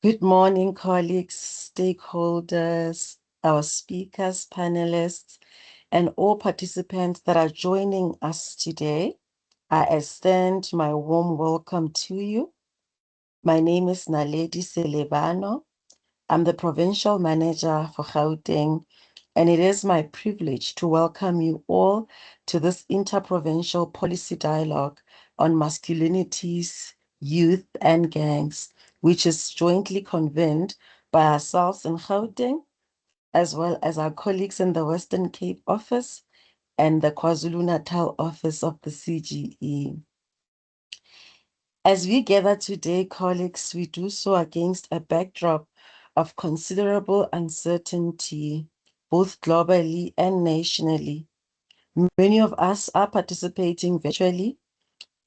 Good morning, colleagues, stakeholders, our speakers, panelists, and all participants that are joining us today. I extend my warm welcome to you. My name is Naledi Selebano. I'm the Provincial Manager for Gauteng, and it is my privilege to welcome you all to this interprovincial policy dialogue on masculinities, youth, and gangs, which is jointly convened by ourselves in Gauteng, as well as our colleagues in the Western Cape office and the KwaZulu-Natal office of the CGE. As we gather today, colleagues, we do so against a backdrop of considerable uncertainty, both globally and nationally. Many of us are participating virtually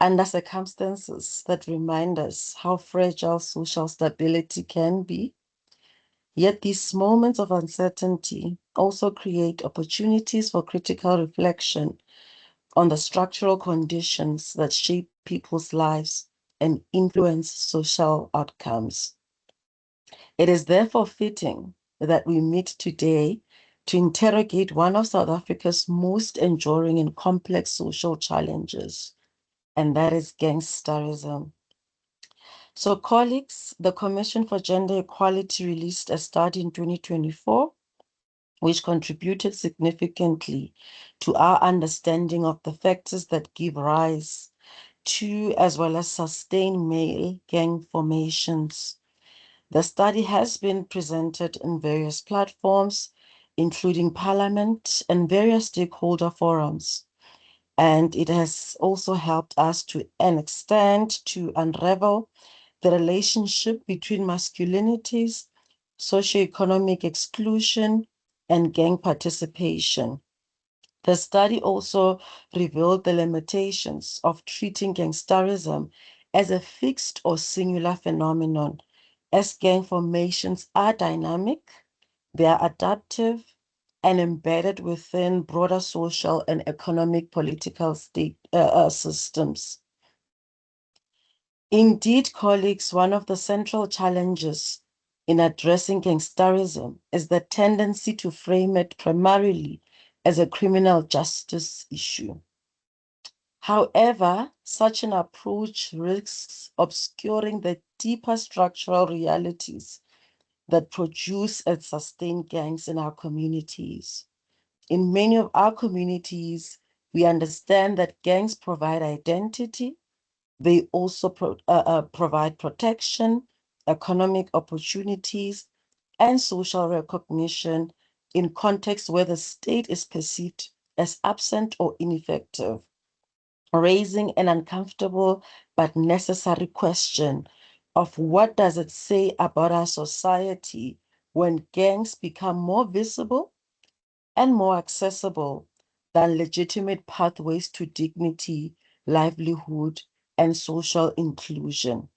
under circumstances that remind us how fragile social stability can be. Yet these moments of uncertainty also create opportunities for critical reflection on the structural conditions that shape people's lives and influence social outcomes. It is therefore fitting that we meet today to interrogate one of South Africa's most enduring and complex social challenges, and that is gangsterism. So, colleagues, the Commission for Gender Equality released a study in 2024 which contributed significantly to our understanding of the factors that give rise to as well as sustain male gang formations. The study has been presented in various platforms, including Parliament and various stakeholder forums. And it has also helped us to an extent to unravel the relationship between masculinities, socioeconomic exclusion, and gang participation. The study also revealed the limitations of treating gangsterism as a fixed or singular phenomenon, as gang formations are dynamic, they are adaptive, and embedded within broader social and economic political systems. Indeed, colleagues, one of the central challenges in addressing gangsterism is the tendency to frame it primarily as a criminal justice issue. However, such an approach risks obscuring the deeper structural realities that produce and sustain gangs in our communities. In many of our communities, we understand that gangs provide identity. They also provide protection, economic opportunities, and social recognition in contexts where the state is perceived as absent or ineffective, raising an uncomfortable but necessary question of what does it say about our society when gangs become more visible and more accessible than legitimate pathways to dignity, livelihood, and social inclusion.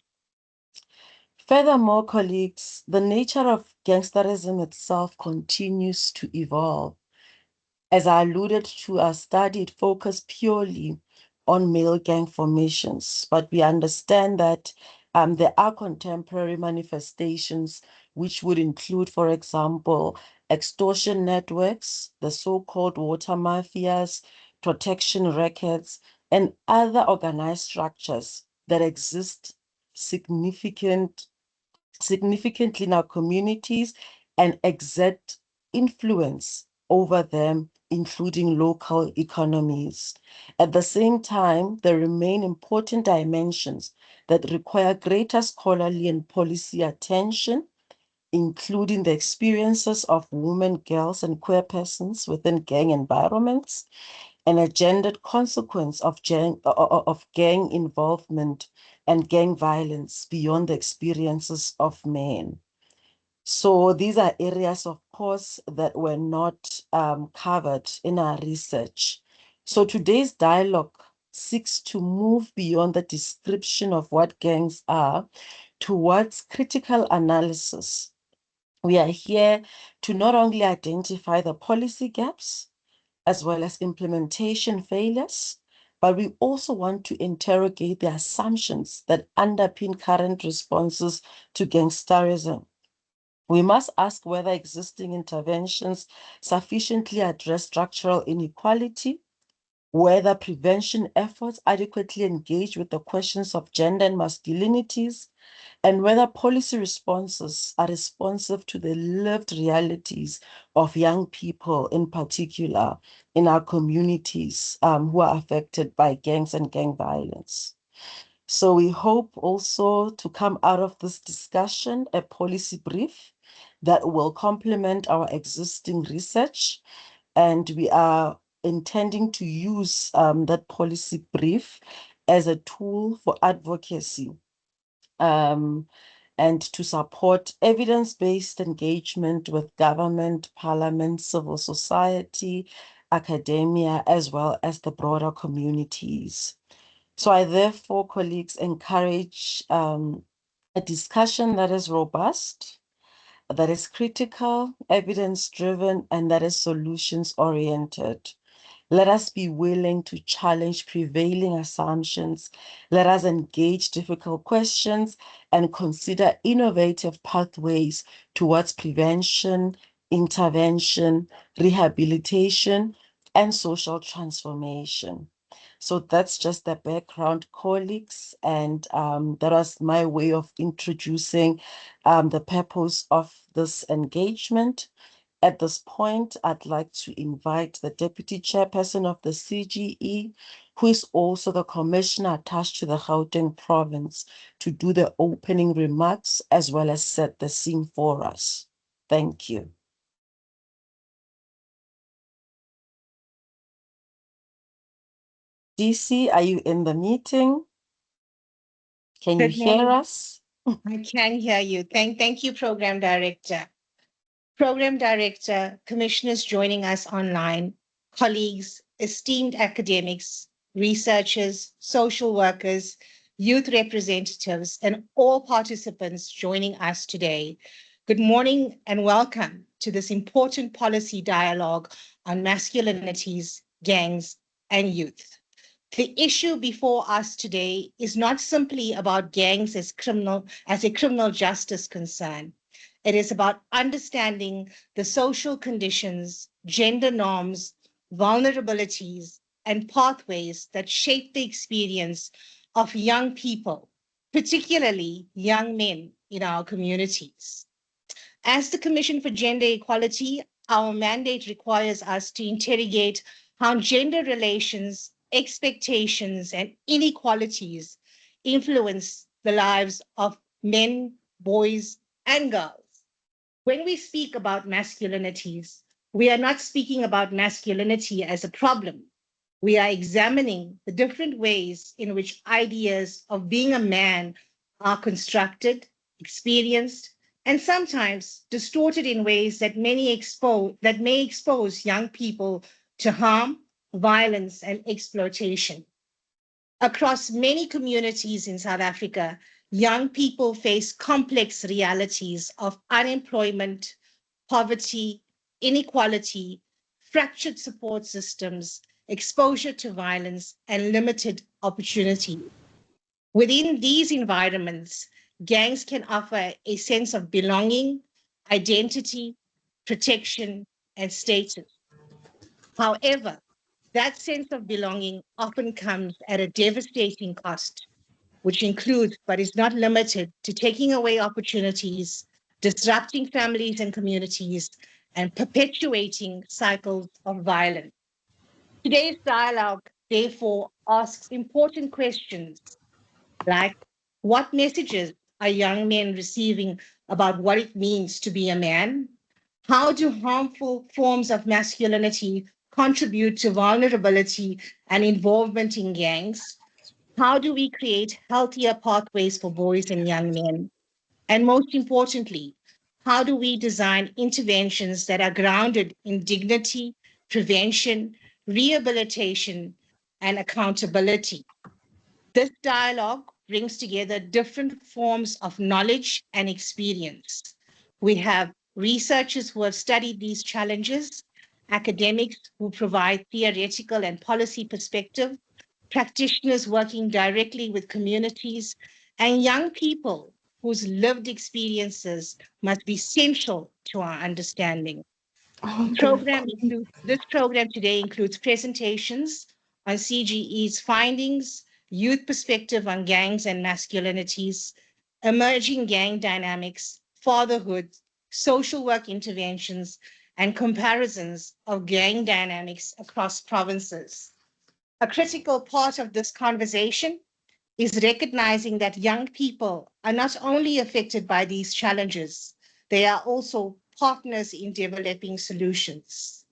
Furthermore, colleagues, the nature of gangsterism itself continues to evolve. As I alluded to, our study, it focused purely on male gang formations, but we understand that there are contemporary manifestations which would include, for example, extortion networks, the so-called water mafias, protection rackets, and other organized structures that exist significantly in our communities and exert influence over them, including local economies. At the same time, there remain important dimensions that require greater scholarly and policy attention, including the experiences of women, girls, and queer persons within gang environments, and a gendered consequence of gang involvement and gang violence beyond the experiences of men. So these are areas, of course, that were not covered in our research. So today's dialogue seeks to move beyond the description of what gangs are towards critical analysis. We are here to not only identify the policy gaps, as well as implementation failures, but we also want to interrogate the assumptions that underpin current responses to gangsterism. We must ask whether existing interventions sufficiently address structural inequality, whether prevention efforts adequately engage with the questions of gender and masculinities, and whether policy responses are responsive to the lived realities of young people, in particular in our communities who are affected by gangs and gang violence. So we hope also to come out of this discussion a policy brief that will complement our existing research. And we are intending to use that policy brief as a tool for advocacy and to support evidence-based engagement with government, parliament, civil society, academia, as well as the broader communities. So I therefore, colleagues, encourage a discussion that is robust, that is critical, evidence-driven, and that is solutions-oriented. Let us be willing to challenge prevailing assumptions. Let us engage difficult questions and consider innovative pathways towards prevention, intervention, rehabilitation, and social transformation. So that's just the background, colleagues, and that was my way of introducing the purpose of this engagement. At this point, I'd like to invite the Deputy Chairperson of the CGE, who is also the Commissioner attached to the Gauteng province, to do the opening remarks as well as set the scene for us. Thank you. DC, are you in the meeting? Can you hear us? I can hear you. Thank you, Program Director. Program Director, commissioners joining us online, colleagues, esteemed academics, researchers, social workers, youth representatives, and all participants joining us today. Good morning and welcome to this important policy dialogue on masculinities, gangs, and youth. The issue before us today is not simply about gangs as a criminal justice concern. It is about understanding the social conditions, gender norms, vulnerabilities, and pathways that shape the experience of young people, particularly young men in our communities. As the Commission for Gender Equality, our mandate requires us to interrogate how gender relations, expectations, and inequalities influence the lives of men, boys, and girls. When we speak about masculinities, we are not speaking about masculinity as a problem. We are examining the different ways in which ideas of being a man are constructed, experienced, and sometimes distorted in ways that may expose young people to harm, violence, and exploitation. Across many communities in South Africa, young people face complex realities of unemployment, poverty, inequality, fractured support systems, exposure to violence, and limited opportunity. Within these environments, gangs can offer a sense of belonging, identity, protection, and status. However, that sense of belonging often comes at a devastating cost, which includes but is not limited to taking away opportunities, disrupting families and communities, and perpetuating cycles of violence. Today's dialogue, therefore, asks important questions like what messages are young men receiving about what it means to be a man? How do harmful forms of masculinity contribute to vulnerability and involvement in gangs? How do we create healthier pathways for boys and young men? And most importantly, how do we design interventions that are grounded in dignity, prevention, rehabilitation, and accountability? This dialogue brings together different forms of knowledge and experience. We have researchers who have studied these challenges, academics who provide theoretical and policy perspective, practitioners working directly with communities, and young people whose lived experiences must be central to our understanding. This program today includes presentations on CGE's findings, youth perspective on gangs and masculinities, emerging gang dynamics, fatherhood, social work interventions, and comparisons of gang dynamics across provinces. A critical part of this conversation is recognizing that young people are not only affected by these challenges, they are also partners in developing solutions.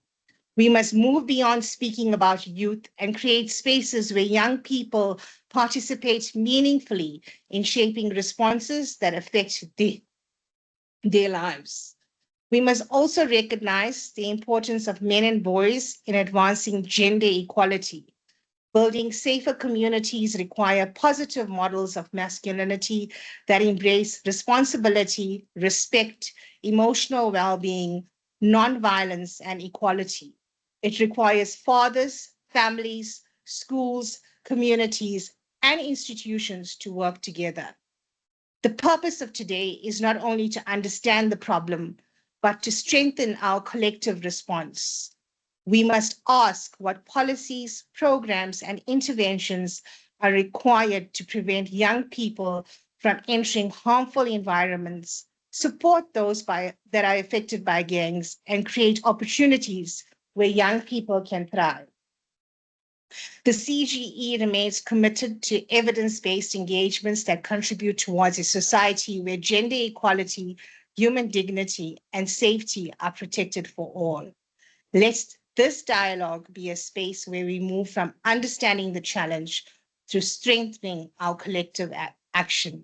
We must move beyond speaking about youth and create spaces where young people participate meaningfully in shaping responses that affect their lives. We must also recognize the importance of men and boys in advancing gender equality. Building safer communities require positive models of masculinity that embrace responsibility, respect, emotional well-being, nonviolence, and equality. It requires fathers, families, schools, communities, and institutions to work together. The purpose of today is not only to understand the problem, but to strengthen our collective response. We must ask what policies, programs, and interventions are required to prevent young people from entering harmful environments, support those that are affected by gangs, and create opportunities where young people can thrive. The CGE remains committed to evidence-based engagements that contribute towards a society where gender equality, human dignity, and safety are protected for all. Let this dialogue be a space where we move from understanding the challenge to strengthening our collective action.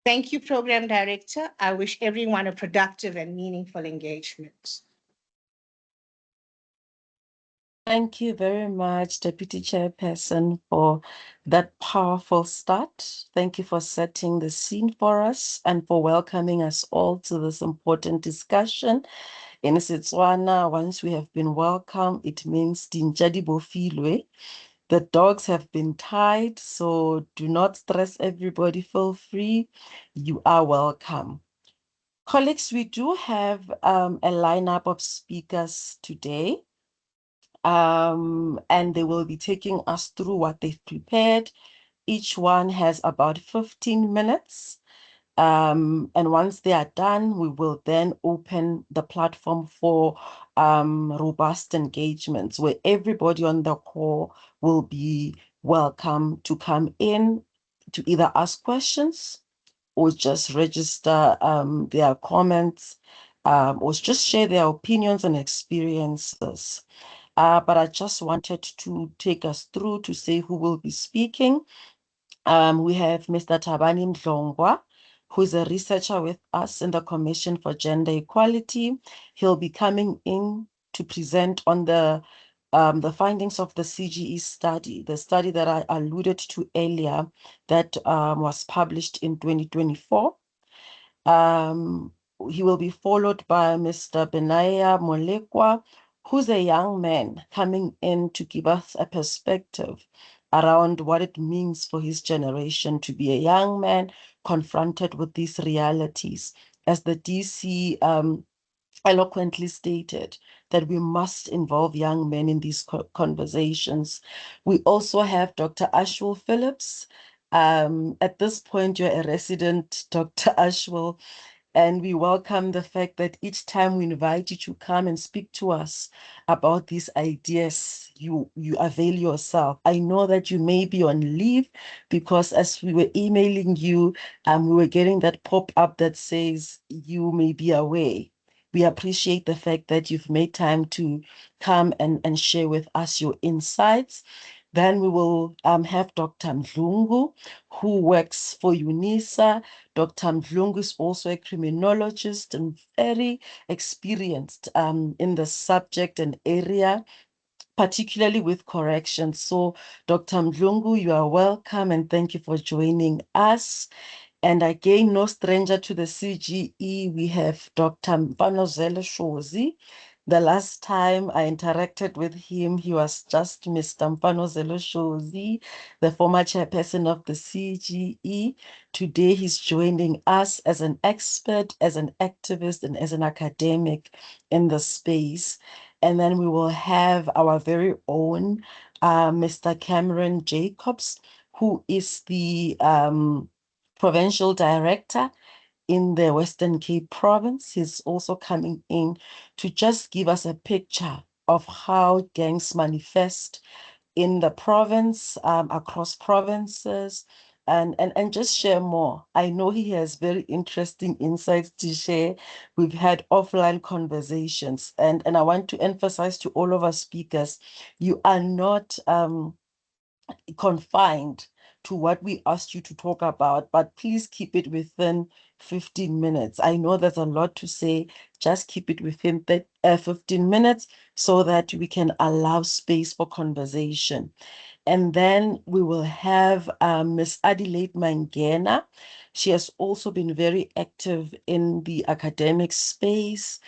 Thank you, Program Director. I wish everyone a productive and meaningful engagement. Thank you very much, Deputy Chairperson, for that powerful start. Thank you for setting the scene for us and for welcoming us all to this important discussion. In Setswana, once we have been welcome, it means Dinjadi Bofilwe. The dogs have been tied, so do not stress everybody. Feel free. You are welcome. Colleagues, we do have a lineup of speakers today. And they will be taking us through what they've prepared. Each one has about 15 minutes. And once they are done, we will then open the platform for robust engagements where everybody on the call will be welcome to come in to either ask questions or just register their comments or just share their opinions and experiences. But I just wanted to take us through to say who will be speaking. We have Mr. Tabani Mdlongwa, who is a researcher with us in the Commission for Gender Equality. He'll be coming in to present on the findings of the CGE study, the study that I alluded to earlier that was published in 2024. Um, he will be followed by Mr. Benaya Molekwa, who's a young man coming in to give us a perspective around what it means for his generation to be a young man confronted with these realities. As the DC eloquently stated, that we must involve young men in these conversations. We also have Dr. Ashwell Phillips. At this point, you're a resident, Dr. Ashwell, and we welcome the fact that each time we invite you to come and speak to us about these ideas, you avail yourself. I know that you may be on leave because as we were emailing you, we were getting that pop-up that says you may be away. We appreciate the fact that you've made time to come and share with us your insights. Then we will have Dr. Mdlungu, who works for UNISA. Dr. Mdlungu is also a criminologist and very experienced in the subject and area, particularly with corrections. So, Dr. Mdlungu, you are welcome and thank you for joining us. And again, no stranger to the CGE, we have Dr. Mfanozele Shozi. The last time I interacted with him, he was just Mr. Mpano Zeloshozi, the former chairperson of the CGE. Today, he's joining us as an expert, as an activist, and as an academic in the space. And then we will have our very own Mr. Cameron Jacobs, who is the provincial director in the Western Cape province. He's also coming in to just give us a picture of how gangs manifest in the province, across provinces, and just share more. I know he has very interesting insights to share. We've had offline conversations, and I want to emphasize to all of our speakers, you are not confined to what we asked you to talk about, but please keep it within 15 minutes. I know there's a lot to say. Just keep it within 15 minutes so that we can allow space for conversation. And then we will have Miss Adelaide Mangena. She has also been very active in the academic space.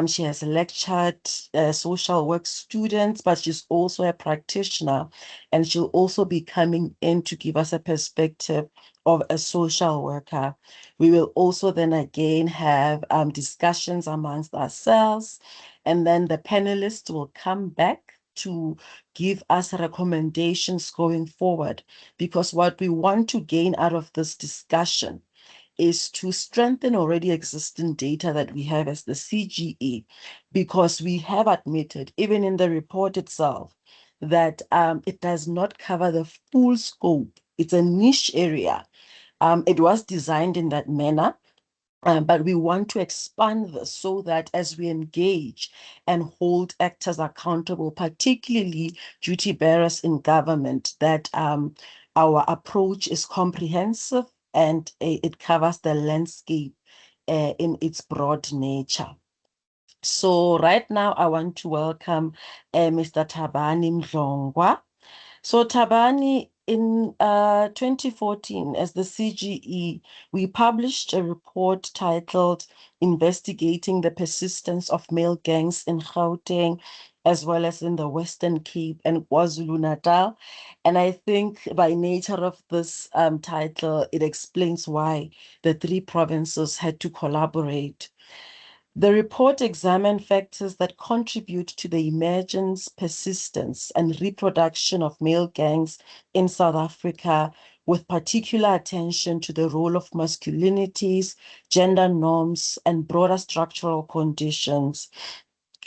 She has lectured social work students, but she's also a practitioner, and she'll also be coming in to give us a perspective of a social worker. We will also then again have discussions amongst ourselves, and then the panelists will come back to give us recommendations going forward. Because what we want to gain out of this discussion is to strengthen already existing data that we have as the CGE, because we have admitted, even in the report itself, that it does not cover the full scope. It's a niche area. It was designed in that manner, but we want to expand this so that as we engage and hold actors accountable, particularly duty bearers in government, that our approach is comprehensive and it covers the landscape in its broad nature. So right now, I want to welcome Mr. Tabani Mdlongwa. So Tabani, in 2014, as the CGE, we published a report titled Investigating the Persistence of Male Gangs in Gauteng, as well as in the Western Cape and KwaZulu-Natal. And I think by nature of this title, it explains why the three provinces had to collaborate. The report examined factors that contribute to the emergence, persistence, and reproduction of male gangs in South Africa, with particular attention to the role of masculinities, gender norms, and broader structural conditions.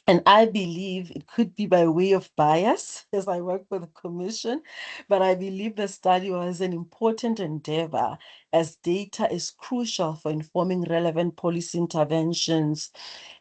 And I believe it could be by way of bias as I work for the commission, but I believe the study was an important endeavor as data is crucial for informing relevant policy interventions,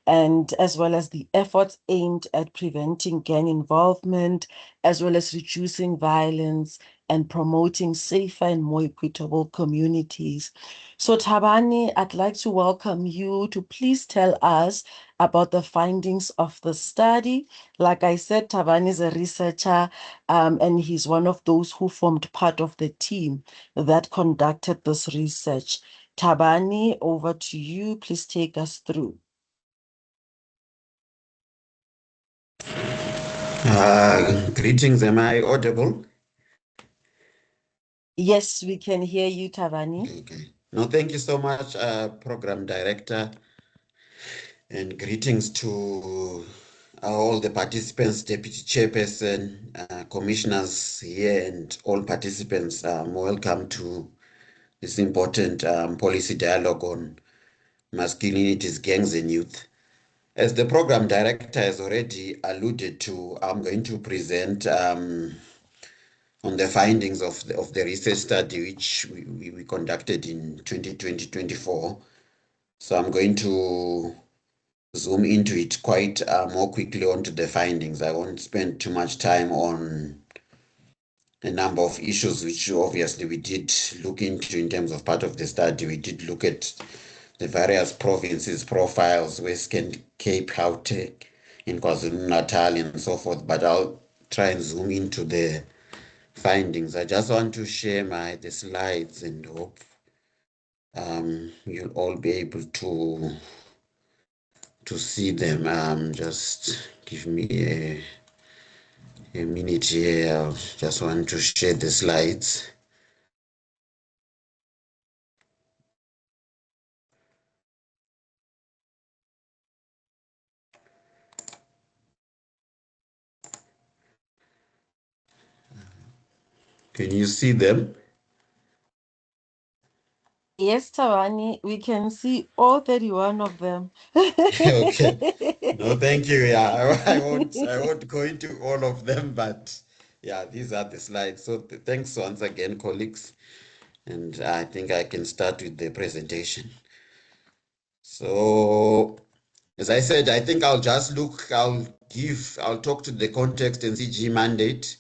and as well as the efforts aimed at preventing gang involvement, as well as reducing violence and promoting safer and more equitable communities. So Tabani, I'd like to welcome you to please tell us about the findings of the study. Like I said, Tabani is a researcher, and he's one of those who formed part of the team that conducted this research. Tabani, over to you. Please take us through. Greetings, am I audible? Yes, we can hear you, Tabani. Okay. No, thank you so much, Program Director, and greetings to all the participants, Deputy Chairperson, commissioners here, and all participants. Welcome to this important policy dialogue on masculinities, gangs, and youth. As the Program Director has already alluded to, I'm going to present on the findings of the research study which we conducted in 2020-24. So I'm going to zoom into it quite more quickly onto the findings. I won't spend too much time on a number of issues which obviously we did look into in terms of part of the study. We did look at the various provinces profiles, Western Cape, Gauteng, in KwaZulu-Natal and so forth, but I'll try and zoom into the findings. I just want to share the slides and hope you'll all be able to to see them. Just give me a minute here. I just want to share the slides. Can you see them? Yes, Tawani, we can see all 31 of them. Okay. No, thank you. Yeah, I won't go into all of them, but yeah, these are the slides. So thanks once again, colleagues. And I think I can start with the presentation. So, as I said, I think I'll talk to the context and CG mandate,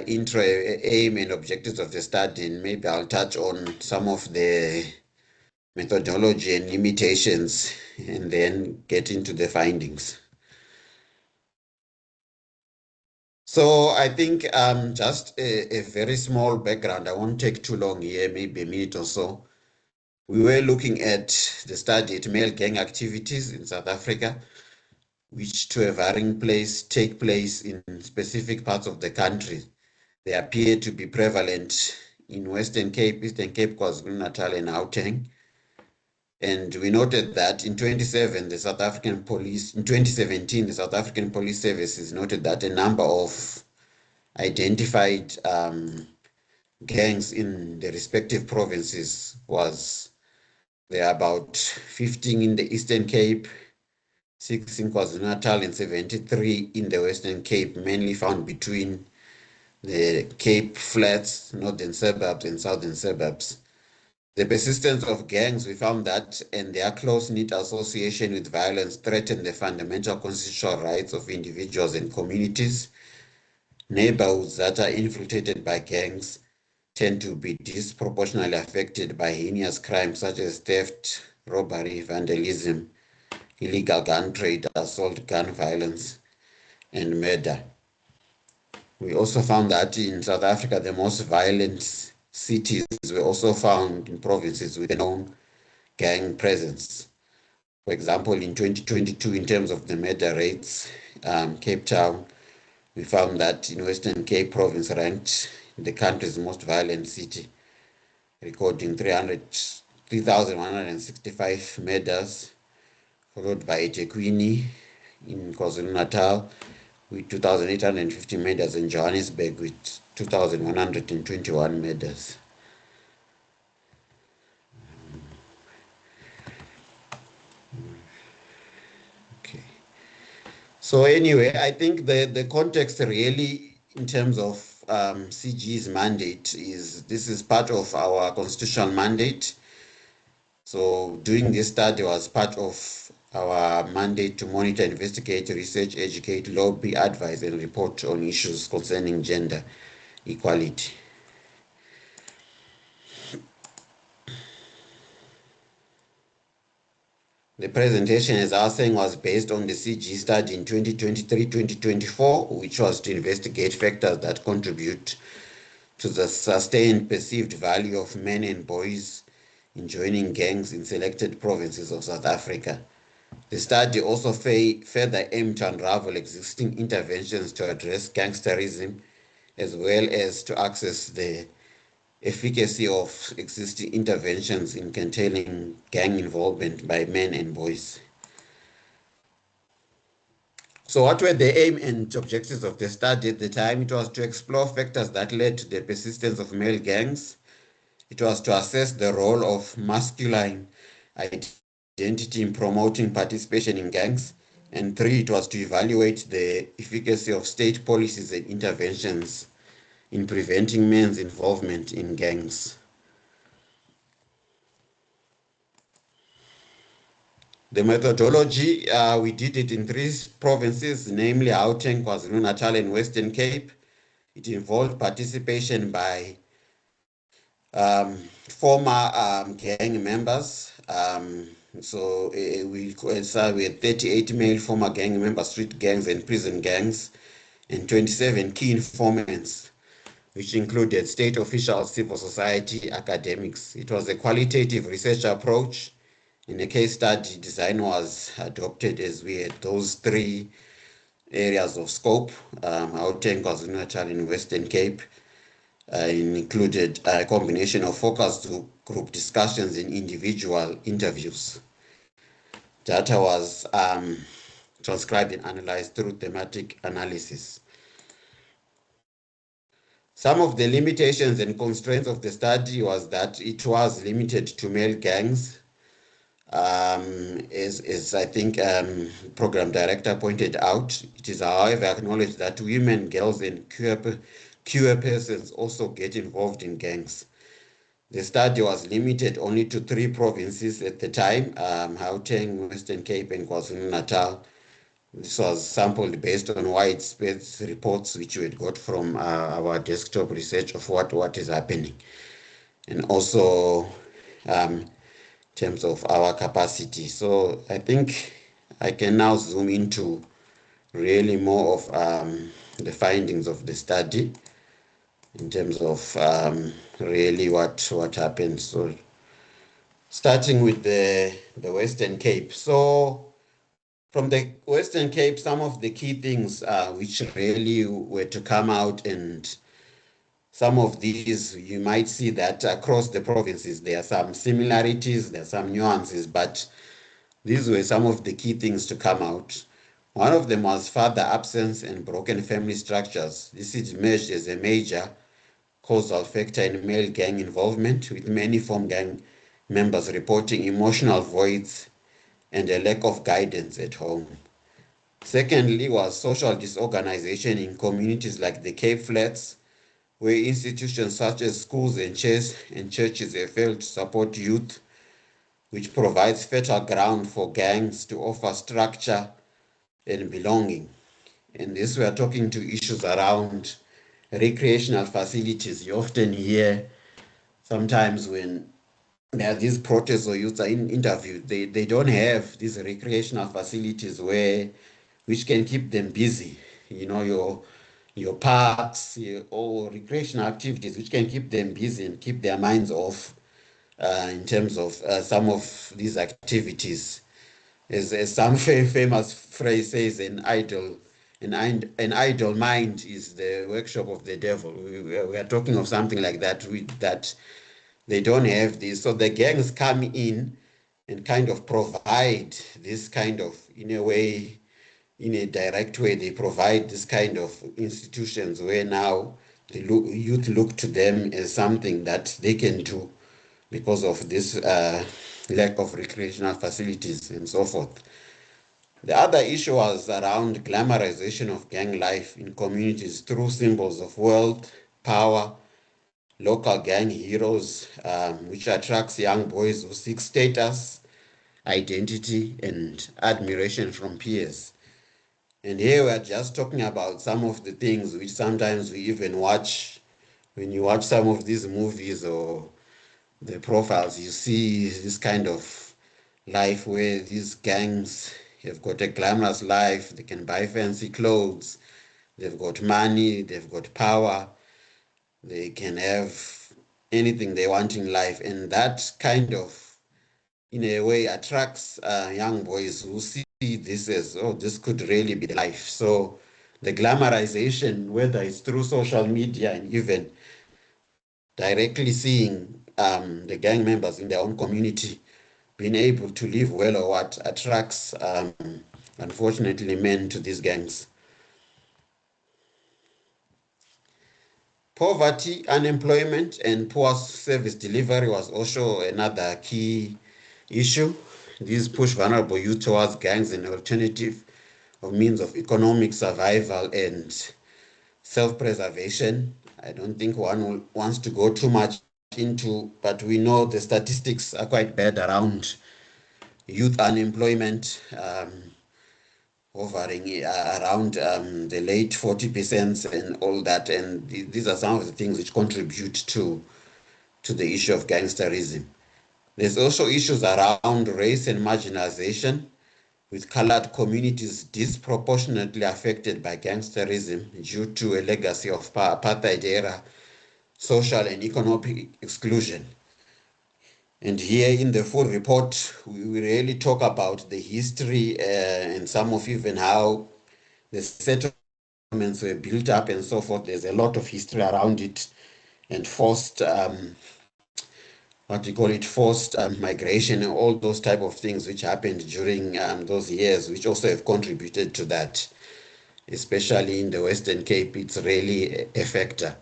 intro, aim, and objectives of the study, and maybe I'll touch on some of the methodology and limitations, and then get into the findings. So I think just a very small background. I won't take too long here, maybe a minute or so. We were looking at the study at male gang activities in South Africa, which to a varying place take place in specific parts of the country. They appear to be prevalent in Western Cape, Eastern Cape, KwaZulu-Natal, and Gauteng. And we noted that in 2017, the South African Police Services noted that a number of identified gangs in the respective provinces was there are about 15 in the Eastern Cape, 6 in KwaZulu-Natal, and 73 in the Western Cape, mainly found between the Cape Flats, northern suburbs, and southern suburbs. The persistence of gangs, we found that, and their close-knit association with violence threaten the fundamental constitutional rights of individuals and communities. Neighborhoods that are infiltrated by gangs tend to be disproportionately affected by heinous crimes such as theft, robbery, vandalism, illegal gun trade, assault, gun violence, and murder. We also found that in South Africa, the most violent cities were also found in provinces with a known gang presence. For example, in 2022, in terms of the murder rates, Cape Town, we found that in Western Cape province ranked the country's most violent city, recording 3,165 murders, followed by eThekwini in KwaZulu-Natal with 2,850 murders, and Johannesburg with 2,121 murders. Okay. So anyway, I think the context really in terms of CG's mandate is this is part of our constitutional mandate. So doing this study was part of our mandate to monitor, investigate, research, educate, lobby, advise, and report on issues concerning gender equality. The presentation, as I was saying, was based on the CG study in 2023-2024, which was to investigate factors that contribute to the sustained perceived value of men and boys in joining gangs in selected provinces of South Africa. The study also further aimed to unravel existing interventions to address gangsterism, as well as to access the efficacy of existing interventions in containing gang involvement by men and boys. So what were the aim and objectives of the study at the time? It was to explore factors that led to the persistence of male gangs. It was to assess the role of masculine identity in promoting participation in gangs. And 3, it was to evaluate the efficacy of state policies and interventions in preventing men's involvement in gangs. The methodology, we did it in 3 provinces, namely Gauteng, KwaZulu-Natal, and Western Cape. It involved participation by former gang members. We had 38 male former gang members, street gangs and prison gangs, and 27 key informants, which included state officials, civil society, academics. It was a qualitative research approach, In a case study, design was adopted as we had those three areas of scope, Gauteng, KwaZulu-Natal, and Western Cape. Included a combination of focus group discussions and individual interviews. Data was transcribed and analyzed through thematic analysis. Some of the limitations and constraints of the study was that it was limited to male gangs. As I think program director pointed out, it is however acknowledged that women, girls, and queer persons also get involved in gangs. The study was limited only to 3 provinces at the time, Gauteng, Western Cape, and KwaZulu-Natal. This was sampled based on widespread reports which we had got from our desktop research of what is happening. And also in terms of our capacity. So I think I can now zoom into really more of the findings of the study in terms of really what happened. So starting with the Western Cape. So from the Western Cape, some of the key things which really were to come out, and some of these you might see that across the provinces there are some similarities, there are some nuances, but these were some of the key things to come out. One of them was father absence and broken family structures. This is emerged as a major causal factor in male gang involvement, with many former gang members reporting emotional voids and a lack of guidance at home. Secondly was social disorganization in communities like the Cape Flats, where institutions such as schools and churches have failed to support youth, which provides fertile ground for gangs to offer structure and belonging. And this we are talking to issues around recreational facilities. You often hear sometimes when there are these protests or youths are interviewed, they don't have these recreational facilities which can keep them busy. You know, your parks, or recreational activities which can keep them busy and keep their minds off in terms of some of these activities. As some famous phrase says, an idle mind is the workshop of the devil. We are talking of something like that, that they don't have this. So the gangs come in and kind of provide this kind of, in a way, in a direct way, they provide this kind of institutions where now the youth look to them as something that they can do because of this lack of recreational facilities and so forth. The other issue was around glamorization of gang life in communities through symbols of wealth, power, local gang heroes, which attracts young boys who seek status, identity, and admiration from peers. And here we're just talking about some of the things which sometimes we even watch. When you watch some of these movies or the profiles, you see this kind of life where these gangs have got a glamorous life. They can buy fancy clothes. They've got money. They've got power. They can have anything they want in life. And that kind of, in a way, attracts young boys who see this as, oh, this could really be the life. So the glamorization, whether it's through social media and even directly seeing the gang members in their own community being able to live well or what, attracts, unfortunately, men to these gangs. Poverty, unemployment, and poor service delivery was also another key issue. These push vulnerable youth towards gangs and alternative of means of economic survival and self-preservation. I don't think one wants to go too much into, but we know the statistics are quite bad around youth unemployment, hovering around the late 40% and all that. And these are some of the things which contribute to the issue of gangsterism. There's also issues around race and marginalization, with colored communities disproportionately affected by gangsterism due to a legacy of apartheid era social and economic exclusion. And here in the full report, we really talk about the history and some of even how the settlements were built up and so forth. There's a lot of history around it and forced, forced migration and all those type of things which happened during those years, which also have contributed to that, especially in the Western Cape. It's really a factor.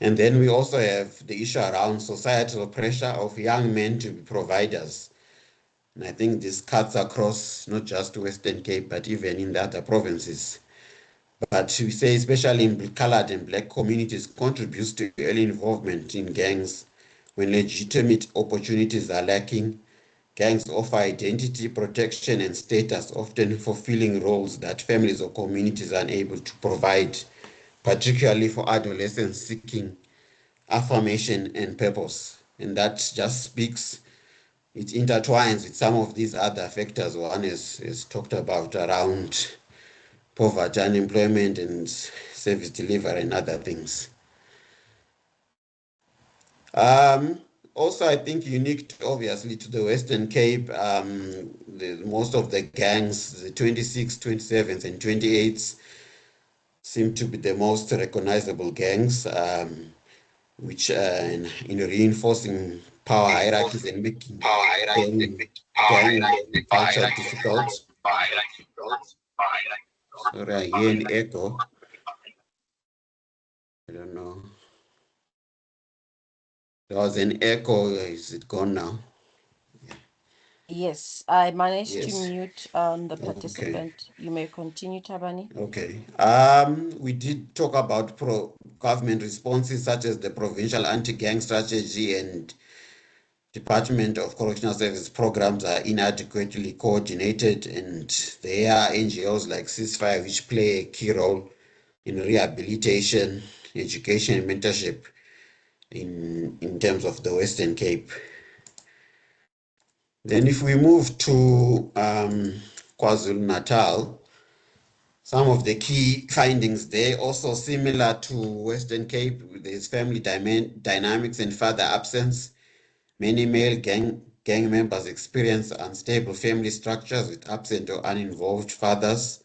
And then we also have the issue around societal pressure of young men to be providers. And I think this cuts across not just Western Cape, but even in the other provinces. But we say, especially in colored and black communities, contributes to early involvement in gangs when legitimate opportunities are lacking. Gangs offer identity, protection, and status, often fulfilling roles that families or communities are unable to provide, particularly for adolescents seeking affirmation and purpose. And that just speaks, it intertwines with some of these other factors one is talked about around poverty, unemployment, and service delivery and other things. Also, I think unique, obviously, to the Western Cape, most of the gangs, the 26, 27s, and 28s, seem to be the most recognizable gangs, which in reinforcing power hierarchies and making gang culture difficult. Sorry, I hear an echo. I don't know. There was an echo. Is it gone now? Yes, I managed to Yes. mute the Okay. participant. You may continue, Tabani. Okay. We did talk about government responses such as the provincial anti-gang strategy and Department of Correctional Service programs are inadequately coordinated, and there are NGOs like Ceasefire which play a key role in rehabilitation, education, and mentorship in terms of the Western Cape. Then if we move to KwaZulu-Natal, some of the key findings there also similar to Western Cape. There's family dynamics and father absence. Many male gang members experience unstable family structures with absent or uninvolved fathers,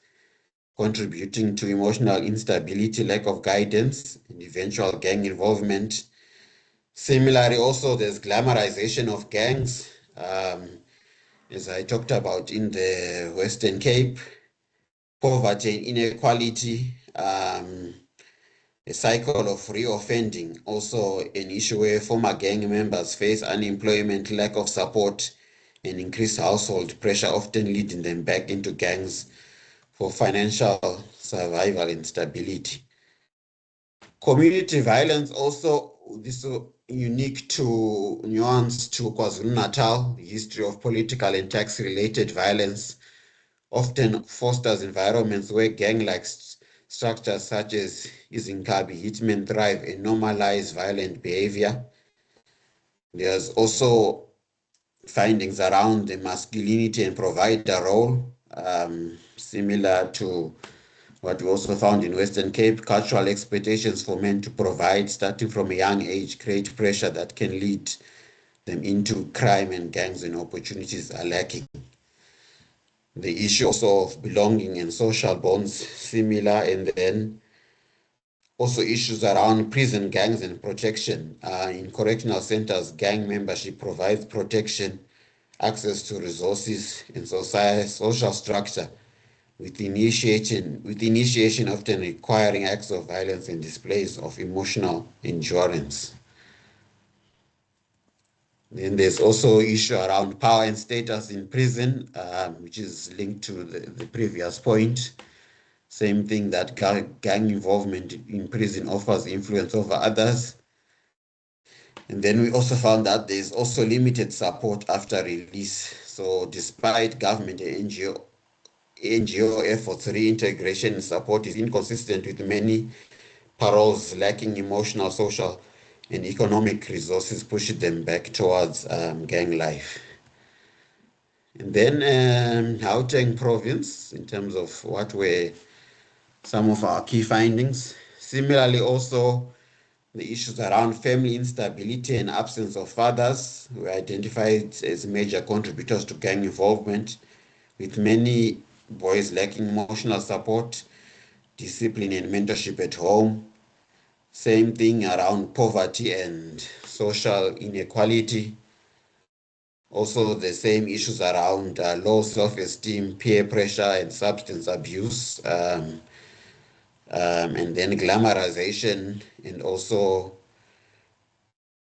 contributing to emotional instability, lack of guidance, and eventual gang involvement. Similarly, also there's glamorization of gangs, as I talked about in the Western Cape, poverty and inequality, a cycle of reoffending, also an issue where former gang members face unemployment, lack of support, and increased household pressure, often leading them back into gangs for financial survival and stability. Community violence also, this is unique to nuance to KwaZulu-Natal. The history of political and tax-related violence often fosters environments where gang-like structures such as Izinkabi, hitmen thrive and normalize violent behavior. There's also findings around the masculinity and provider role, similar to what we also found in Western Cape. Cultural expectations for men to provide starting from a young age create pressure that can lead them into crime, and gangs and opportunities are lacking. The issue also of belonging and social bonds, similar, and then also issues around prison gangs and protection. In correctional centers, gang membership provides protection, access to resources, and social structure, with initiation often requiring acts of violence and displays of emotional endurance. Then there's also issue around power and status in prison, which is linked to the previous point. Same thing, that gang involvement in prison offers influence over others. And then we also found that there's also limited support after release. So despite government and NGO efforts, reintegration and support is inconsistent, with many paroles lacking emotional, social, and economic resources, pushing them back towards gang life. And then Gauteng province, in terms of what were some of our key findings. Similarly, also The issues around family instability and absence of fathers were identified as major contributors to gang involvement, with many boys lacking emotional support, discipline, and mentorship at home. Same thing around poverty and social inequality. Also, the same issues around low self-esteem, peer pressure, and substance abuse, and then glamorization, and also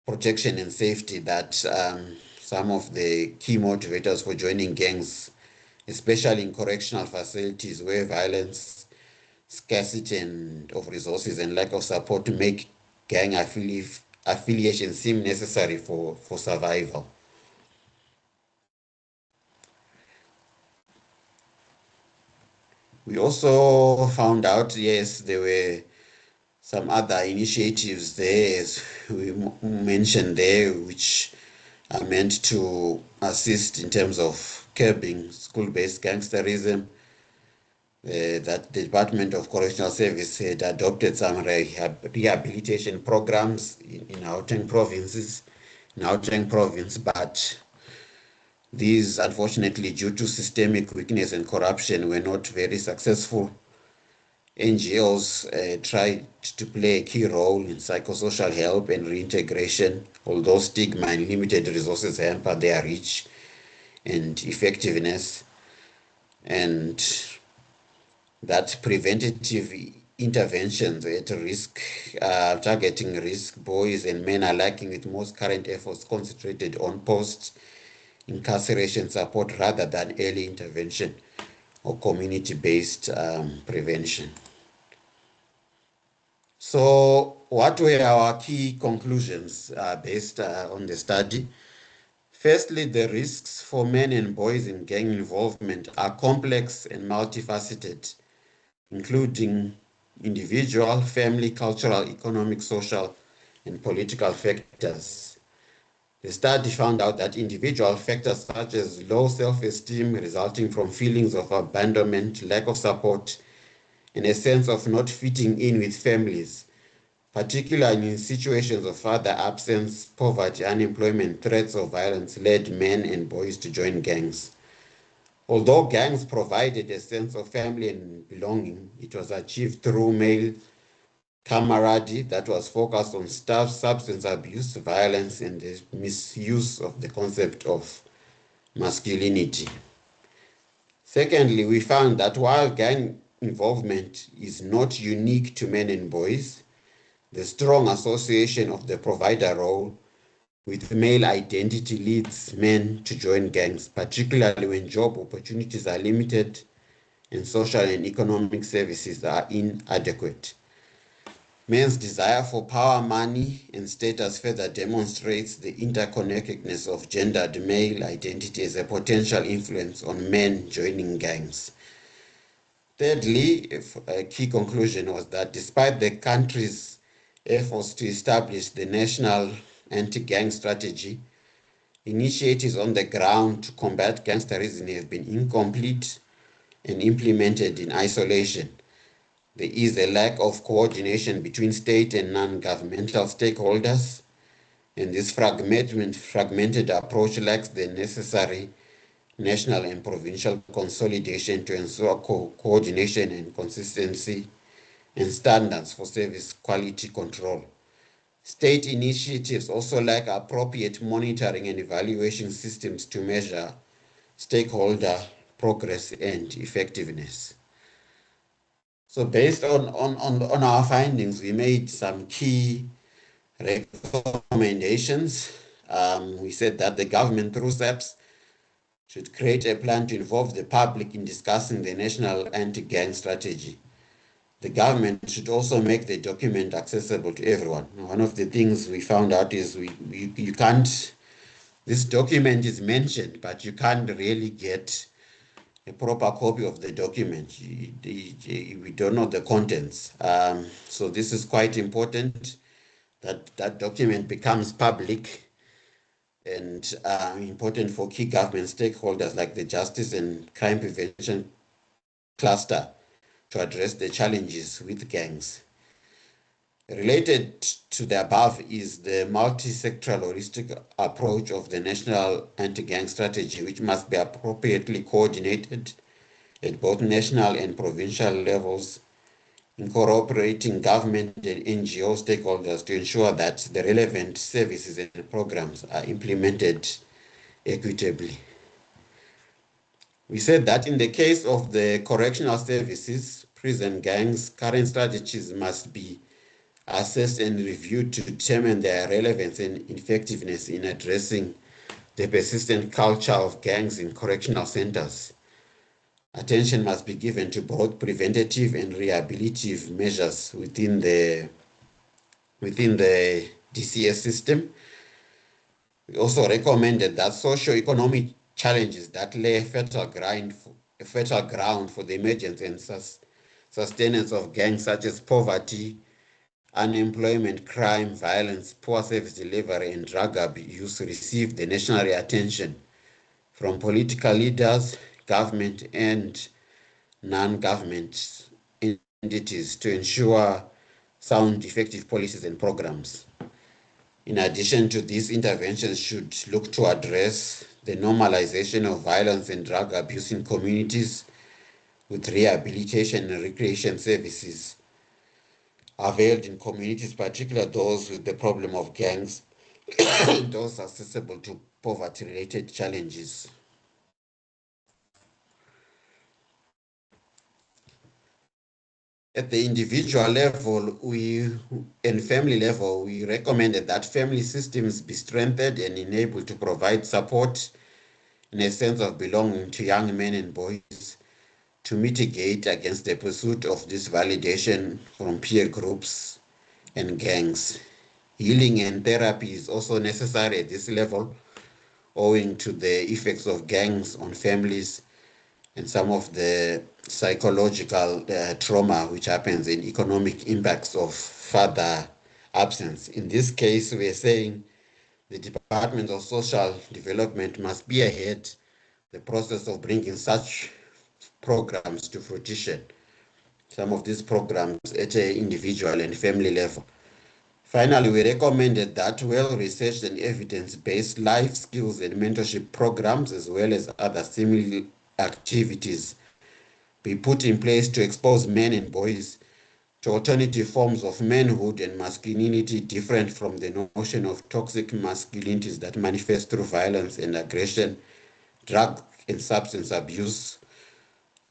protection and safety, that some of the key motivators for joining gangs, especially in correctional facilities where violence, scarcity of resources, and lack of support to make gang affiliation seem necessary for survival. We also found out, yes, there were some other initiatives there, as we mentioned there, which are meant to assist in terms of curbing school-based gangsterism. That the Department of Correctional Service had adopted some rehabilitation programs in Gauteng province, but these, unfortunately, due to systemic weakness and corruption, were not very successful. NGOs tried to play a key role in psychosocial help and reintegration, although stigma and limited resources hamper their reach and effectiveness. And that preventative interventions at risk, targeting risk boys and men are lacking, with most current efforts concentrated on post incarceration support rather than early intervention or community-based prevention. So what were our key conclusions based on the study? Firstly, the risks for men and boys in gang involvement are complex and multifaceted, including individual, family, cultural, economic, social, and political factors. The study found out that individual factors such as low self-esteem resulting from feelings of abandonment, lack of support, and a sense of not fitting in with families, particularly in situations of father absence, poverty, unemployment, threats of violence, led men and boys to join gangs. Although gangs provided a sense of family and belonging, it was achieved through male camaraderie that was focused on substance abuse, violence, and the misuse of the concept of masculinity. Secondly, we found that while gang involvement is not unique to men and boys, the strong association of the provider role with male identity leads men to join gangs, particularly when job opportunities are limited and social and economic services are inadequate. Men's desire for power, money, and status further demonstrates the interconnectedness of gendered male identity as a potential influence on men joining gangs. Thirdly, a key conclusion was that despite the country's efforts to establish the national anti-gang strategy, initiatives on the ground to combat gangsterism have been incomplete and implemented in isolation. There is a lack of coordination between state and non-governmental stakeholders, and this fragmented approach lacks the necessary national and provincial consolidation to ensure coordination and consistency and standards for service quality control. State initiatives also lack appropriate monitoring and evaluation systems to measure stakeholder progress and effectiveness. So based on our findings, we made some key recommendations. We said that the government, through SAPS, should create a plan to involve the public in discussing the national anti-gang strategy. The government should also make the document accessible to everyone. One of the things we found out is you can't, this document is mentioned, but you can't really get a proper copy of the document. We don't know the contents. So this is quite important, that that document becomes public, and important for key government stakeholders like the Justice and Crime Prevention Cluster to address the challenges with gangs. Related to the above is the multi-sectoral holistic approach of the National Anti-Gang Strategy, which must be appropriately coordinated at both national and provincial levels, incorporating government and NGO stakeholders to ensure that the relevant services and programs are implemented equitably. We said that in the case of the correctional services, prison gangs, current strategies must be assessed and reviewed to determine their relevance and effectiveness in addressing the persistent culture of gangs in correctional centers. Attention must be given to both preventative and rehabilitative measures within the DCS system. We also recommended that socio-economic challenges that lay fertile ground for the emergence and sustenance of gangs such as poverty, unemployment, crime, violence, poor service delivery, and drug abuse receive the necessary attention from political leaders, government, and non-government entities to ensure sound, effective policies and programs. In addition to these, interventions should look to address the normalization of violence and drug abuse in communities with rehabilitation and recreation services availed in communities, particularly those with the problem of gangs, those accessible to poverty-related challenges. At the individual level and family level, we recommended that family systems be strengthened and enabled to provide support in a sense of belonging to young men and boys to mitigate against the pursuit of this validation from peer groups and gangs. Healing and therapy is also necessary at this level, owing to the effects of gangs on families and some of the psychological trauma which happens in economic impacts of father absence. In this case, we're saying the Department of Social Development must be ahead the process of bringing such programs to fruition. Some of these programs at an individual and family level. Finally, we recommended that well-researched and evidence-based life skills and mentorship programs, as well as other similar activities, be put in place to expose men and boys to alternative forms of manhood and masculinity different from the notion of toxic masculinities that manifest through violence and aggression, drug and substance abuse,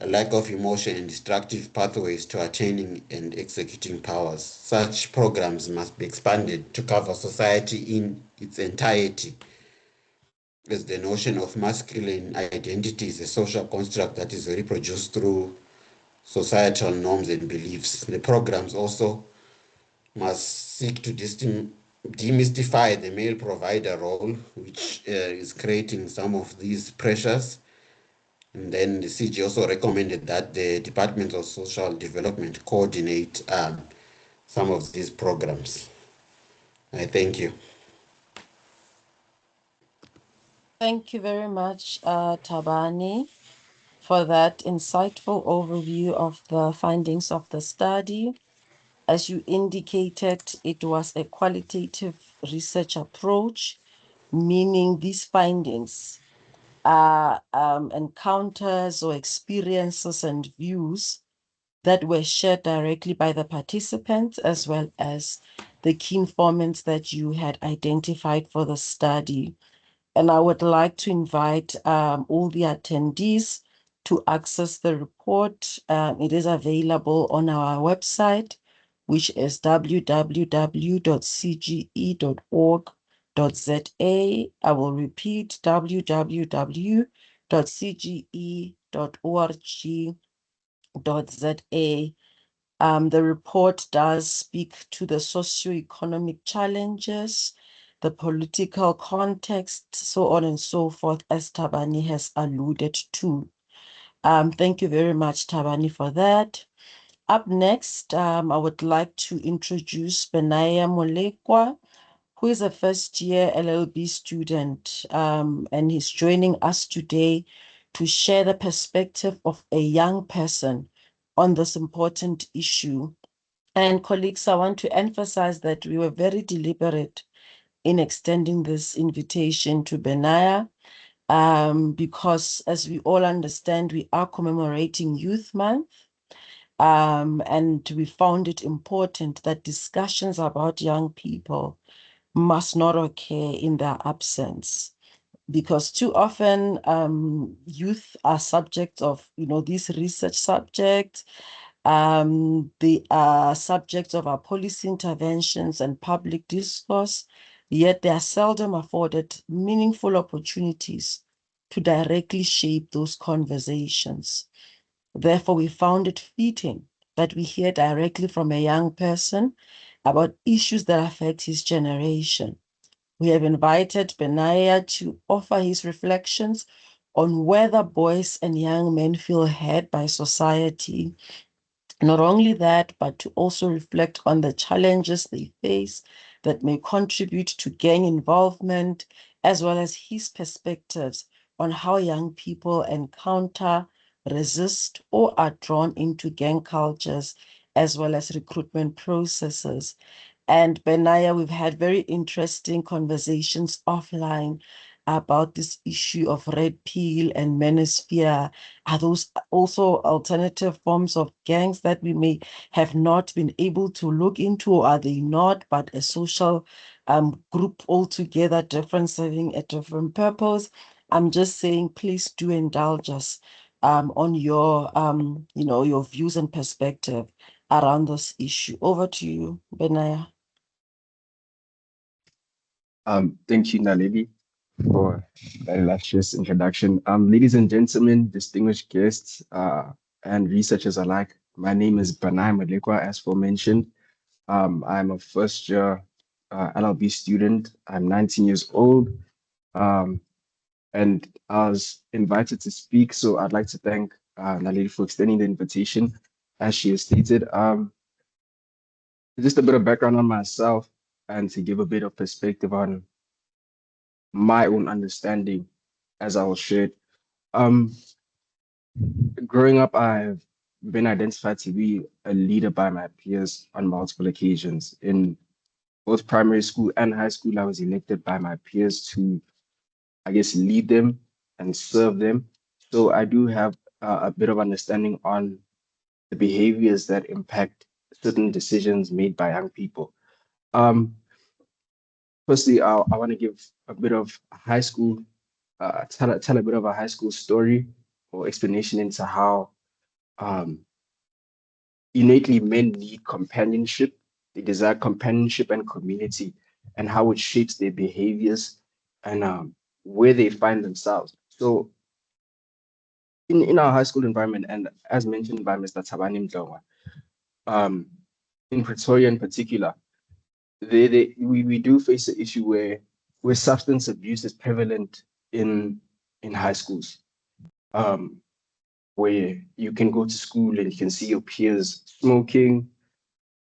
a lack of emotion and destructive pathways to attaining and executing powers. Such programs must be expanded to cover society in its entirety, as the notion of masculine identity is a social construct that is reproduced through societal norms and beliefs. The programs also must seek to demystify the male provider role, which is creating some of these pressures. And then the CG also recommended that the Department of Social Development coordinate some of these programs. I thank you. Thank you very much, Tabani, for that insightful overview of the findings of the study. As you indicated, it was a qualitative research approach, meaning these findings are encounters or experiences and views that were shared directly by the participants, as well as the key informants that you had identified for the study. And I would like to invite all the attendees to access the report. It is available on our website, which is www.cge.org.za. I will repeat, www.cge.org.za. The report does speak to the socioeconomic challenges, the political context, so on and so forth, as Tabani has alluded to. Thank you very much, Tabani, for that. Up next, I would like to introduce Benaya Molekwa, who is a first-year LLB student, and he's joining us today to share the perspective of a young person on this important issue. And colleagues, I want to emphasize that we were very deliberate in extending this invitation to Benaya, because as we all understand, we are commemorating Youth Month. And we found it important that discussions about young people must not occur in their absence, because too often youth are subjects of, these research subjects. They are subjects of our policy interventions and public discourse, yet they are seldom afforded meaningful opportunities to directly shape those conversations. Therefore, we found it fitting that we hear directly from a young person about issues that affect his generation. We have invited Benaya to offer his reflections on whether boys and young men feel heard by society. Not only that, but to also reflect on the challenges they face that may contribute to gang involvement, as well as his perspectives on how young people encounter, resist, or are drawn into gang cultures, as well as recruitment processes. And Benaya, we've had very interesting conversations offline about this issue of red pill and manosphere. Are those also alternative forms of gangs that we may have not been able to look into, or are they not, but a social group altogether, different, serving a different purpose? I'm just saying, please do indulge us on your, your views and perspective around this issue. Over to you, Benaya. Thank you, Naledi, for that illustrious introduction. Ladies and gentlemen, distinguished guests, and researchers alike, my name is Banai Madekwa, as aforementioned. I'm a first year LLB student. I'm 19 years old, and I was invited to speak. So I'd like to thank Naledi for extending the invitation. As she has stated, just a bit of background on myself and to give a bit of perspective on my own understanding as I was shared. Um, Growing up, I've been identified to be a leader by my peers on multiple occasions. In both primary school and high school, I was elected by my peers to, I guess, lead them and serve them. So I do have a bit of understanding on the behaviors that impact certain decisions made by young people. Um, Firstly, I want to give a bit of high school, tell a bit of a high school story or explanation into how um, innately men need companionship. They desire companionship and community, and how it shapes their behaviors and where they find themselves. So, in our high school environment, and as mentioned by Mr. Tabani Mdlongwa, um, in Pretoria in particular, we do face an issue where substance abuse is prevalent in high schools, where you can go to school and you can see your peers smoking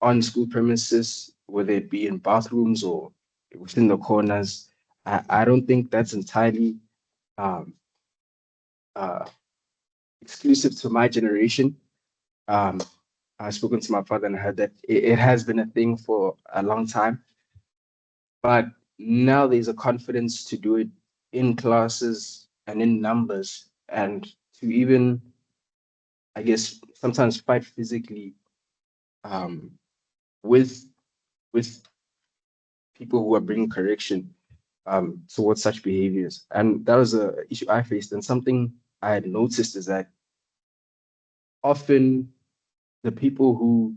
on school premises, whether it be in bathrooms or within the corners. I don't think that's entirely um, uh, exclusive to my generation. Um, I've spoken to my father and I heard that it has been a thing for a long time. But now there's a confidence to do it in classes and in numbers, and to even, I guess, sometimes fight physically um, with with people who are bringing correction towards such behaviors. And that was a issue I faced. And something I had noticed is that often the people who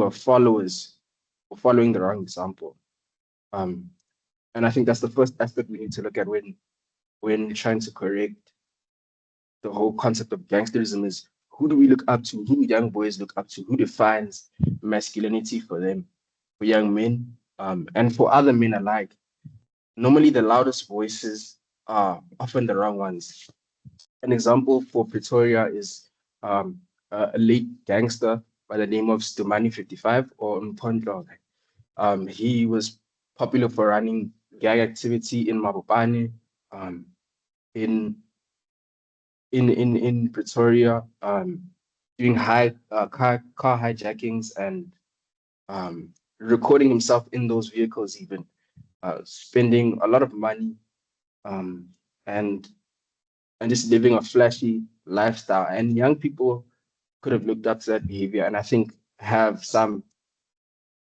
are followers were following the wrong example. Um, and I think that's the first aspect we need to look at when trying to correct the whole concept of gangsterism is who do we look up to? Who do young boys look up to? Who defines masculinity for them, for young men, and for other men alike? Normally, the loudest voices are often the wrong ones. An example for Pretoria is a late gangster by the name of Stumani 55 or Mpondlo. He was popular for running gang activity in Mabopane, um, in in Pretoria, doing car hijackings and recording himself in those vehicles, even spending a lot of money, um, and just living a flashy lifestyle. And young people could have looked up to that behavior, and I think have some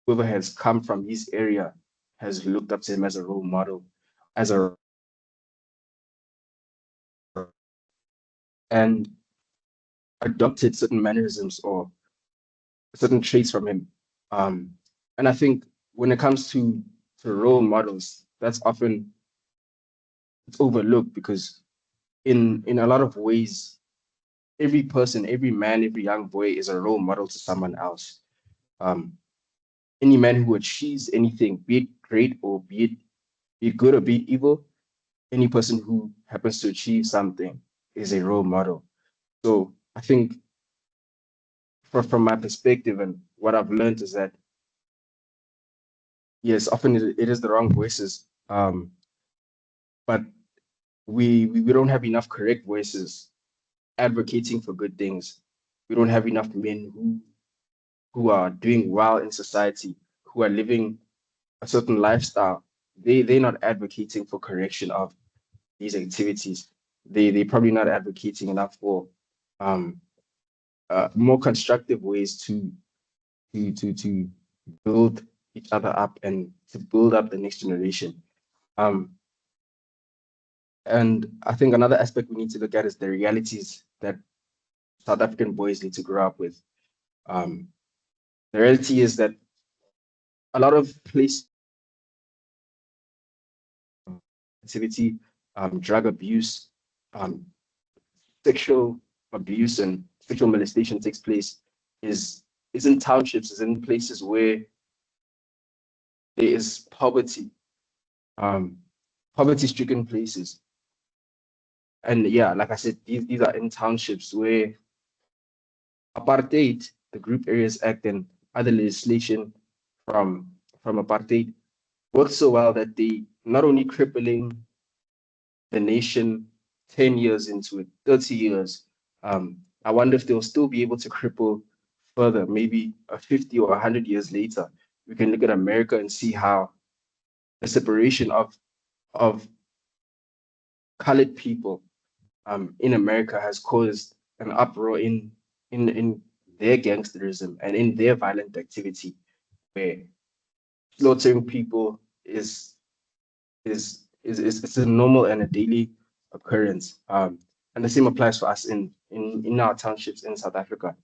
whoever has come from his area has looked up to him as a role model, as a and adopted certain mannerisms or certain traits from him. Um, and I think when it comes to role models, that's often it's overlooked because in a lot of ways, every person, every man, every young boy is a role model to someone else. Um, any man who achieves anything, be it great or be it good or be it evil, any person who happens to achieve something is a role model. So I think from my perspective and what I've learned is that yes, often it is the wrong voices, but we don't have enough correct voices advocating for good things. We don't have enough men who are doing well in society, who are living a certain lifestyle. They're not advocating for correction of these activities. They're probably not advocating enough for um, more constructive ways to build each other up and to build up the next generation. Um, and I think another aspect we need to look at is the realities that South African boys need to grow up with. Um, the reality is that a lot of places activity, drug abuse, um, sexual abuse, and sexual molestation takes place is in townships, is in places where there is poverty, um, poverty-stricken places. And yeah, like I said, these are in townships where apartheid, the Group Areas Act, and other legislation from apartheid worked so well that they not only crippling the nation 10 years into it, 30 years. I wonder if they'll still be able to cripple further, maybe 50 or 100 years later. We can look at America and see how the separation of colored people in America has caused an uproar in their gangsterism and in their violent activity, where slaughtering people is it's a normal and a daily occurrence. And the same applies for us in our townships in South Africa,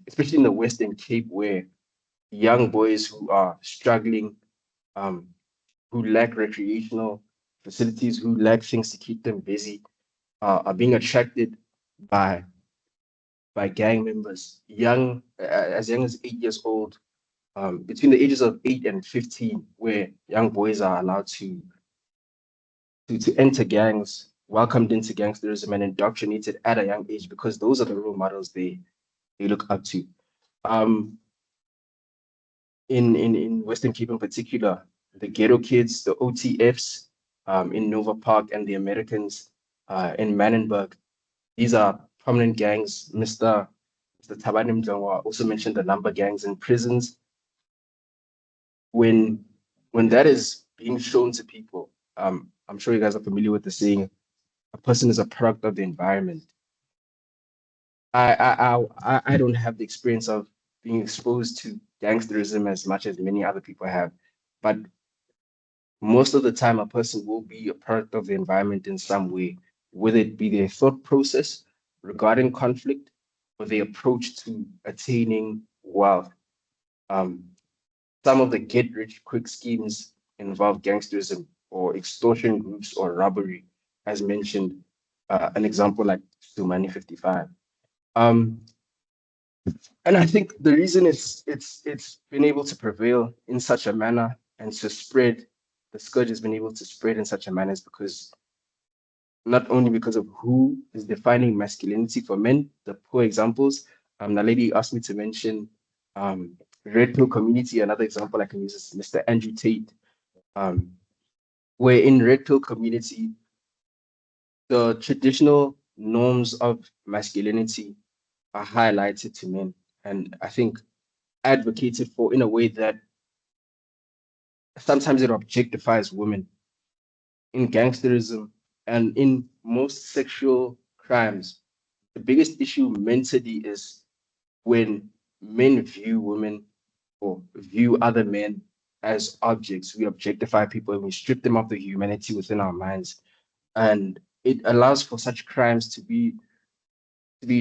especially in the Western Cape, where young boys who are struggling, um, who lack recreational facilities, who lack things to keep them busy, are being attracted by gang members, as young as 8 years old, between the ages of 8 and 15, where young boys are allowed to enter gangs, welcomed into gangsterism, and indoctrinated at a young age because those are the role models they look up to. Um, in Western Cape in particular, the ghetto kids, the OTFs in Nova Park, and the Americans in Manenberg, these are prominent gangs. Mr. Tabanim Jangwa also mentioned the lumber gangs in prisons. When that is being shown to people, I'm sure you guys are familiar with the saying, a person is a product of the environment. I don't have the experience of being exposed to gangsterism as much as many other people have, but most of the time a person will be a product of the environment in some way, whether it be their thought process regarding conflict or their approach to attaining wealth. Um, some of the get rich quick schemes involve gangsterism or extortion groups or robbery, as mentioned, an example like Sumani 55. Um, And I think the reason it's been able to prevail in such a manner and to spread, the scourge has been able to spread in such a manner is because not only because of who is defining masculinity for men, the poor examples. The lady asked me to mention Red Pill community. Another example I can use is Mr. Andrew Tate, um, where in Red Pill community, the traditional norms of masculinity are highlighted to men. And I think advocated for in a way that sometimes it objectifies women in gangsterism and in most sexual crimes. The biggest issue mentally is when men view women or view other men as objects. We objectify people and we strip them of the humanity within our minds. And it allows for such crimes to be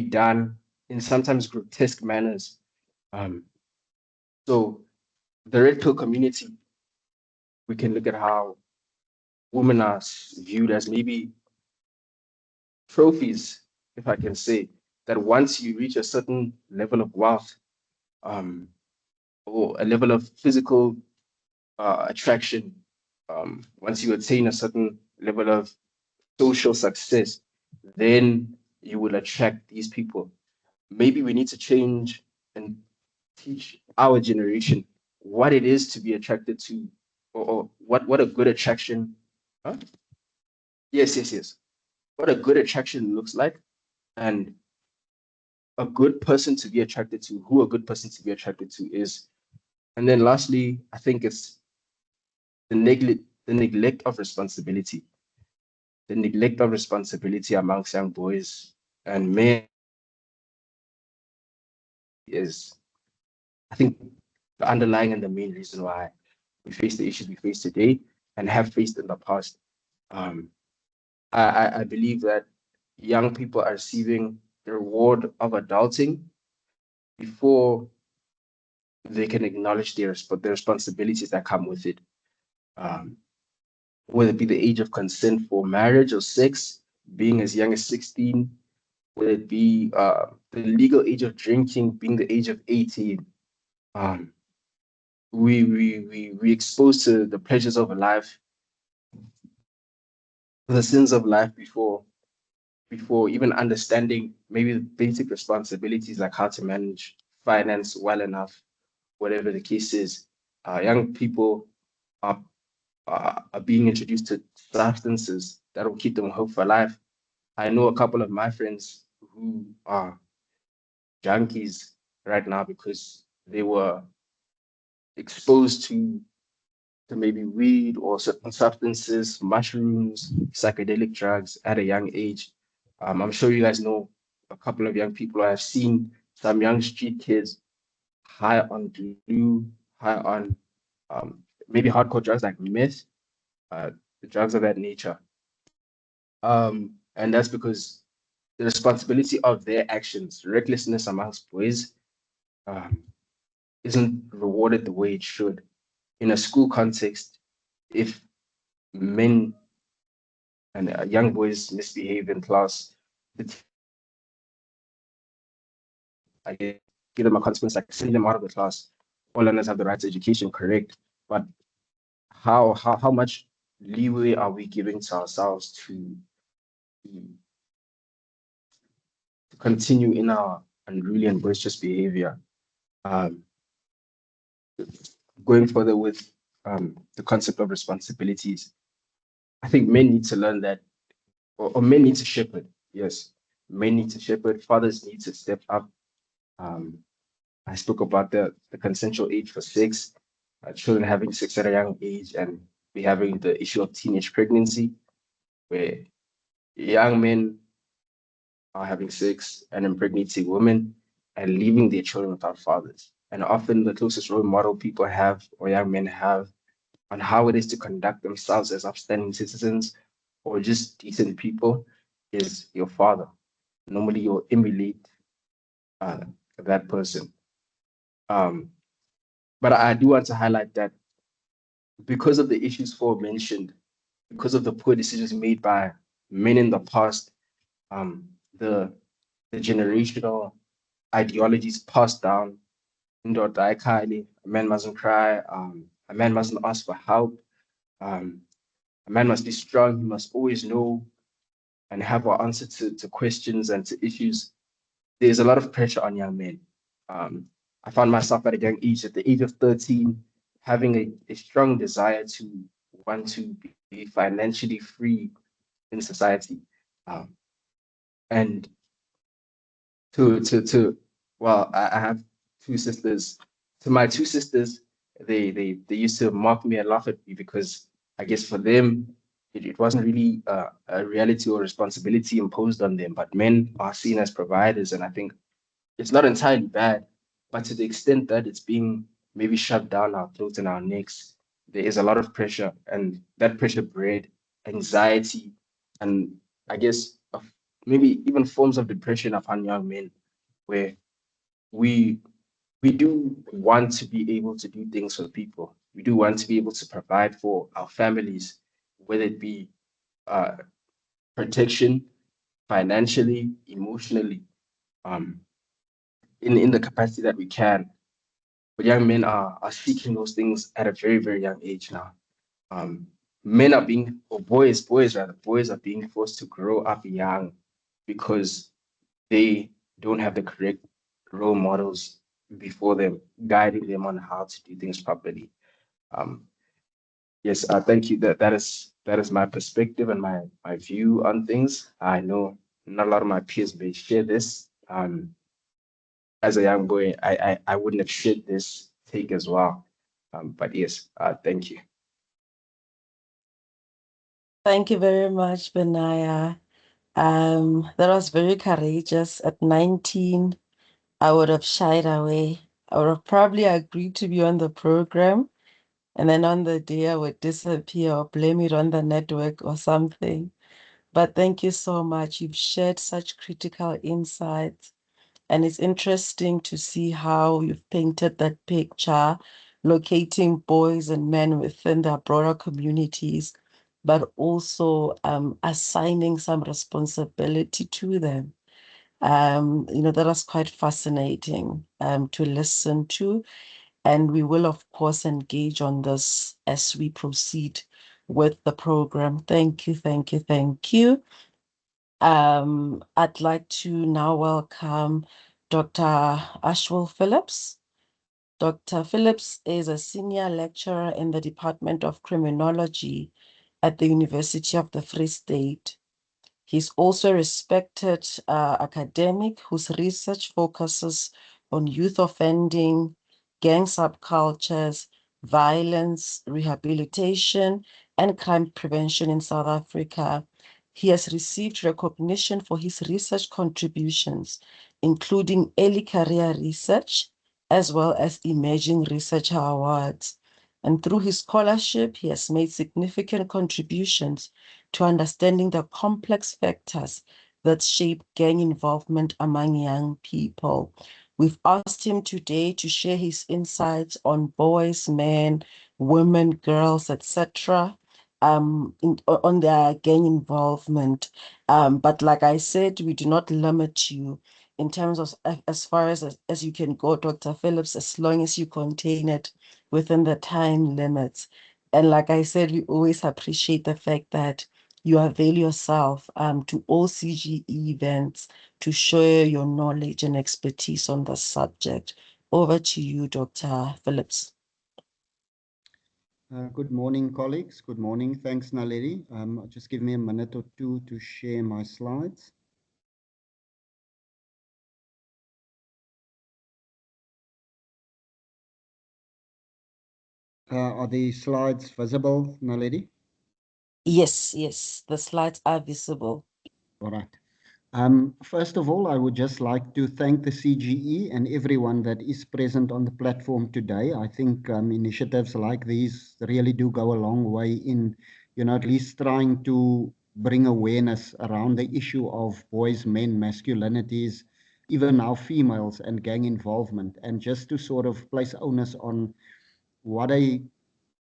done in sometimes grotesque manners. Um, so the red pill community, we can look at how women are viewed as maybe trophies, if I can say, that once you reach a certain level of wealth, um, or a level of physical attraction, once you attain a certain level of social success, then you will attract these people. Maybe we need to change and teach our generation what it is to be attracted to, or what a good attraction. Huh? Yes, yes, yes. What a good attraction looks like, and a good person to be attracted to, who a good person to be attracted to is. And then lastly, I think it's the neglect of responsibility. The neglect of responsibility amongst young boys and men is, I think, the underlying and the main reason why we face the issues we face today and have faced in the past. Um, I believe that young people are receiving the reward of adulting before they can acknowledge the responsibilities that come with it. Um, whether it be the age of consent for marriage or sex, being as young as 16, whether it be the legal age of drinking, being the age of 18. Um, we exposed to the pleasures of life, the sins of life before even understanding maybe the basic responsibilities like how to manage finance well enough, whatever the case is. Young people are, are being introduced to substances that will keep them hooked for life. I know a couple of my friends who are junkies right now because they were exposed to maybe weed or certain substances, mushrooms, psychedelic drugs at a young age. I'm sure you guys know a couple of young people. I've seen some young street kids high on glue, high on maybe hardcore drugs like meth, uh, drugs of that nature. And that's because the responsibility of their actions, recklessness amongst boys, um, isn't rewarded the way it should. In a school context, if men and young boys misbehave in class, I guess, give them a consequence like sending them out of the class. All learners have the right to education, correct? But how much leeway are we giving to ourselves to continue in our unruly and boisterous behavior? Um, Going further with the concept of responsibilities, I think men need to learn that, or men need to shepherd. Yes, men need to shepherd. Fathers need to step up. Um, I spoke about the consensual age for sex, children having sex at a young age, and we having the issue of teenage pregnancy, where young men are having sex and impregnating women and leaving their children without fathers. And often the closest role model people have or young men have on how it is to conduct themselves as upstanding citizens or just decent people is your father. Normally, you'll emulate uh, that person. Um, but I do want to highlight that because of the issues forementioned, because of the poor decisions made by men in the past, um, the the generational ideologies passed down. Ndo Daikali, a man mustn't cry, a man mustn't ask for help, um, a man must be strong, he must always know and have an answer to questions and to issues. There's a lot of pressure on young men. Um, I found myself at a young age, at the age of 13, having a strong desire to want to be financially free in society. Um, and to well, I have two sisters, to my two sisters, they used to mock me and laugh at me because I guess for them it wasn't really a reality or responsibility imposed on them. But men are seen as providers, and I think it's not entirely bad, but to the extent that it's being maybe shoved down our throats and our necks, there is a lot of pressure, and that pressure bred anxiety, and I guess maybe even forms of depression upon young men, where we we do want to be able to do things for people. We do want to be able to provide for our families, whether it be uh, protection, financially, emotionally, um, in the capacity that we can. But young men are seeking those things at a very, very young age now. Um, Men are being, or boys are being forced to grow up young because they don't have the correct role models before them, guiding them on how to do things properly. Um, yes, thank you. That is my perspective and my view on things. I know not a lot of my peers may share this. As a young boy, I wouldn't have shared this take as well. But yes, thank you. Thank you very much, Benaya. That was very courageous. At 19, I would have shied away. I would have probably agreed to be on the program, and then on the day I would disappear or blame it on the network or something. But thank you so much. You've shared such critical insights. And it's interesting to see how you've painted that picture, locating boys and men within their broader communities, but also assigning some responsibility to them. That was quite fascinating to listen to. And we will, of course, engage on this as we proceed with the program. Thank you, thank you, thank you. I'd like to now welcome Dr. Ashwell Phillips. Dr. Phillips is a senior lecturer in the Department of Criminology at the University of the Free State. He's also a respected academic whose research focuses on youth offending, gang subcultures, violence, rehabilitation, and crime prevention in South Africa. He has received recognition for his research contributions, including early career research, as well as emerging researcher awards. And through his scholarship, he has made significant contributions to understanding the complex factors that shape gang involvement among young people. We've asked him today to share his insights on boys, men, women, girls, etc., on their gang involvement. But like I said, we do not limit you in terms of as far as you can go, Dr. Phillips, as long as you contain it within the time limits. And like I said, we always appreciate the fact that you avail yourself to all CGE events to share your knowledge and expertise on the subject. Over to you, Dr. Phillips. Good morning, colleagues. Good morning. Thanks, Naledi. Just give me a minute or two to share my slides. Are the slides visible, Naledi? Yes, the slides are visible. All right. First of all, I would just like to thank the CGE and everyone that is present on the platform today. I think initiatives like these really do go a long way in, at least trying to bring awareness around the issue of boys, men, masculinities, even now females and gang involvement, and just to sort of place onus on what a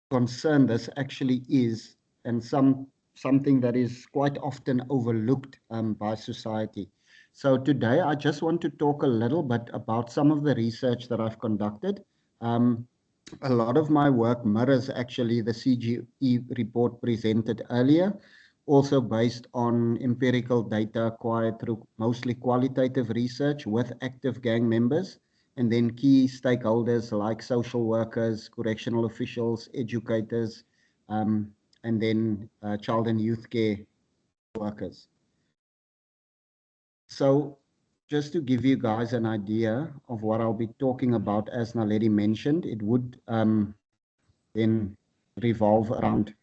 concern this actually is, and something that is quite often overlooked by society. So today I just want to talk a little bit about some of the research that I've conducted. A lot of my work mirrors actually the CGE report presented earlier, also based on empirical data acquired through mostly qualitative research with active gang members, and then key stakeholders like social workers, correctional officials, educators, and then child and youth care workers. So just to give you guys an idea of what I'll be talking about, as Naledi mentioned, it would then revolve around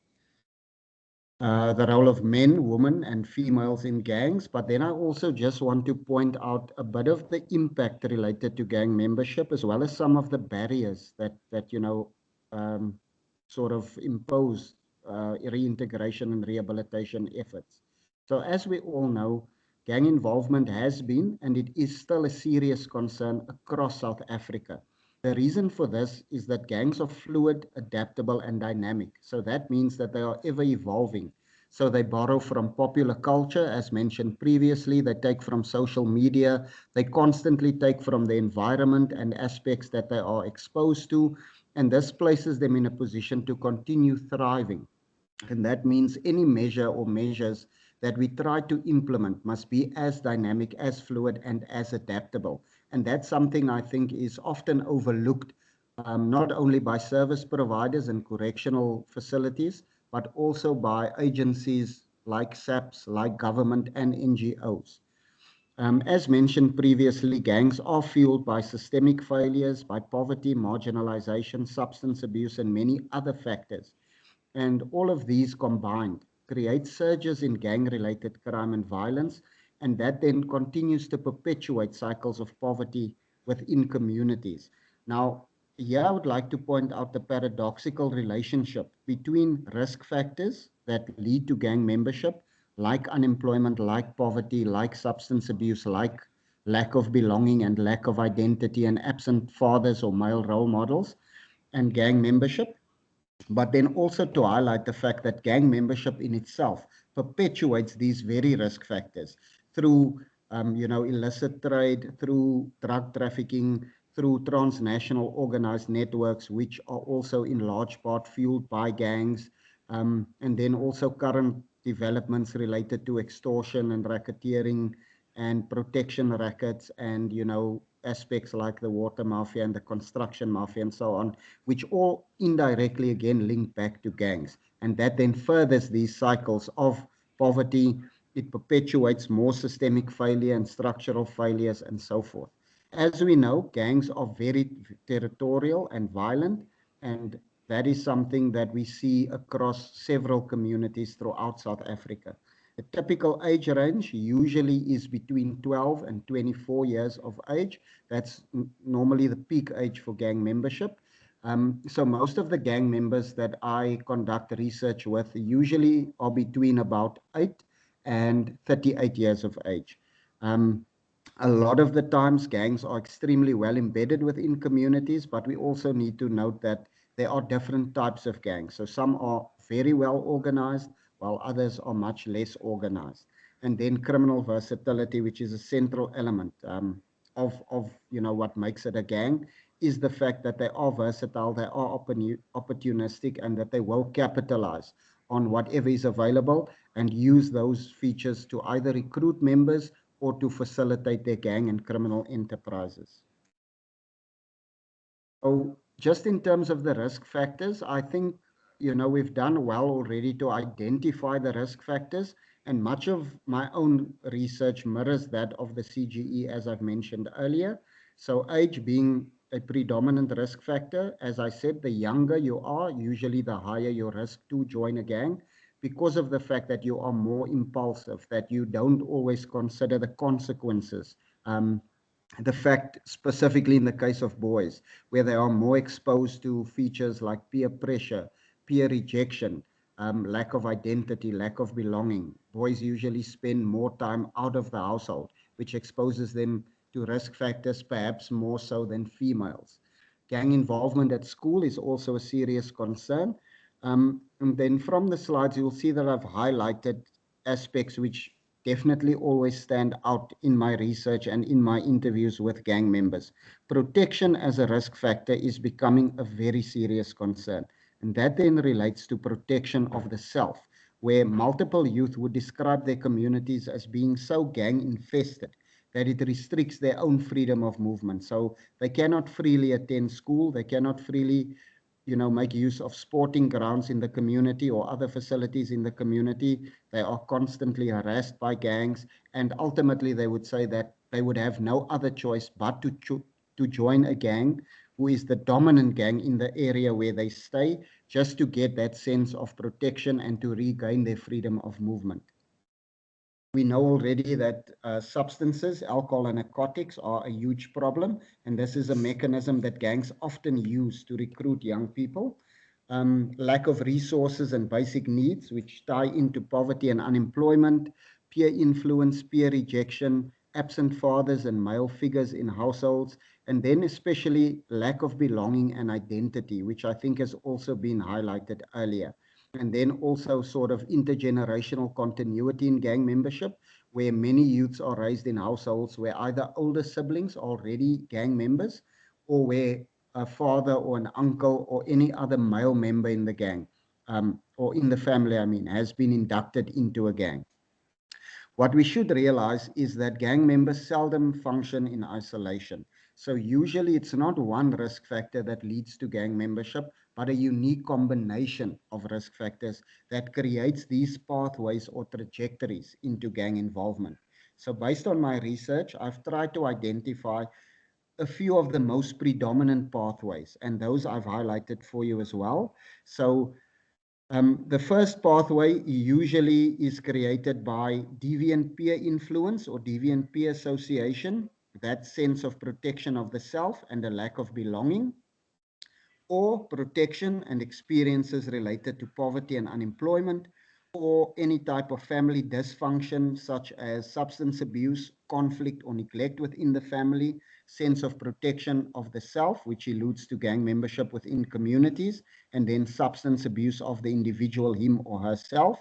the role of men, women, and females in gangs. But then I also just want to point out a bit of the impact related to gang membership, as well as some of the barriers that sort of impose reintegration and rehabilitation efforts. So as we all know, gang involvement has been, and it is still a serious concern across South Africa. The reason for this is that gangs are fluid, adaptable, and dynamic. So that means that they are ever evolving. So they borrow from popular culture, as mentioned previously, they take from social media, they constantly take from the environment and aspects that they are exposed to, and this places them in a position to continue thriving. And that means any measure or measures that we try to implement must be as dynamic, as fluid, and as adaptable. And that's something I think is often overlooked, not only by service providers and correctional facilities, but also by agencies like SAPS, like government and NGOs. As mentioned previously, gangs are fueled by systemic failures, by poverty, marginalization, substance abuse, and many other factors. And all of these combined create surges in gang-related crime and violence, and that then continues to perpetuate cycles of poverty within communities. Now, here I would like to point out the paradoxical relationship between risk factors that lead to gang membership, like unemployment, like poverty, like substance abuse, like lack of belonging and lack of identity and absent fathers or male role models, and gang membership, but then also to highlight the fact that gang membership in itself perpetuates these very risk factors through, illicit trade, through drug trafficking, through transnational organized networks, which are also in large part fueled by gangs, and then also current developments related to extortion and racketeering and protection rackets and, aspects like the water mafia and the construction mafia and so on, which all indirectly again link back to gangs. And that then furthers these cycles of poverty. It perpetuates more systemic failure and structural failures and so forth. As we know, gangs are very territorial and violent, and that is something that we see across several communities throughout South Africa. The typical age range usually is between 12 and 24 years of age. That's normally the peak age for gang membership. So most of the gang members that I conduct research with usually are between about 8 and 38 years of age. Um, a lot of the times, gangs are extremely well embedded within communities, but we also need to note that there are different types of gangs. So some are very well organized, while others are much less organized. And then criminal versatility, which is a central element of what makes it a gang, is the fact that they are versatile, they are opportunistic, and that they will capitalize on whatever is available and use those features to either recruit members or to facilitate their gang and criminal enterprises. So just in terms of the risk factors, I think, we've done well already to identify the risk factors, and much of my own research mirrors that of the CGE, as I've mentioned earlier. So age being a predominant risk factor, as I said, the younger you are, usually the higher your risk to join a gang, because of the fact that you are more impulsive, that you don't always consider the consequences. The fact, specifically in the case of boys, where they are more exposed to features like peer pressure, peer rejection, lack of identity, lack of belonging. Boys usually spend more time out of the household, which exposes them to risk factors, perhaps more so than females. Gang involvement at school is also a serious concern. And then from the slides, you'll see that I've highlighted aspects which definitely always stand out in my research and in my interviews with gang members. Protection as a risk factor is becoming a very serious concern. And that then relates to protection of the self, where multiple youth would describe their communities as being so gang infested that it restricts their own freedom of movement. So they cannot freely attend school, they cannot freely make use of sporting grounds in the community or other facilities in the community. They are constantly harassed by gangs, and ultimately they would say that they would have no other choice but to join a gang who is the dominant gang in the area where they stay, just to get that sense of protection and to regain their freedom of movement. We know already that substances, alcohol and narcotics are a huge problem, and this is a mechanism that gangs often use to recruit young people. Lack of resources and basic needs, which tie into poverty and unemployment, peer influence, peer rejection, absent fathers and male figures in households, and then especially lack of belonging and identity, which I think has also been highlighted earlier. And then also sort of intergenerational continuity in gang membership, where many youths are raised in households where either older siblings are already gang members, or where a father or an uncle or any other male member in the gang, or in the family, I mean, has been inducted into a gang. What we should realize is that gang members seldom function in isolation. So usually it's not one risk factor that leads to gang membership, but a unique combination of risk factors that creates these pathways or trajectories into gang involvement. So based on my research, I've tried to identify a few of the most predominant pathways, and those I've highlighted for you as well. So the first pathway usually is created by deviant peer influence or deviant peer association, that sense of protection of the self and a lack of belonging, or protection and experiences related to poverty and unemployment, or any type of family dysfunction such as substance abuse, conflict or neglect within the family, sense of protection of the self, which alludes to gang membership within communities, and then substance abuse of the individual, him or herself.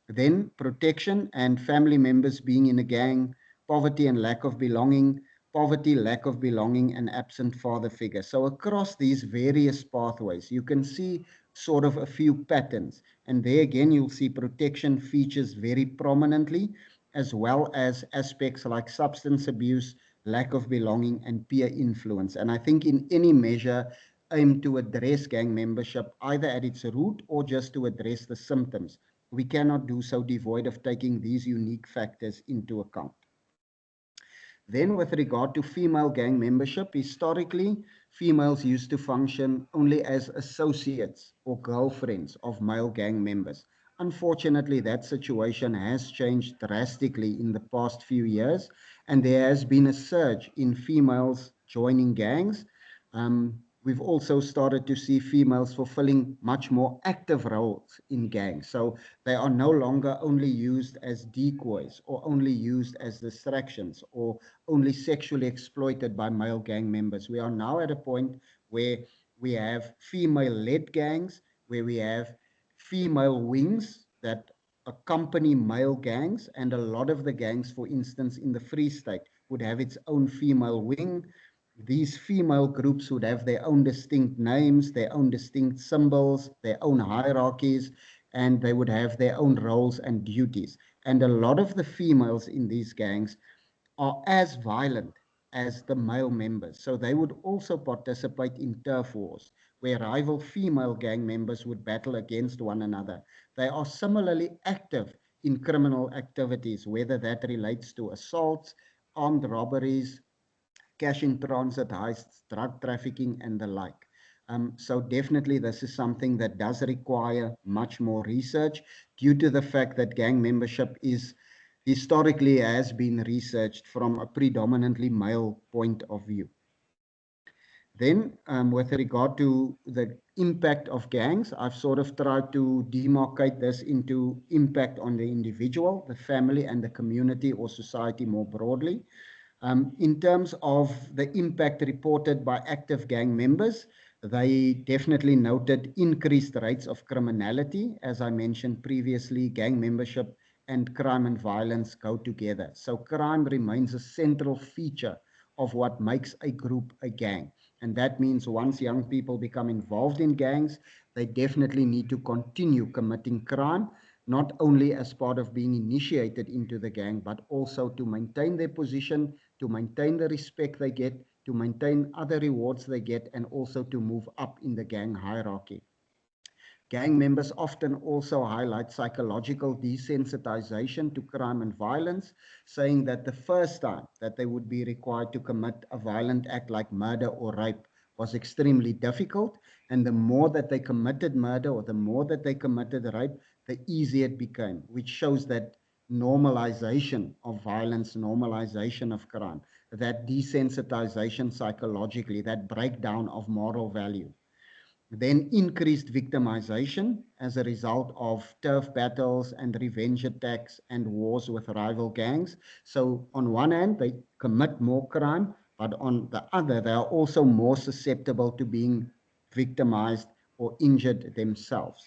Then protection and family members being in a gang, poverty and lack of belonging, poverty, lack of belonging, and absent father figure. So across these various pathways, you can see sort of a few patterns. And there again, you'll see protection features very prominently, as well as aspects like substance abuse, lack of belonging, and peer influence. And I think in any measure, aim to address gang membership either at its root or just to address the symptoms. We cannot do so devoid of taking these unique factors into account. Then with regard to female gang membership, historically, females used to function only as associates or girlfriends of male gang members. Unfortunately, that situation has changed drastically in the past few years, and there has been a surge in females joining gangs. We've also started to see females fulfilling much more active roles in gangs. So they are no longer only used as decoys or only used as distractions or only sexually exploited by male gang members. We are now at a point where we have female-led gangs, where we have female wings that accompany male gangs, and a lot of the gangs, for instance, in the Free State, would have its own female wing. These female groups would have their own distinct names, their own distinct symbols, their own hierarchies, and they would have their own roles and duties. And a lot of the females in these gangs are as violent as the male members. So they would also participate in turf wars, where rival female gang members would battle against one another. They are similarly active in criminal activities, whether that relates to assaults, armed robberies, cash in transit heists, drug trafficking, and the like. So definitely this is something that does require much more research due to the fact that gang membership is historically has been researched from a predominantly male point of view. Then with regard to the impact of gangs, I've sort of tried to demarcate this into impact on the individual, the family, and the community or society more broadly. In terms of the impact reported by active gang members, they definitely noted increased rates of criminality. As I mentioned previously, gang membership and crime and violence go together. So crime remains a central feature of what makes a group a gang. And that means once young people become involved in gangs, they definitely need to continue committing crime, not only as part of being initiated into the gang, but also to maintain their position, to maintain the respect they get, to maintain other rewards they get, and also to move up in the gang hierarchy. Gang members often also highlight psychological desensitization to crime and violence, saying that the first time that they would be required to commit a violent act like murder or rape was extremely difficult. And the more that they committed murder or the more that they committed rape, the easier it became, which shows that normalization of violence, normalization of crime, that desensitization psychologically, that breakdown of moral value. Then increased victimization as a result of turf battles and revenge attacks and wars with rival gangs. So on one hand, they commit more crime, but on the other, they are also more susceptible to being victimized or injured themselves.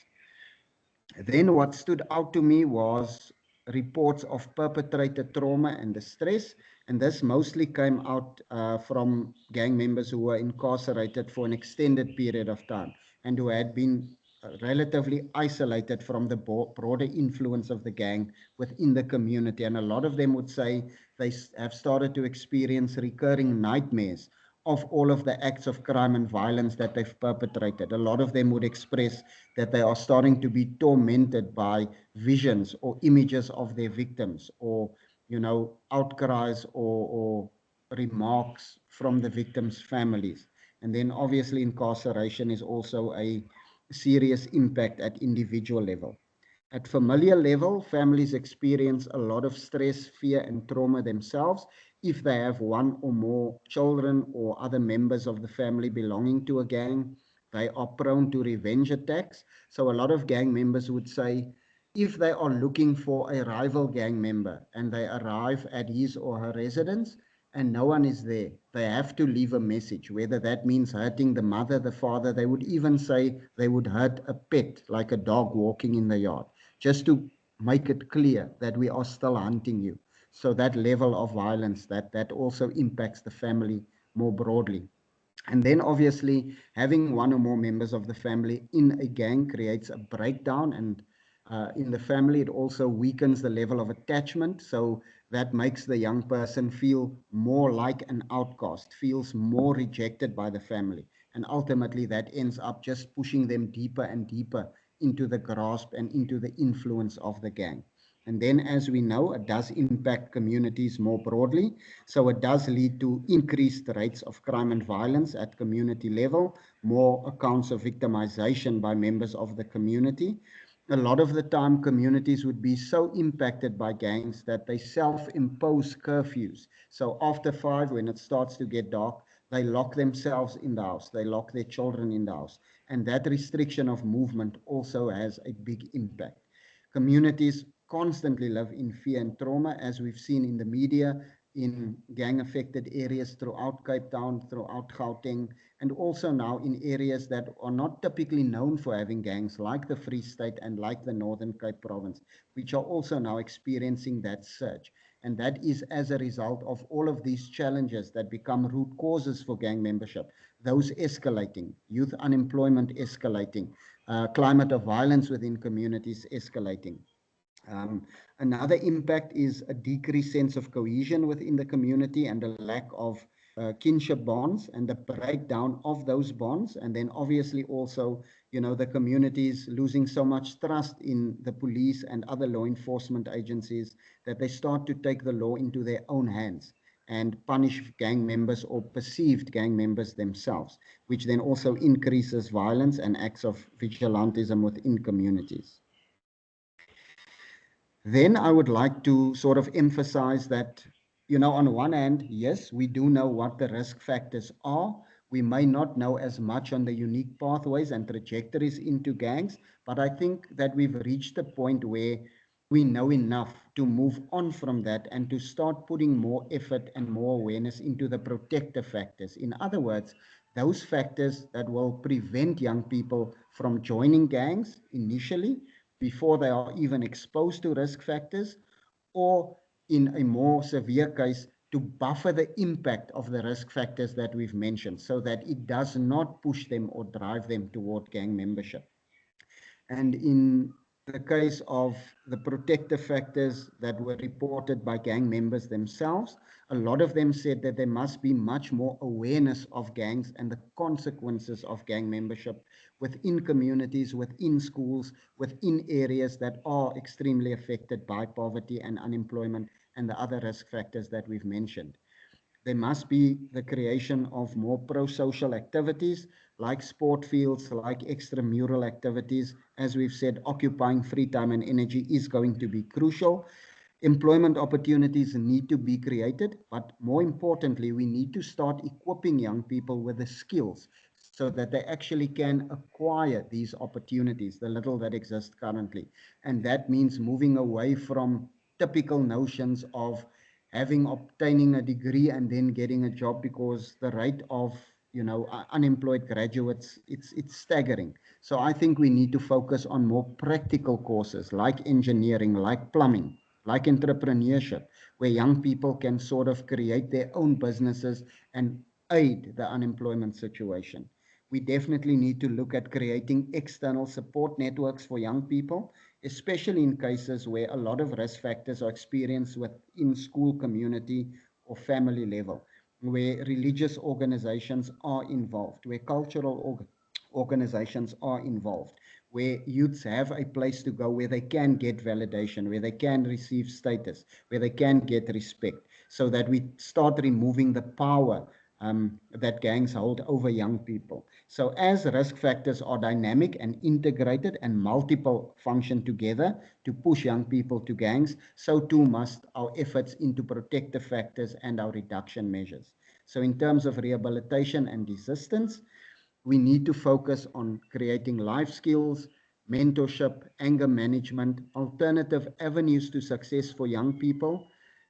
Then what stood out to me was reports of perpetrator trauma and distress. And this mostly came out from gang members who were incarcerated for an extended period of time and who had been relatively isolated from the broader influence of the gang within the community. And a lot of them would say they have started to experience recurring nightmares of all of the acts of crime and violence that they've perpetrated. A lot of them would express that they are starting to be tormented by visions or images of their victims, or outcries or remarks from the victims' families. And then obviously incarceration is also a serious impact at individual level. At familial level, families experience a lot of stress, fear, and trauma themselves if they have one or more children or other members of the family belonging to a gang. They are prone to revenge attacks. So a lot of gang members would say if they are looking for a rival gang member and they arrive at his or her residence and no one is there, they have to leave a message, whether that means hurting the mother, the father. They would even say they would hurt a pet, like a dog walking in the yard, just to make it clear that we are still hunting you. So that level of violence, that also impacts the family more broadly. And then obviously having one or more members of the family in a gang creates a breakdown, and in the family it also weakens the level of attachment. So that makes the young person feel more like an outcast, feels more rejected by the family. And ultimately that ends up just pushing them deeper and deeper into the grasp and into the influence of the gang. And then, as we know, it does impact communities more broadly. So it does lead to increased rates of crime and violence at community level, more accounts of victimization by members of the community. A lot of the time, communities would be so impacted by gangs that they self-impose curfews. So after 5, when it starts to get dark, they lock themselves in the house. They lock their children in the house. And that restriction of movement also has a big impact. Communities constantly live in fear and trauma, as we've seen in the media, in gang-affected areas throughout Cape Town, throughout Gauteng, and also now in areas that are not typically known for having gangs, like the Free State and like the Northern Cape Province, which are also now experiencing that surge. And that is as a result of all of these challenges that become root causes for gang membership, those escalating, youth unemployment escalating, climate of violence within communities escalating. Um, Another impact is a decreased sense of cohesion within the community and a lack of kinship bonds and the breakdown of those bonds. And then obviously also, the communities losing so much trust in the police and other law enforcement agencies that they start to take the law into their own hands and punish gang members or perceived gang members themselves, which then also increases violence and acts of vigilantism within communities. Then I would like to sort of emphasize that, on one hand, yes, we do know what the risk factors are. We may not know as much on the unique pathways and trajectories into gangs, but I think that we've reached a point where we know enough to move on from that and to start putting more effort and more awareness into the protective factors. In other words, those factors that will prevent young people from joining gangs initially, before they are even exposed to risk factors, or in a more severe case, to buffer the impact of the risk factors that we've mentioned so that it does not push them or drive them toward gang membership. And in the case of the protective factors that were reported by gang members themselves, a lot of them said that there must be much more awareness of gangs and the consequences of gang membership within communities, within schools, within areas that are extremely affected by poverty and unemployment and the other risk factors that we've mentioned. There must be the creation of more pro-social activities like sport fields, like extramural activities. As we've said, occupying free time and energy is going to be crucial. Employment opportunities need to be created, but more importantly, we need to start equipping young people with the skills so that they actually can acquire these opportunities, the little that exist currently. And that means moving away from typical notions of obtaining a degree and then getting a job, because the rate of unemployed graduates, it's staggering. So I think we need to focus on more practical courses like engineering, like plumbing, like entrepreneurship, where young people can sort of create their own businesses and aid the unemployment situation. We definitely need to look at creating external support networks for young people, especially in cases where a lot of risk factors are experienced within school community or family level, where religious organizations are involved, where organizations are involved, where youths have a place to go, where they can get validation, where they can receive status, where they can get respect, so that we start removing the power that gangs hold over young people. So as risk factors are dynamic and integrated and multiple function together to push young people to gangs, so too must our efforts into protective factors and our reduction measures. So in terms of rehabilitation and desistance, we need to focus on creating life skills, mentorship, anger management, alternative avenues to success for young people,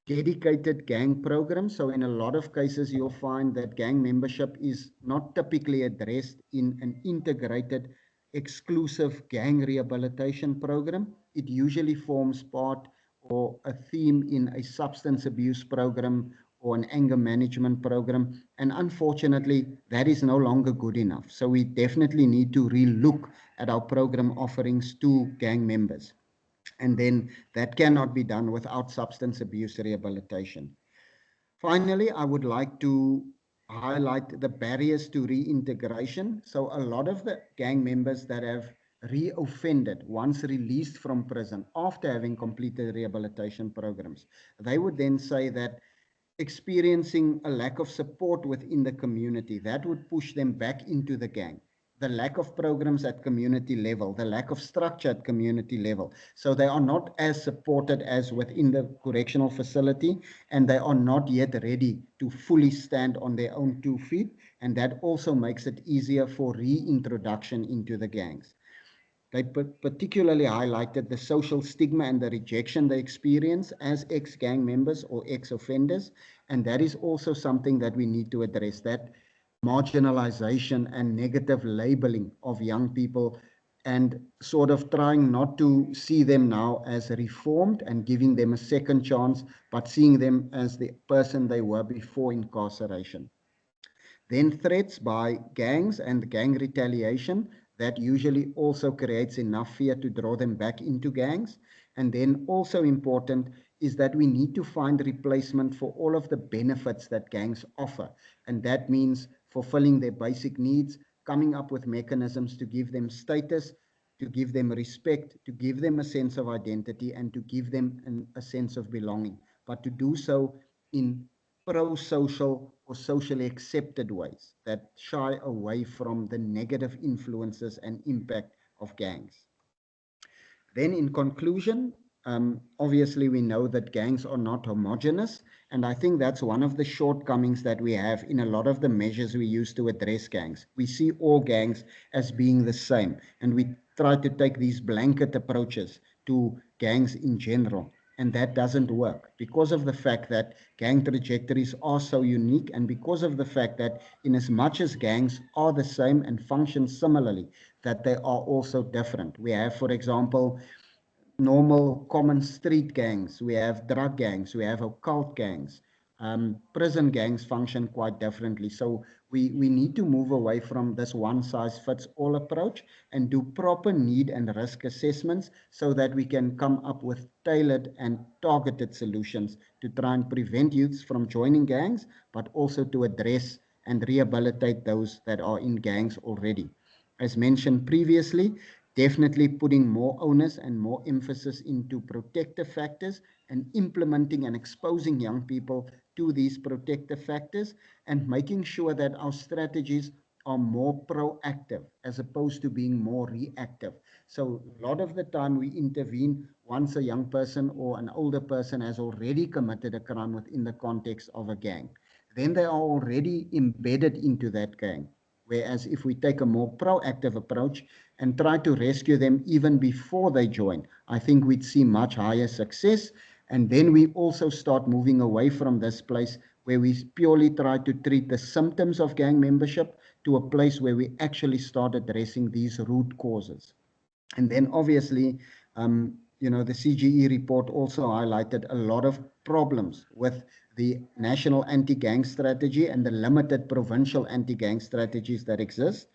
dedicated gang programs. So in a lot of cases, you'll find that gang membership is not typically addressed in an integrated, exclusive gang rehabilitation program. It usually forms part or a theme in a substance abuse program or an anger management program. And unfortunately, that is no longer good enough. So we definitely need to relook at our program offerings to gang members. And then that cannot be done without substance abuse rehabilitation. Finally, I would like to highlight the barriers to reintegration. So a lot of the gang members that have reoffended once released from prison after having completed rehabilitation programs, they would then say that experiencing a lack of support within the community, that would push them back into the gang. The lack of programs at community level, the lack of structure at community level. So they are not as supported as within the correctional facility, and they are not yet ready to fully stand on their own 2 feet. And that also makes it easier for reintroduction into the gangs. They particularly highlighted the social stigma and the rejection they experience as ex-gang members or ex-offenders. And that is also something that we need to address, that marginalization and negative labeling of young people, and sort of trying not to see them now as reformed and giving them a second chance, but seeing them as the person they were before incarceration. Then threats by gangs and gang retaliation, that usually also creates enough fear to draw them back into gangs. And then also important is that we need to find replacement for all of the benefits that gangs offer. And that means fulfilling their basic needs, coming up with mechanisms to give them status, to give them respect, to give them a sense of identity, and to give them a sense of belonging. But to do so in pro-social or socially accepted ways that shy away from the negative influences and impact of gangs. Then in conclusion, obviously we know that gangs are not homogeneous, and I think that's one of the shortcomings that we have in a lot of the measures we use to address gangs. We see all gangs as being the same, and we try to take these blanket approaches to gangs in general. And that doesn't work because of the fact that gang trajectories are so unique, and because of the fact that in as much as gangs are the same and function similarly, that they are also different. We have, for example, normal common street gangs, we have drug gangs, we have occult gangs, Prison gangs function quite differently. So we need to move away from this one-size-fits-all approach and do proper need and risk assessments so that we can come up with tailored and targeted solutions to try and prevent youths from joining gangs, but also to address and rehabilitate those that are in gangs already. As mentioned previously, definitely putting more onus and more emphasis into protective factors and implementing and exposing young people to these protective factors and making sure that our strategies are more proactive as opposed to being more reactive. So a lot of the time we intervene once a young person or an older person has already committed a crime within the context of a gang. Then they are already embedded into that gang. Whereas if we take a more proactive approach and try to rescue them even before they join, I think we'd see much higher success. And then we also start moving away from this place where we purely try to treat the symptoms of gang membership to a place where we actually start addressing these root causes. And then obviously, the CGE report also highlighted a lot of problems with the national anti-gang strategy and the limited provincial anti-gang strategies that exist.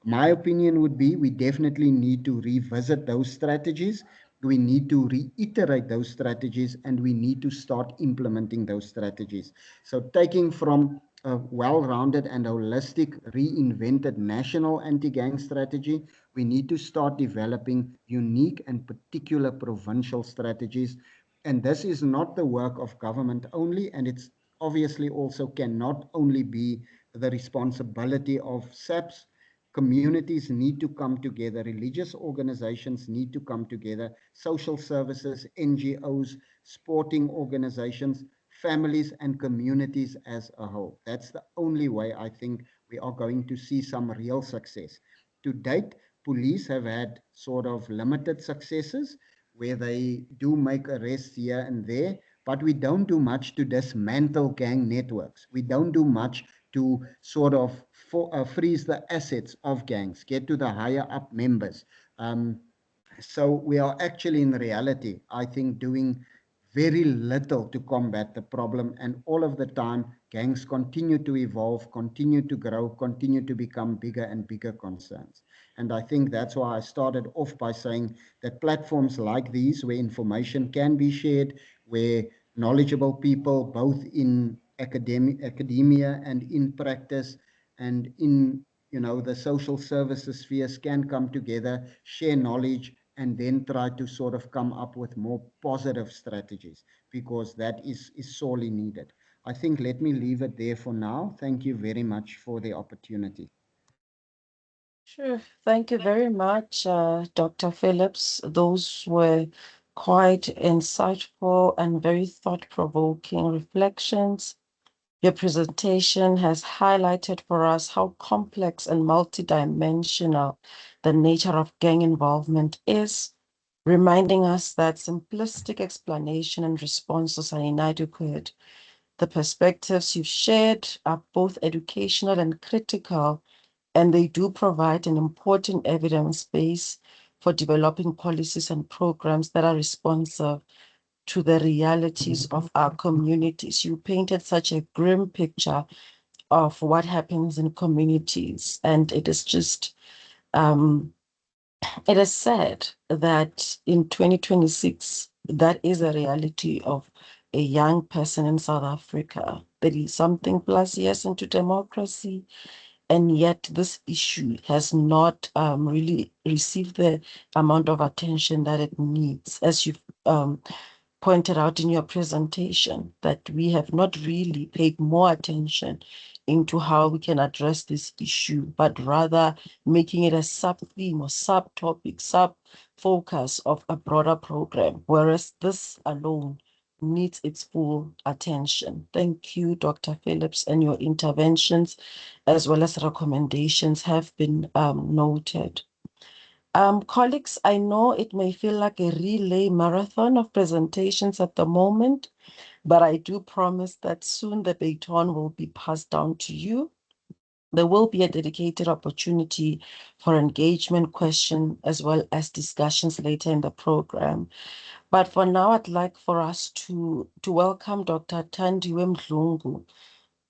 My opinion would be we definitely need to revisit those strategies. We need to reiterate those strategies and we need to start implementing those strategies. So taking from a well-rounded and holistic reinvented national anti-gang strategy, we need to start developing unique and particular provincial strategies. And this is not the work of government only, and it's obviously also cannot only be the responsibility of SAPS. Communities need to come together, religious organizations need to come together, social services, NGOs, sporting organizations, families and communities as a whole. That's the only way I think we are going to see some real success. To date, police have had sort of limited successes where they do make arrests here and there, but we don't do much to dismantle gang networks. We don't do much to sort of freeze the assets of gangs, get to the higher up members. So we are actually in reality, I think, doing very little to combat the problem. And all of the time, gangs continue to evolve, continue to grow, continue to become bigger and bigger concerns. And I think that's why I started off by saying that platforms like these, where information can be shared, where knowledgeable people, both in academia and in practice and in the social services spheres can come together, share knowledge, and then try to sort of come up with more positive strategies because that is sorely needed. I think let me leave it there for now. Thank you very much for the opportunity. Sure. Thank you very much, Dr. Phillips. Those were quite insightful and very thought-provoking reflections. Your presentation has highlighted for us how complex and multidimensional the nature of gang involvement is, reminding us that simplistic explanation and responses are inadequate. The perspectives you've shared are both educational and critical, and they do provide an important evidence base for developing policies and programs that are responsive to the realities of our communities. You painted such a grim picture of what happens in communities, and it is just it is sad that in 2026 that is a reality of a young person in South Africa. 30 something plus years into democracy, and yet this issue has not really received the amount of attention that it needs. As you've pointed out in your presentation, that we have not really paid more attention into how we can address this issue, but rather making it a sub-theme or subtopic, sub-focus of a broader program, whereas this alone needs its full attention. Thank you, Dr. Phillips, and your interventions as well as recommendations have been noted. Colleagues, I know it may feel like a relay marathon of presentations at the moment, but I do promise that soon the baton will be passed down to you. There will be a dedicated opportunity for engagement question as well as discussions later in the program. But for now, I'd like for us to welcome Dr. Thandiwe Mdlungu.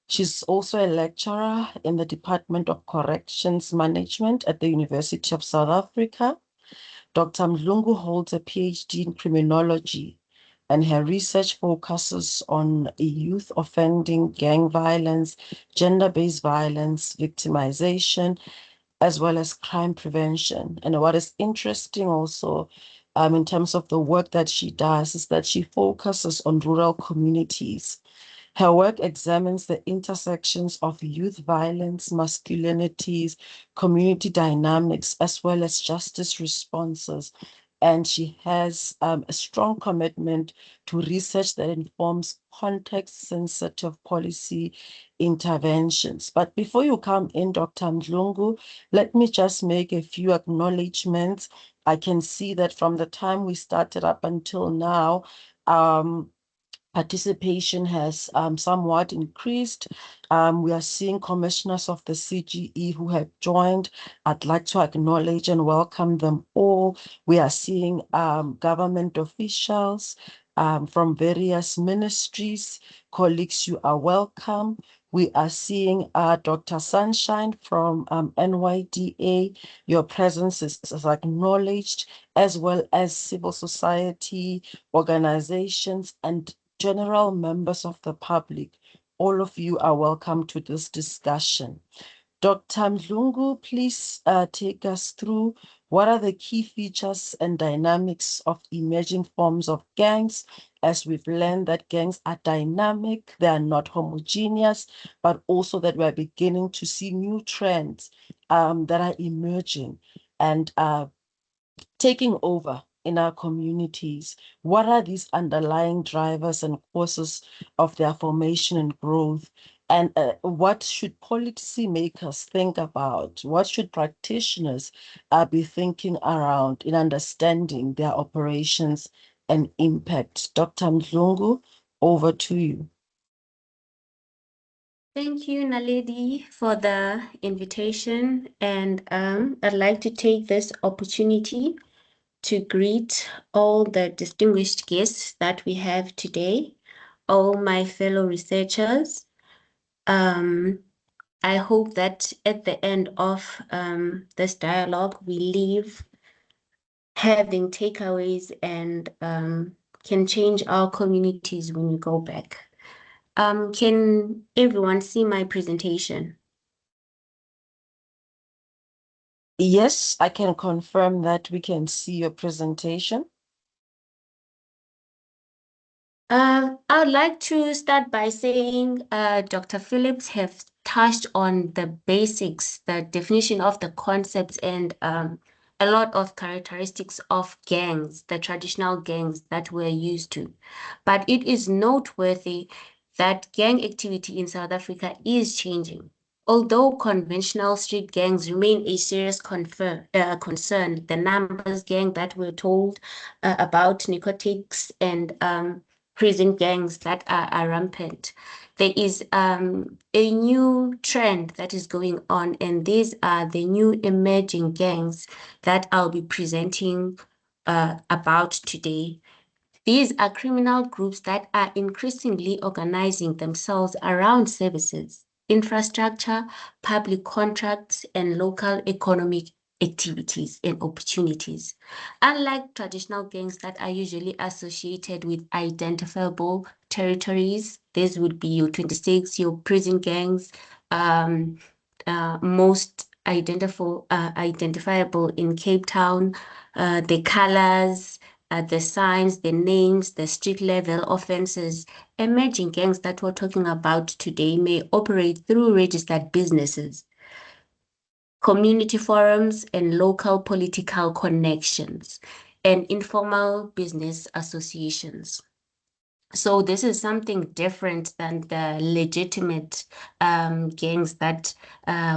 She's also a lecturer in the Department of Corrections Management at the University of South Africa. Dr. Mdlungu holds a PhD in criminology, and her research focuses on youth offending, gang violence, gender-based violence, victimization, as well as crime prevention. And what is interesting also in terms of the work that she does is that she focuses on rural communities. Her work examines the intersections of youth violence, masculinities, community dynamics, as well as justice responses. And she has a strong commitment to research that informs context-sensitive policy interventions. But before you come in, Dr. Mdlungu, let me just make a few acknowledgements. I can see that from the time we started up until now, participation has somewhat increased. We are seeing commissioners of the CGE who have joined. I'd like to acknowledge and welcome them all. We are seeing government officials from various ministries. Colleagues, you are welcome. We are seeing Dr. Sunshine from NYDA. Your presence is acknowledged, as well as civil society organizations and general members of the public. All of you are welcome to this discussion. Dr. Mdlungu, please take us through what are the key features and dynamics of emerging forms of gangs, as we've learned that gangs are dynamic, they are not homogeneous, but also that we're beginning to see new trends that are emerging and taking over in our communities. What are these underlying drivers and causes of their formation and growth? And what should policymakers think about? What should practitioners be thinking around in understanding their operations and impact? Dr. Mdlungu, over to you. Thank you, Naledi, for the invitation. And I'd like to take this opportunity to greet all the distinguished guests that we have today, all my fellow researchers. I hope that at the end of this dialogue, we leave having takeaways and can change our communities when we go back. Can everyone see my presentation? Yes, I can confirm that we can see your presentation. I would like to start by saying Dr. Phillips have touched on the basics, the definition of the concepts, and a lot of characteristics of gangs, the traditional gangs that we're used to. But it is noteworthy that gang activity in South Africa is changing. Although conventional street gangs remain a serious concern, the numbers gang that we're told about, narcotics and prison gangs that are rampant. There is a new trend that is going on, and these are the new emerging gangs that I'll be presenting about today. These are criminal groups that are increasingly organizing themselves around services, infrastructure, public contracts, and local economic activities and opportunities. Unlike traditional gangs that are usually associated with identifiable territories, these would be your 26, your prison gangs, most identifiable in Cape Town, the colors, the signs, the names, the street level offenses. Emerging gangs that we're talking about today may operate through registered businesses, community forums, and local political connections, and informal business associations. So this is something different than the legitimate gangs that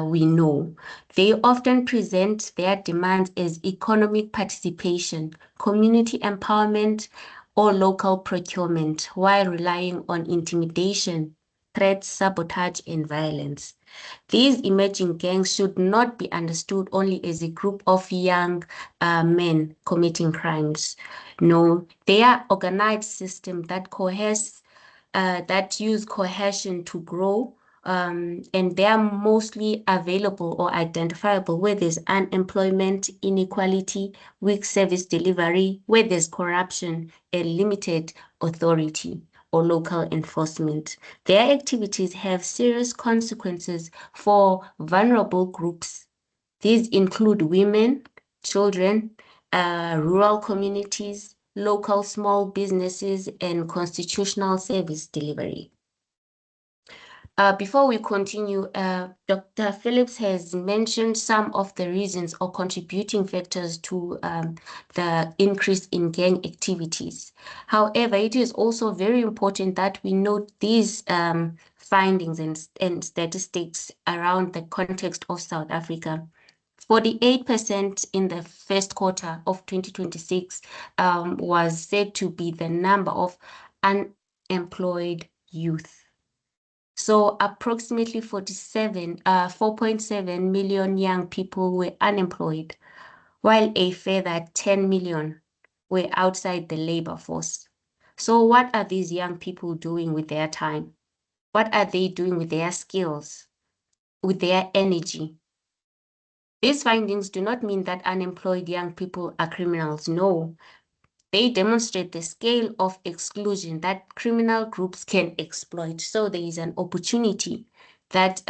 we know. They often present their demands as economic participation, community empowerment, or local procurement, while relying on intimidation, threats, sabotage, and violence. These emerging gangs should not be understood only as a group of young men committing crimes. No, they are organized system that that use cohesion to grow, and they are mostly available or identifiable where there's unemployment, inequality, weak service delivery, where there's corruption and limited authority or local enforcement. Their activities have serious consequences for vulnerable groups. These include women, children, rural communities, local small businesses, and constitutional service delivery. Before we continue, Dr. Phillips has mentioned some of the reasons or contributing factors to the increase in gang activities. However, it is also very important that we note these findings and statistics around the context of South Africa. 48% in the first quarter of 2026 was said to be the number of unemployed youth. So approximately 4.7 million young people were unemployed, while a further 10 million were outside the labor force. So what are these young people doing with their time? What are they doing with their skills, with their energy? These findings do not mean that unemployed young people are criminals. No, they demonstrate the scale of exclusion that criminal groups can exploit. So there is an opportunity that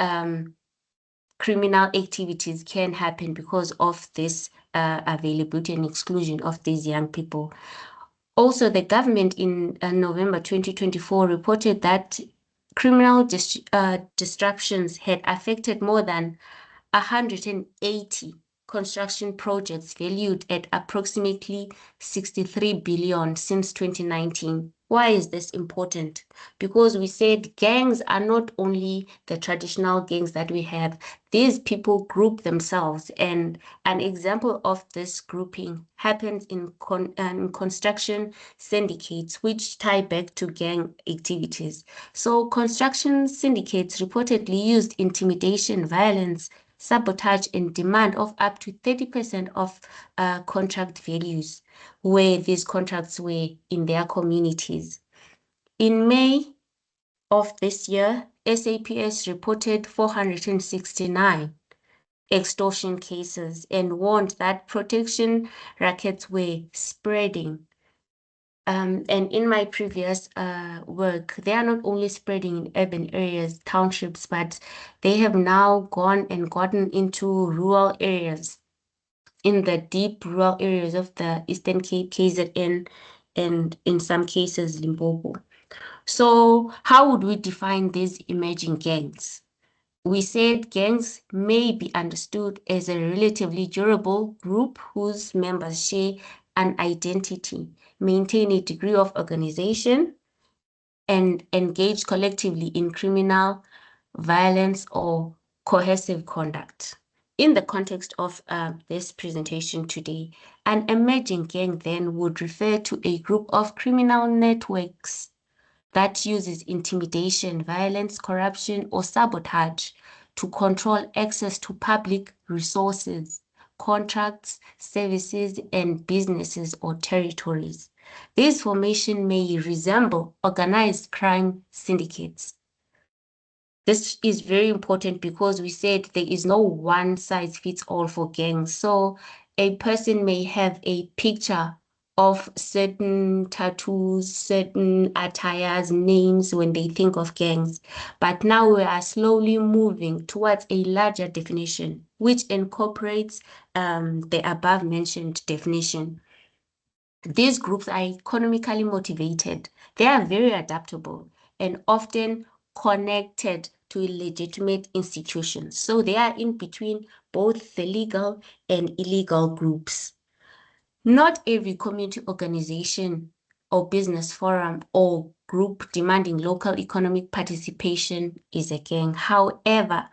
criminal activities can happen because of this availability and exclusion of these young people. Also, the government in November 2024 reported that criminal disruptions had affected more than 180 construction projects valued at approximately 63 billion since 2019. Why is this important? Because we said gangs are not only the traditional gangs that we have. These people group themselves, and an example of this grouping happens in construction syndicates, which tie back to gang activities. So construction syndicates reportedly used intimidation, violence, sabotage, and demand of up to 30% of contract values where these contracts were in their communities. In May of this year, SAPS reported 469 extortion cases and warned that protection rackets were spreading. And in my previous work, they are not only spreading in urban areas, townships, but they have now gone and gotten into rural areas, in the deep rural areas of the Eastern Cape, KZN, and in some cases, Limpopo. So how would we define these emerging gangs? We said gangs may be understood as a relatively durable group whose members share an identity, maintain a degree of organization, and engage collectively in criminal violence or cohesive conduct. In the context of this presentation today, an emerging gang then would refer to a group of criminal networks that uses intimidation, violence, corruption, or sabotage to control access to public resources, contracts, services, and businesses or territories. This formation may resemble organized crime syndicates. This is very important because we said there is no one size fits all for gangs. So a person may have a picture of certain tattoos, certain attires, names when they think of gangs. But now we are slowly moving towards a larger definition, which incorporates the above mentioned definition. These groups are economically motivated. They are very adaptable and often connected to legitimate institutions. So they are in between both the legal and illegal groups. Not every community organization or business forum or group demanding local economic participation is a gang. However,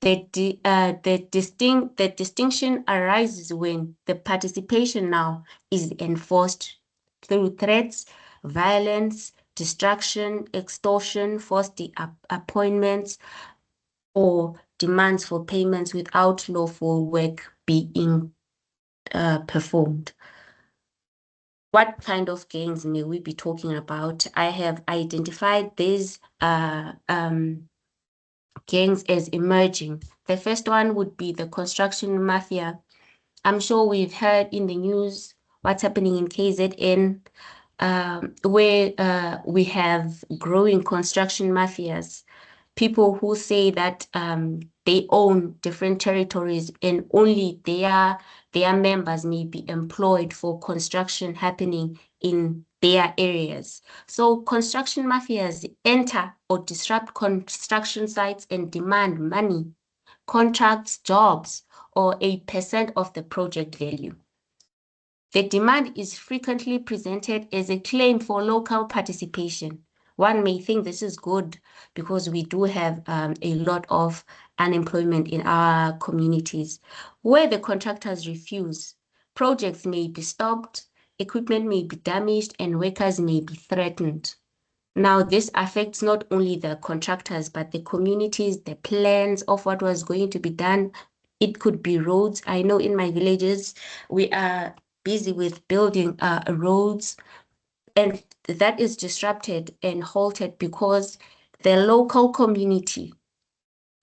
the distinction arises when the participation now is enforced through threats, violence, distraction, extortion, forced appointments, or demands for payments without lawful work being performed. What kind of gangs may we be talking about? I have identified these gangs as emerging. The first one would be the construction mafia. I'm sure we've heard in the news what's happening in KZN, where we have growing construction mafias, people who say that they own different territories and only their members may be employed for construction happening in their areas. So construction mafias enter or disrupt construction sites and demand money, contracts, jobs, or a percent of the project value. The demand is frequently presented as a claim for local participation. One may think this is good because we do have a lot of unemployment in our communities. Where the contractors refuse, projects may be stopped, equipment may be damaged, and workers may be threatened. Now, this affects not only the contractors, but the communities, the plans of what was going to be done. It could be roads. I know in my villages, we are busy with building roads, and that is disrupted and halted because the local community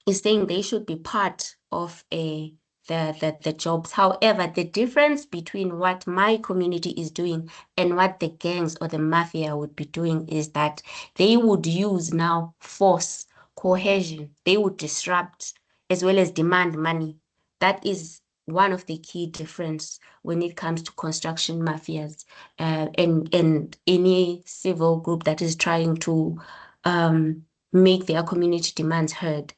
is saying they should be part of the jobs. However, the difference between what my community is doing and what the gangs or the mafia would be doing is that they would use now force, coercion. They would disrupt as well as demand money. That is one of the key difference when it comes to construction mafias and any civil group that is trying to make their community demands heard.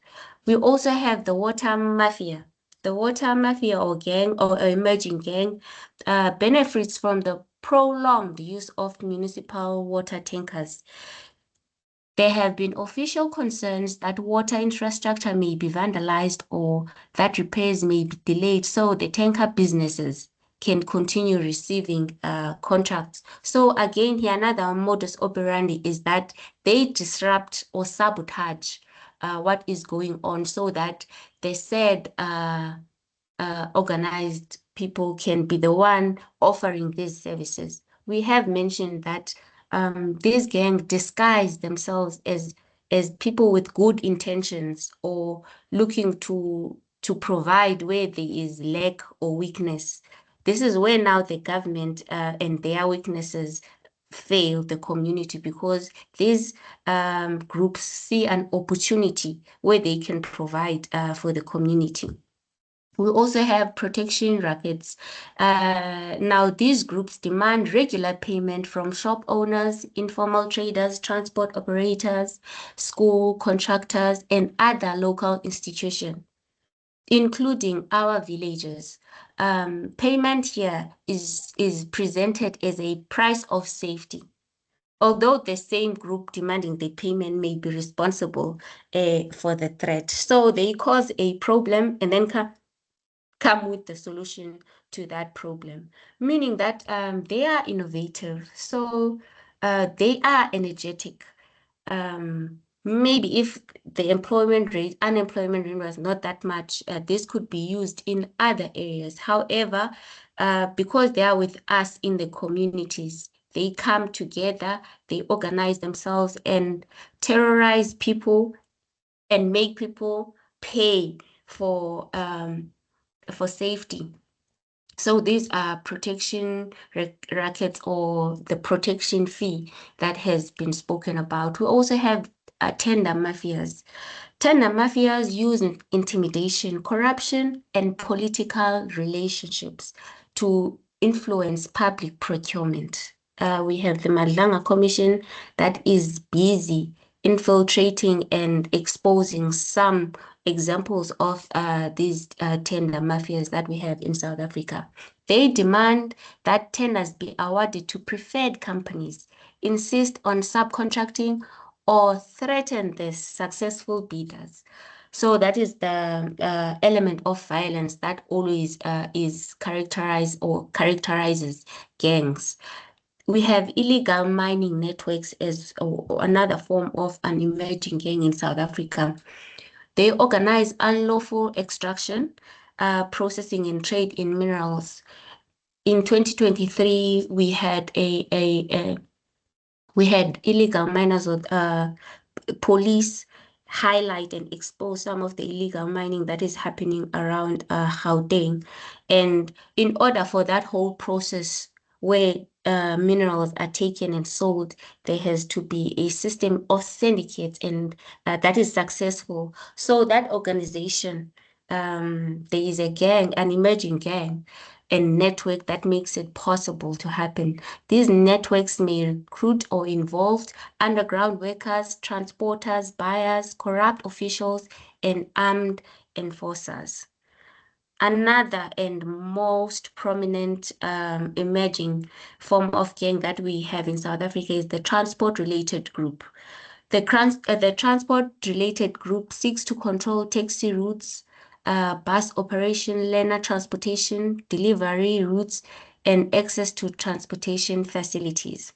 We also have the water mafia. The water mafia or gang or emerging gang benefits from the prolonged use of municipal water tankers. There have been official concerns that water infrastructure may be vandalized or that repairs may be delayed so the tanker businesses can continue receiving contracts. So again, here another modus operandi is that they disrupt or sabotage what is going on so that the said organized people can be the one offering these services. We have mentioned that these gangs disguise themselves as people with good intentions or looking to provide where there is lack or weakness. This is where now the government and their weaknesses fail the community because these groups see an opportunity where they can provide for the community. We also have protection rackets. Now, these groups demand regular payment from shop owners, informal traders, transport operators, school contractors, and other local institutions, including our villages. Payment here is presented as a price of safety. Although the same group demanding the payment may be responsible for the threat. So they cause a problem and then come with the solution to that problem, meaning that they are innovative. So they are energetic. Maybe if the unemployment rate was not that much, this could be used in other areas. However, because they are with us in the communities, they come together, they organize themselves and terrorize people and make people pay for safety. So these are protection rackets or the protection fee that has been spoken about. We also have tender mafias. Tender mafias use intimidation, corruption, and political relationships to influence public procurement. We have the Madlanga Commission that is busy infiltrating and exposing some examples of these tender mafias that we have in South Africa. They demand that tenders be awarded to preferred companies, insist on subcontracting, or threaten the successful bidders. So that is the element of violence that always is characterized or characterizes gangs. We have illegal mining networks as another form of an emerging gang in South Africa. They organize unlawful extraction, processing, and trade in minerals. In 2023, we had illegal miners with police highlight and expose some of the illegal mining that is happening around Gauteng. And in order for that whole process where minerals are taken and sold, there has to be a system of syndicates, and that is successful. So that organization, there is a gang, an emerging gang and network that makes it possible to happen. These networks may recruit or involve underground workers, transporters, buyers, corrupt officials, and armed enforcers. Another and most prominent emerging form of gang that we have in South Africa is the transport-related group. The transport-related group seeks to control taxi routes, bus operation, learner transportation, delivery routes, and access to transportation facilities.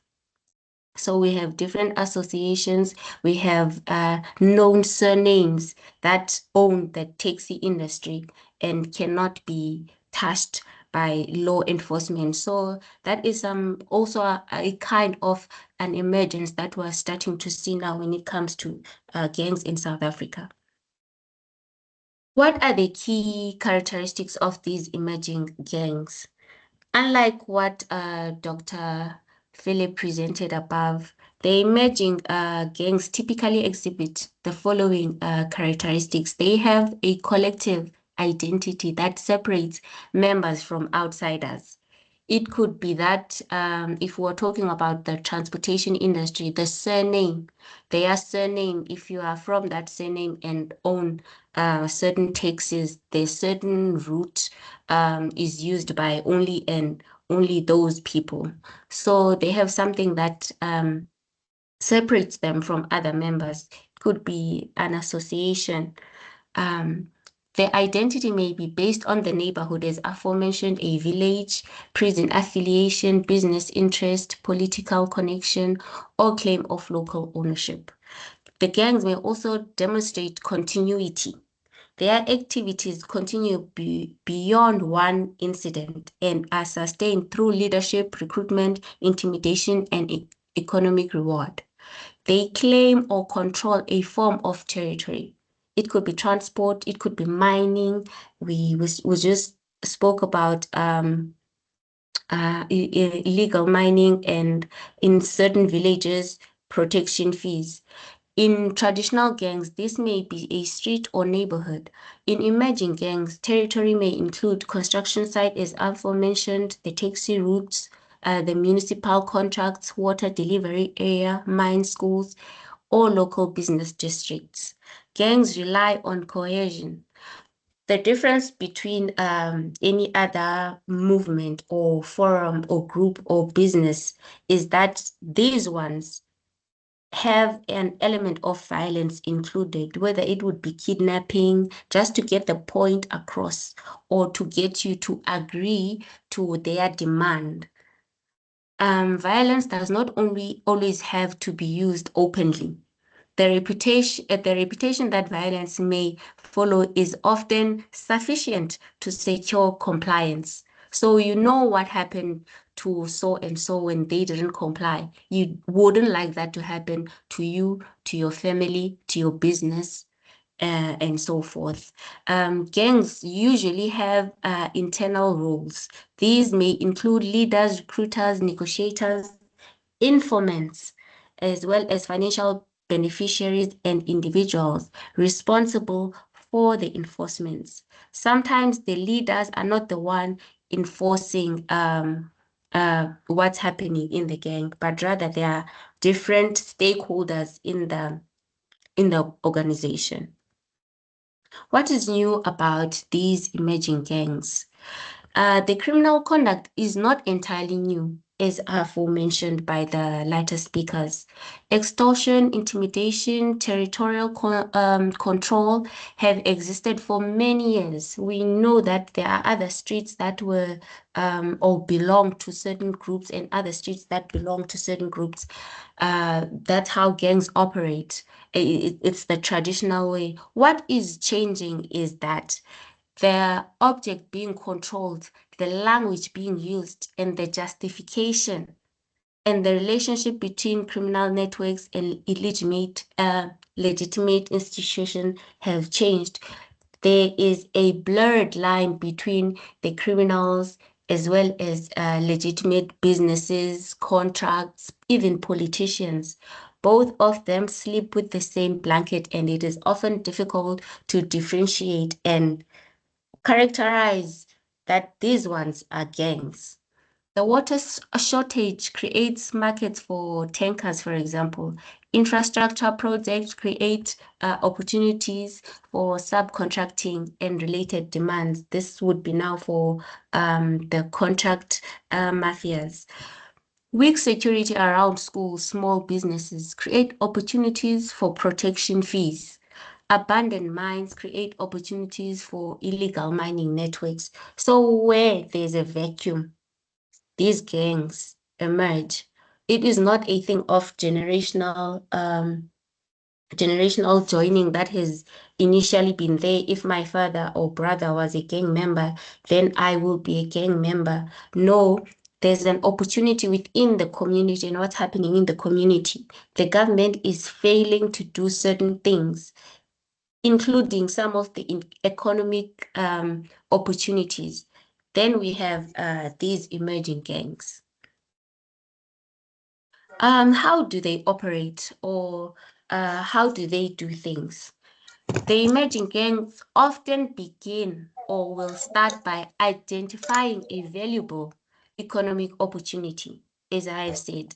So we have different associations. We have known surnames that own the taxi industry and cannot be touched by law enforcement. So that is also a kind of an emergence that we're starting to see now when it comes to gangs in South Africa. What are the key characteristics of these emerging gangs? Unlike what Dr. Philip presented above, the emerging gangs typically exhibit the following characteristics. They have a collective identity that separates members from outsiders. It could be that if we're talking about the transportation industry, the surname, their surname, if you are from that surname and own certain taxis, their certain route is used by only those people. So they have something that separates them from other members. It could be an association. Their identity may be based on the neighborhood, as aforementioned, a village, prison affiliation, business interest, political connection, or claim of local ownership. The gangs may also demonstrate continuity. Their activities continue beyond one incident and are sustained through leadership, recruitment, intimidation, and economic reward. They claim or control a form of territory. It could be transport, it could be mining. We just spoke about illegal mining, and in certain villages, protection fees. In traditional gangs, this may be a street or neighborhood. In emerging gangs, territory may include construction site, as aforementioned, the taxi routes, the municipal contracts, water delivery area, mine schools, or local business districts. Gangs rely on cohesion. The difference between any other movement or forum or group or business is that these ones have an element of violence included, whether it would be kidnapping just to get the point across or to get you to agree to their demand. Violence does not only always have to be used openly. The reputation that violence may follow is often sufficient to secure compliance. So you know what happened to so and so when they didn't comply. You wouldn't like that to happen to you, to your family, to your business, and so forth. Gangs usually have internal roles. These may include leaders, recruiters, negotiators, informants, as well as financial beneficiaries and individuals responsible for the enforcements. Sometimes the leaders are not the one enforcing what's happening in the gang, but rather there are different stakeholders in the organization. What is new about these emerging gangs? The criminal conduct is not entirely new. as aforementioned by the latter speakers. Extortion, intimidation, territorial control have existed for many years. We know that there are other streets that were or belong to certain groups and other streets that belong to certain groups. That's how gangs operate. It's the traditional way. What is changing is that the object being controlled, the language being used, and the justification and the relationship between criminal networks and legitimate institutions have changed. There is a blurred line between the criminals as well as legitimate businesses, contracts, even politicians. Both of them sleep with the same blanket, and it is often difficult to differentiate and characterize that these ones are gangs. The water shortage creates markets for tankers, for example. Infrastructure projects create opportunities for subcontracting and related demands. This would be now for the contract mafias. Weak security around schools, small businesses create opportunities for protection fees. Abandoned mines create opportunities for illegal mining networks. So where there's a vacuum, these gangs emerge. It is not a thing of generational joining that has initially been there. If my father or brother was a gang member, then I will be a gang member. No, there's an opportunity within the community and what's happening in the community. The government is failing to do certain things, including some of the economic opportunities. Then we have these emerging gangs. How do they operate, or how do they do things? The emerging gangs often begin or will start by identifying a valuable economic opportunity. As I have said,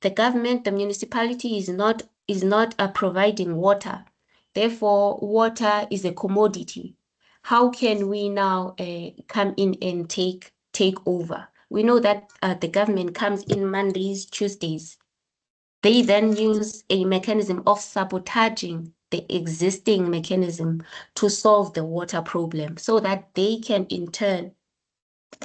the government, the municipality is not providing water. Therefore, water is a commodity. How can we now come in and take over? We know that the government comes in Mondays, Tuesdays. They then use a mechanism of sabotaging the existing mechanism to solve the water problem so that they can in turn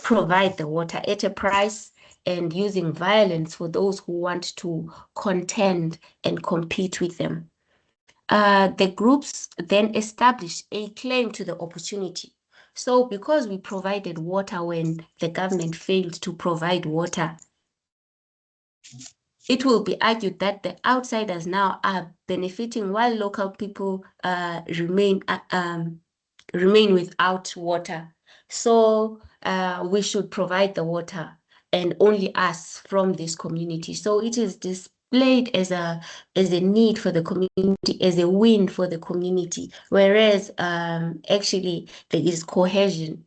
provide the water at a price and using violence for those who want to contend and compete with them. The groups then establish a claim to the opportunity. So because we provided water when the government failed to provide water, it will be argued that the outsiders now are benefiting while local people remain without water. So we should provide the water and only us from this community. So it is displayed as a need for the community, as a win for the community, whereas actually there is cohesion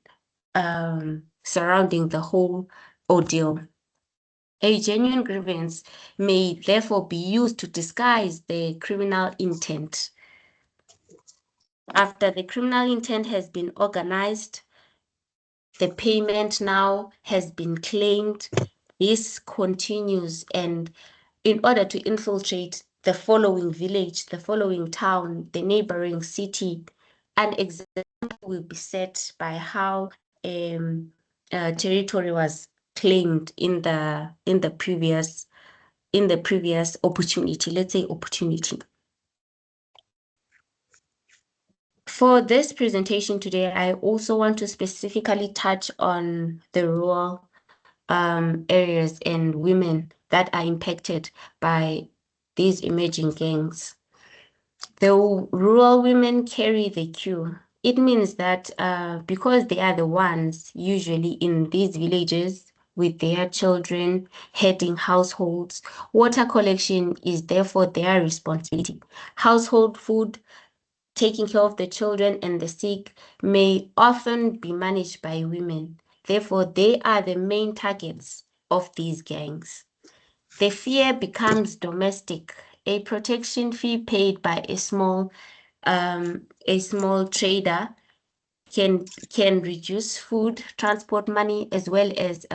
surrounding the whole ordeal. A genuine grievance may therefore be used to disguise the criminal intent. After the criminal intent has been organized, the payment now has been claimed. This continues, and in order to infiltrate the following village, the following town, the neighboring city, an example will be set by how territory was claimed in the previous opportunity. Let's say opportunity. For this presentation today, I also want to specifically touch on the rural areas and women that are impacted by these emerging gangs. The rural women carry the cue. It means that because they are the ones usually in these villages with their children, heading households, water collection is therefore their responsibility. Household food, taking care of the children and the sick may often be managed by women. Therefore, they are the main targets of these gangs. The fear becomes domestic. A protection fee paid by a small trader can reduce food transport money as well as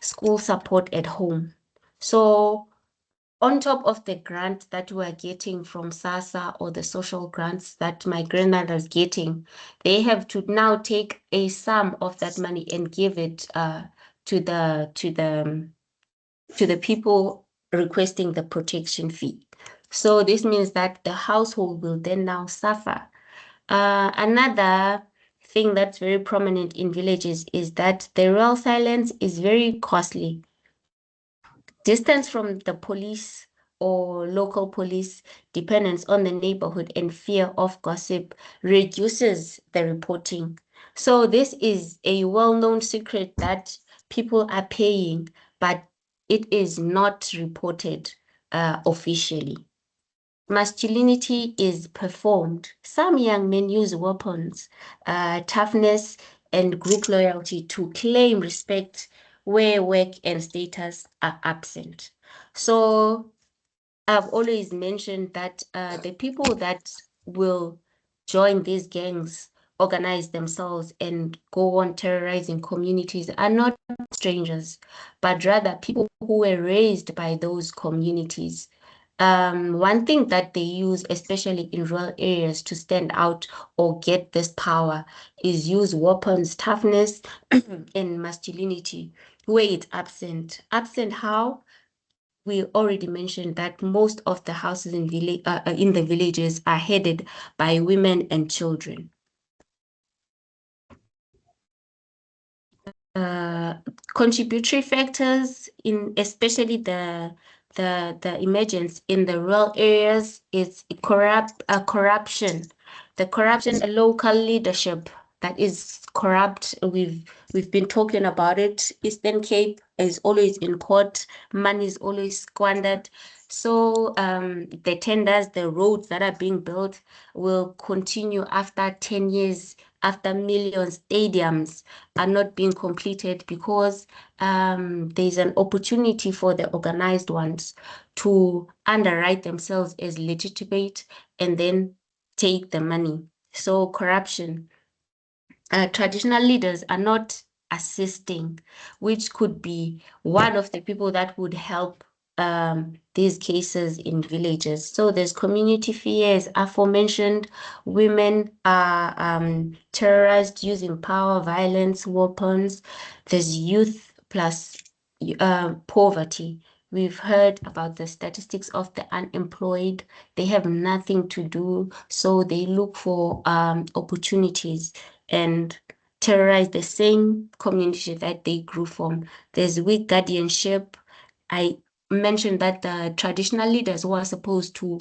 school support at home. So on top of the grant that we are getting from SASSA or the social grants that my grandmother is getting, they have to now take a sum of that money and give it to the people requesting the protection fee. So this means that the household will then now suffer. Another thing that's very prominent in villages is that the rural silence is very costly. Distance from the police or local police, dependence on the neighborhood, and fear of gossip reduces the reporting. So this is a well-known secret that people are paying, but it is not reported officially. Masculinity is performed. Some young men use weapons, toughness, and group loyalty to claim respect where work and status are absent. So I've always mentioned that the people that will join these gangs, organize themselves, and go on terrorizing communities are not strangers, but rather people who were raised by those communities. One thing that they use, especially in rural areas, to stand out or get this power is use weapons, toughness, and masculinity where it's absent. Absent how? We already mentioned that most of the houses in the villages are headed by women and children. Contributory factors in especially the emergence in the rural areas is corruption. The corruption, local leadership that is corrupt. We've been talking about it. Eastern Cape is always in court. Money is always squandered. So the tenders, the roads that are being built will continue after 10 years, after millions, stadiums are not being completed because there's an opportunity for the organized ones to underwrite themselves as legitimate and then take the money. So corruption. Traditional leaders are not assisting, which could be one of the people that would help these cases in villages. So there's community fears, aforementioned, women are terrorized using power, violence, weapons. There's youth plus poverty. We've heard about the statistics of the unemployed. They have nothing to do, so they look for opportunities and terrorize the same community that they grew from. There's weak guardianship. I mentioned that the traditional leaders who are supposed to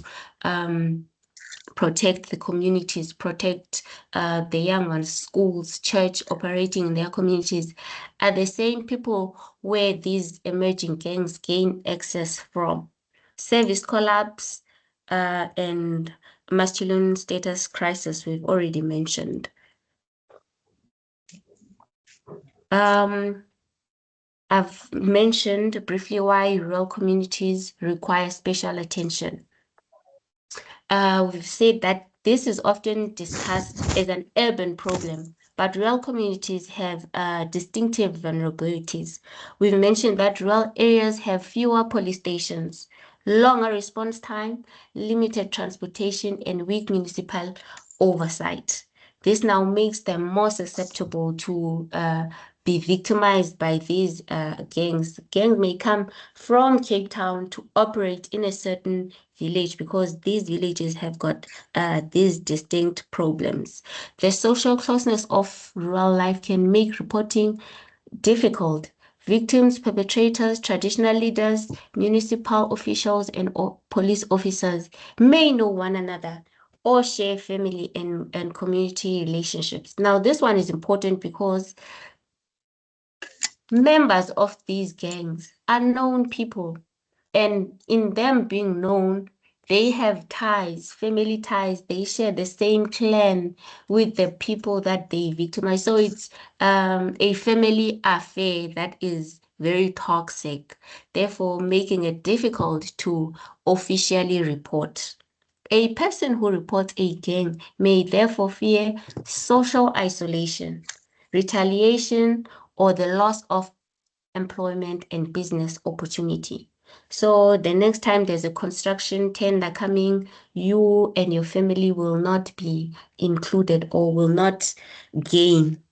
protect the communities, protect the young ones, schools, church operating in their communities, are the same people where these emerging gangs gain access from. Service collapse and masculine status crisis we've already mentioned. I've mentioned briefly why rural communities require special attention. We've said that this is often discussed as an urban problem, but rural communities have distinctive vulnerabilities. We've mentioned that rural areas have fewer police stations, longer response time, limited transportation, and weak municipal oversight. This now makes them more susceptible to be victimized by these gangs. Gangs may come from Cape Town to operate in a certain village because these villages have got these distinct problems. The social closeness of rural life can make reporting difficult. Victims, perpetrators, traditional leaders, municipal officials, and police officers may know one another or share family and community relationships. Now, this one is important because members of these gangs are known people, and in them being known, they have ties, family ties. They share the same clan with the people that they victimize. So it's a family affair that is very toxic, therefore making it difficult to officially report. A person who reports a gang may therefore fear social isolation, retaliation, or the loss of employment and business opportunity. So the next time there's a construction tender coming, you and your family will not be included or will not gain.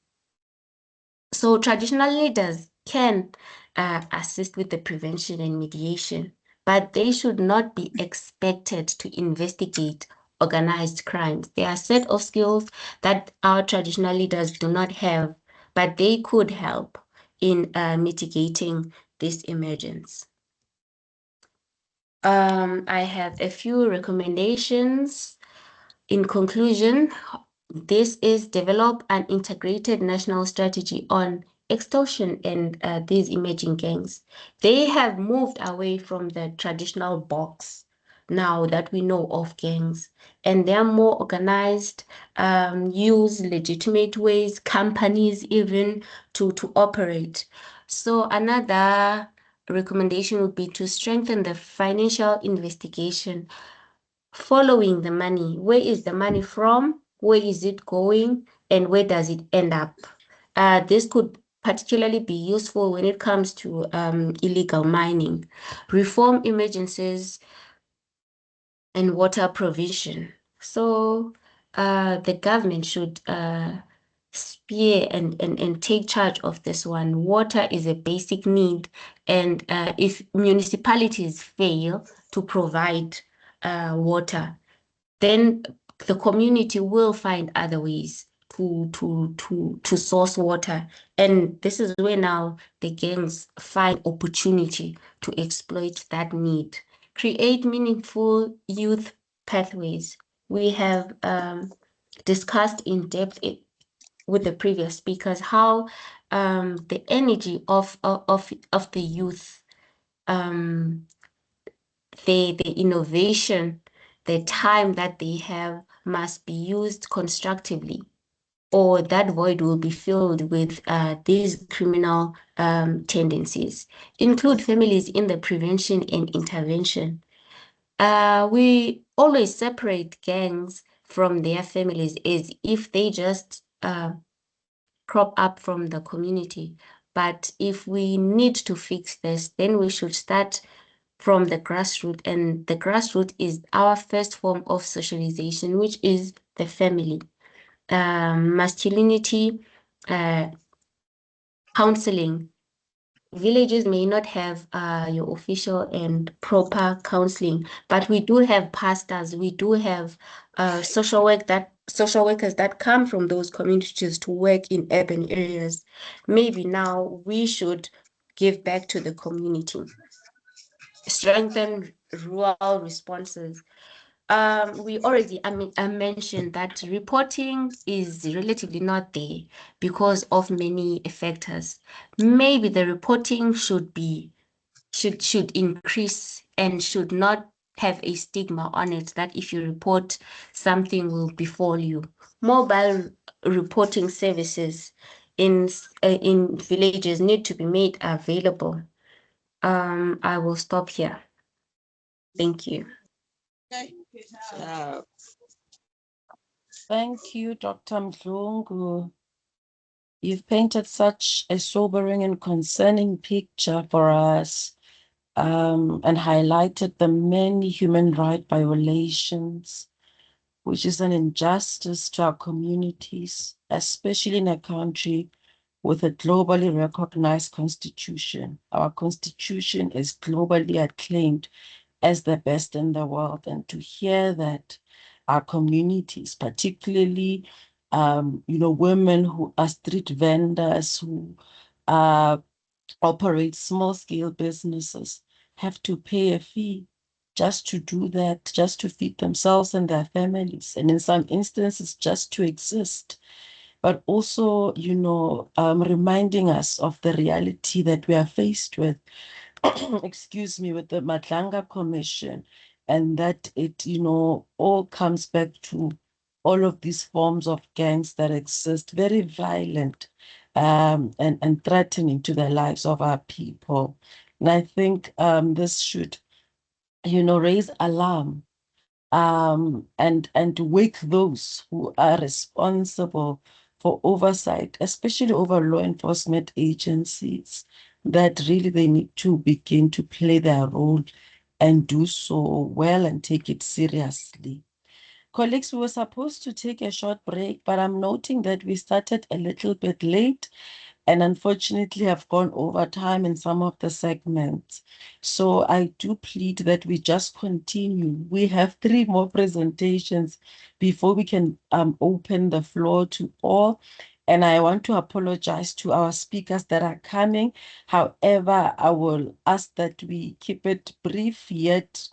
So traditional leaders can assist with the prevention and mediation, but they should not be expected to investigate organized crimes. There are a set of skills that our traditional leaders do not have, but they could help in mitigating this emergence. I have a few recommendations. In conclusion, this is develop an integrated national strategy on extortion and these emerging gangs. They have moved away from the traditional box now that we know of gangs, and they are more organized, use legitimate ways, companies even to operate. So another recommendation would be to strengthen the financial investigation following the money. Where is the money from? Where is it going? And where does it end up? This could particularly be useful when it comes to illegal mining. Reform emergencies and water provision. So the government should spear and take charge of this one. Water is a basic need, and if municipalities fail to provide water, then the community will find other ways to source water. And this is where now the gangs find opportunity to exploit that need. Create meaningful youth pathways. We have discussed in depth with the previous speakers how the energy of the youth, the innovation, the time that they have must be used constructively, or that void will be filled with these criminal tendencies. Include families in the prevention and intervention. We always separate gangs from their families as if they just crop up from the community. But if we need to fix this, then we should start from the grassroots, and the grassroots is our first form of socialization, which is the family. Masculinity counseling. Villages may not have your official and proper counseling, but we do have pastors, we do have social workers that come from those communities to work in urban areas. Maybe now we should give back to the community, strengthen rural responses. We already, I mentioned that reporting is relatively not there because of many factors. Maybe the reporting should increase and should not have a stigma on it that if you report, something will befall you. Mobile reporting services in villages need to be made available. I will stop here. Thank you. Thank you, Dr. Mdlungu. You've painted such a sobering and concerning picture for us, and highlighted the many human rights violations, which is an injustice to our communities, especially in a country with a globally recognized constitution. Our constitution is globally acclaimed as the best in the world. And to hear that our communities, particularly, women who are street vendors, who operate small-scale businesses, have to pay a fee just to do that, just to feed themselves and their families, and in some instances, just to exist. But also, reminding us of the reality that we are faced with, excuse me, with the Madlanga Commission, and that it, all comes back to all of these forms of gangs that exist, very violent, and threatening to the lives of our people. And I think this should, raise alarm, and wake those who are responsible for oversight, especially over law enforcement agencies, that really they need to begin to play their role and do so well and take it seriously. Colleagues, we were supposed to take a short break, but I'm noting that we started a little bit late and unfortunately have gone over time in some of the segments. So I do plead that we just continue. We have 3 more presentations before we can open the floor to all. And I want to apologize to our speakers that are coming. However, I will ask that we keep it brief yet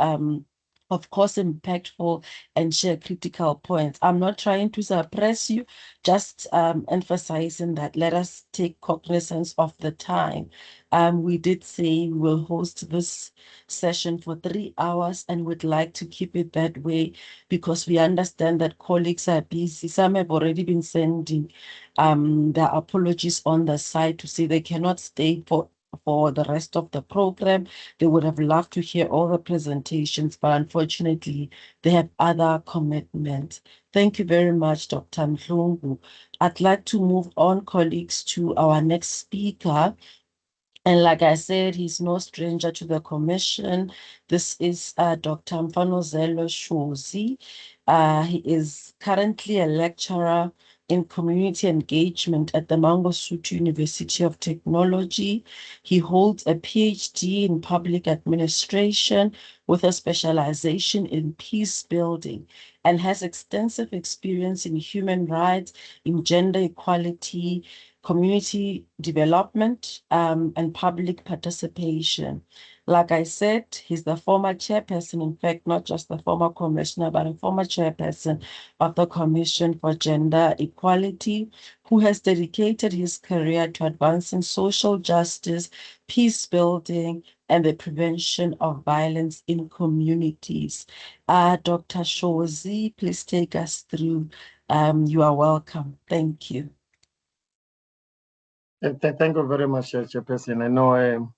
of course impactful and share critical points. I'm not trying to suppress you, just emphasizing that let us take cognizance of the time. We did say we'll host this session for 3 hours and would like to keep it that way because we understand that colleagues are busy. Some have already been sending their apologies on the side to say they cannot stay for the rest of the program. They would have loved to hear all the presentations, but unfortunately, they have other commitments. Thank you very much, Dr. Mhlungu. I'd like to move on, colleagues, to our next speaker. And like I said, he's no stranger to the commission. This is Dr. Mfanozelo Shozi. He is currently a lecturer in community engagement at the Mangosuthu University of Technology. He holds a PhD in public administration with a specialization in peace building and has extensive experience in human rights, in gender equality, community development, and public participation. Like I said, he's the former chairperson, in fact, not just the former commissioner, but a former chairperson of the Commission for Gender Equality, who has dedicated his career to advancing social justice, peace building, and the prevention of violence in communities. Dr. Shozi, please take us through. You are welcome. Thank you. Thank you very much, Chairperson. I know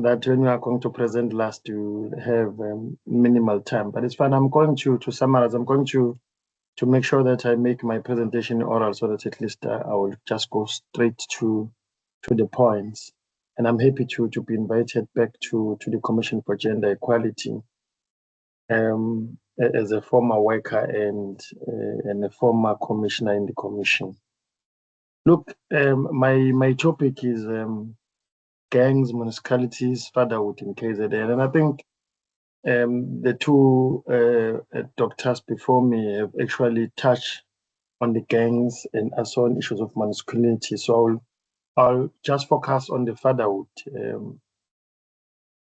that when you are going to present last, you have minimal time, but it's fine. I'm going to summarize. I'm going to make sure that I make my presentation oral so that at least I will just go straight to the points. And I'm happy to be invited back to the Commission for Gender Equality as a former worker and a former commissioner in the Commission. Look, my topic is gangs, municipalities, fatherhood in KZN. And I think the two doctors before me have actually touched on the gangs and also on issues of masculinity. So I'll just focus on the fatherhood.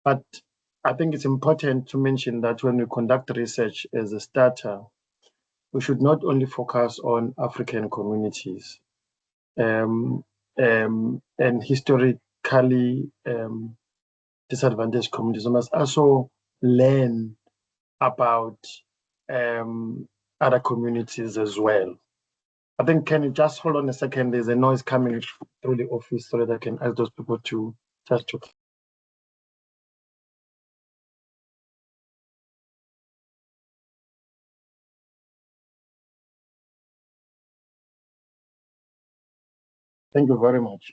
But I think it's important to mention that when we conduct research as a starter, we should not only focus on African communities. And historically disadvantaged communities. We must also learn about other communities as well. I think, can you just hold on a second? There's a noise coming through the office so that I can ask those people to just to. Thank you very much.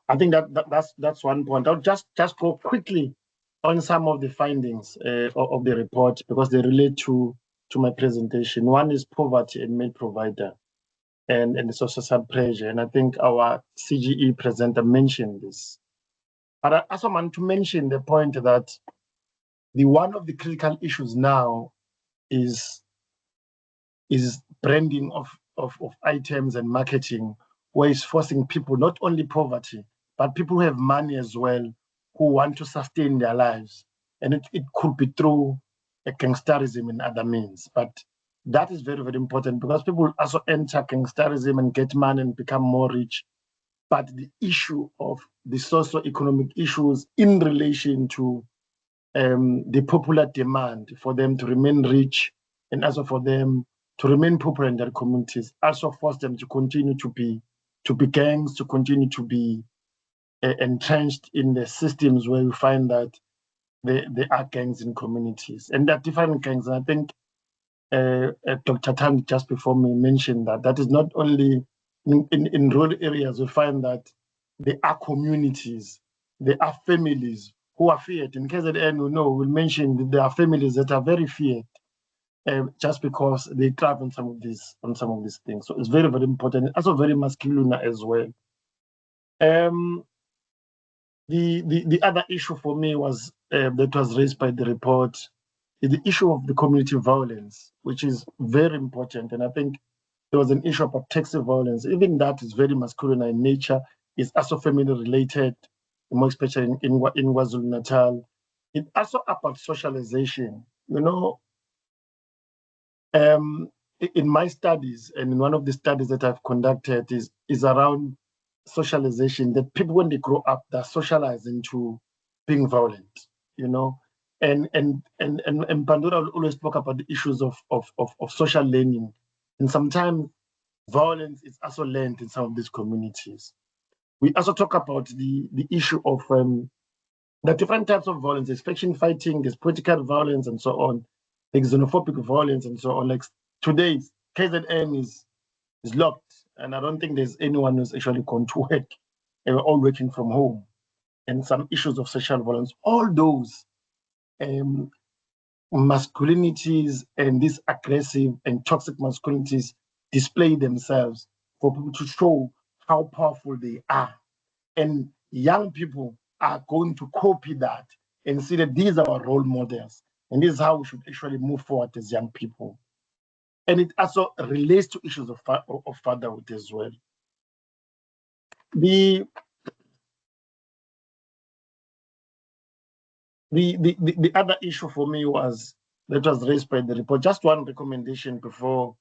I think that's one point. I'll just go quickly on some of the findings of the report because they relate to my presentation. One is poverty and maid provider and the social pressure. And I think our CGE presenter mentioned this. But I also want to mention the point that one of the critical issues now is branding of items and marketing, where it's forcing people, not only poverty, but people who have money as well, who want to sustain their lives. And it could be through a gangsterism and other means. But that is very, very important because people also enter gangsterism and get money and become more rich. But the issue of the socio-economic issues in relation to the popular demand for them to remain rich and also for them to remain popular in their communities also force them to continue to be gangs, to continue to be entrenched in the systems where you find that there are gangs in communities. And there are different gangs. And I think Dr. Tan just before me mentioned that is not only in rural areas. We find that there are communities, there are families who are feared. In KZN, we know, we'll mention that there are families that are very feared just because they thrive on some of these things. So it's very, very important. Also very masculine as well. The other issue for me was that was raised by the report is the issue of the community violence, which is very important. And I think there was an issue about taxi violence. Even that is very masculine in nature. It's also family related, more especially in KwaZulu Natal. It's also about socialization. You know, in my studies and in one of the studies that I've conducted is around socialization, that people when they grow up they're socialized into being violent, you know. And Pandora always spoke about the issues of social learning, and sometimes violence is also learned in some of these communities. We also talk about the issue of the different types of violence. There's faction fighting, there's political violence, and so on. There's xenophobic violence, and so on. Like today, KZN is locked, and I don't think there's anyone who's actually gone to work. They were all working from home, and some issues of sexual violence. All those masculinities and these aggressive and toxic masculinities display themselves for people to show how powerful they are. And young people are going to copy that and see that these are our role models. And this is how we should actually move forward as young people. And it also relates to issues of fatherhood as well. The other issue for me was that was raised by the report. Just one recommendation before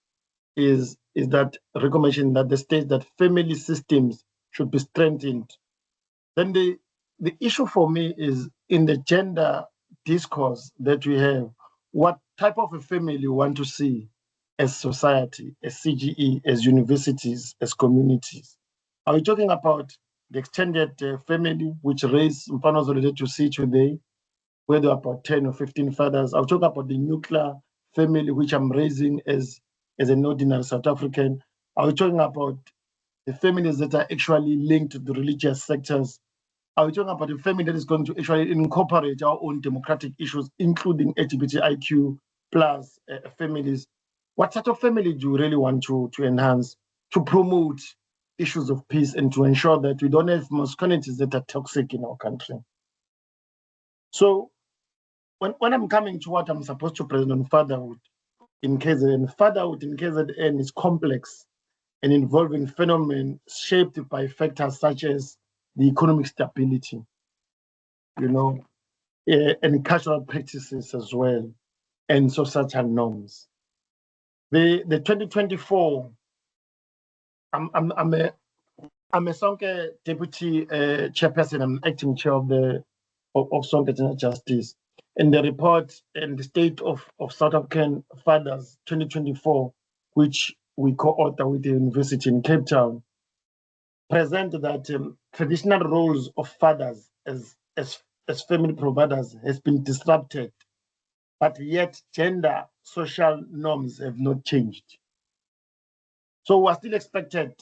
is that recommendation that the states that family systems should be strengthened. Then the issue for me is in the gender discourse that we have, what type of a family you want to see as society, as CGE, as universities, as communities. Are we talking about the extended family, which raised Mpanos related to see today, where there are about 10 or 15 fathers? I'll talk about the nuclear family, which I'm raising as an ordinary South African. Are we talking about the families that are actually linked to the religious sectors? Are we talking about a family that is going to actually incorporate our own democratic issues, including LGBTIQ plus families? What sort of family do you really want to enhance, to promote issues of peace and to ensure that we don't have masculinities that are toxic in our country? So when I'm coming to what I'm supposed to present on fatherhood in KZN is complex and involving phenomena shaped by factors such as the economic stability, you know, and cultural practices as well, and societal norms. The 2024, I'm a Sonke deputy chairperson. I'm acting chair of Sonke General Justice. In the report and the state of South African fathers 2024, which we co-author with the university in Cape Town, present that traditional roles of fathers as family providers has been disrupted, but yet gender social norms have not changed. So we're still expected,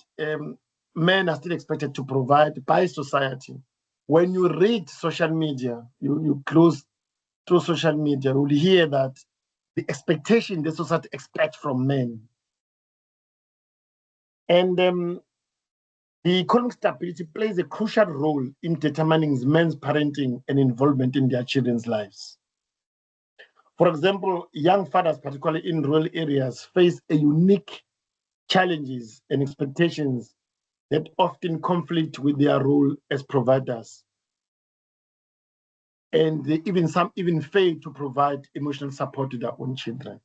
men are still expected to provide by society. When you read social media, you close through social media, you will hear that the expectation the society expects from men. And the economic stability plays a crucial role in determining men's parenting and involvement in their children's lives. For example, young fathers, particularly in rural areas, face a unique challenges and expectations that often conflict with their role as providers. And some even fail to provide emotional support to their own children.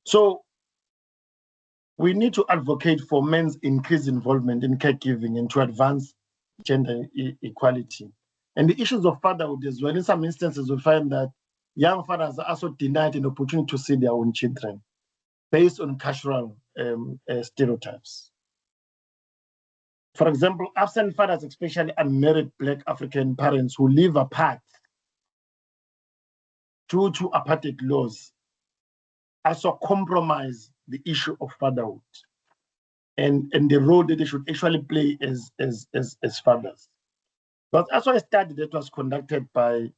So we need to advocate for men's increased involvement in caregiving and to advance gender equality. And the issues of fatherhood as well. In some instances, we find that young fathers are also denied an opportunity to see their own children based on cultural stereotypes. For example, absent fathers, especially unmarried Black African parents who live apart due to apartheid laws, also compromise the issue of fatherhood. and the role that they should actually play as fathers. But also a study that was conducted by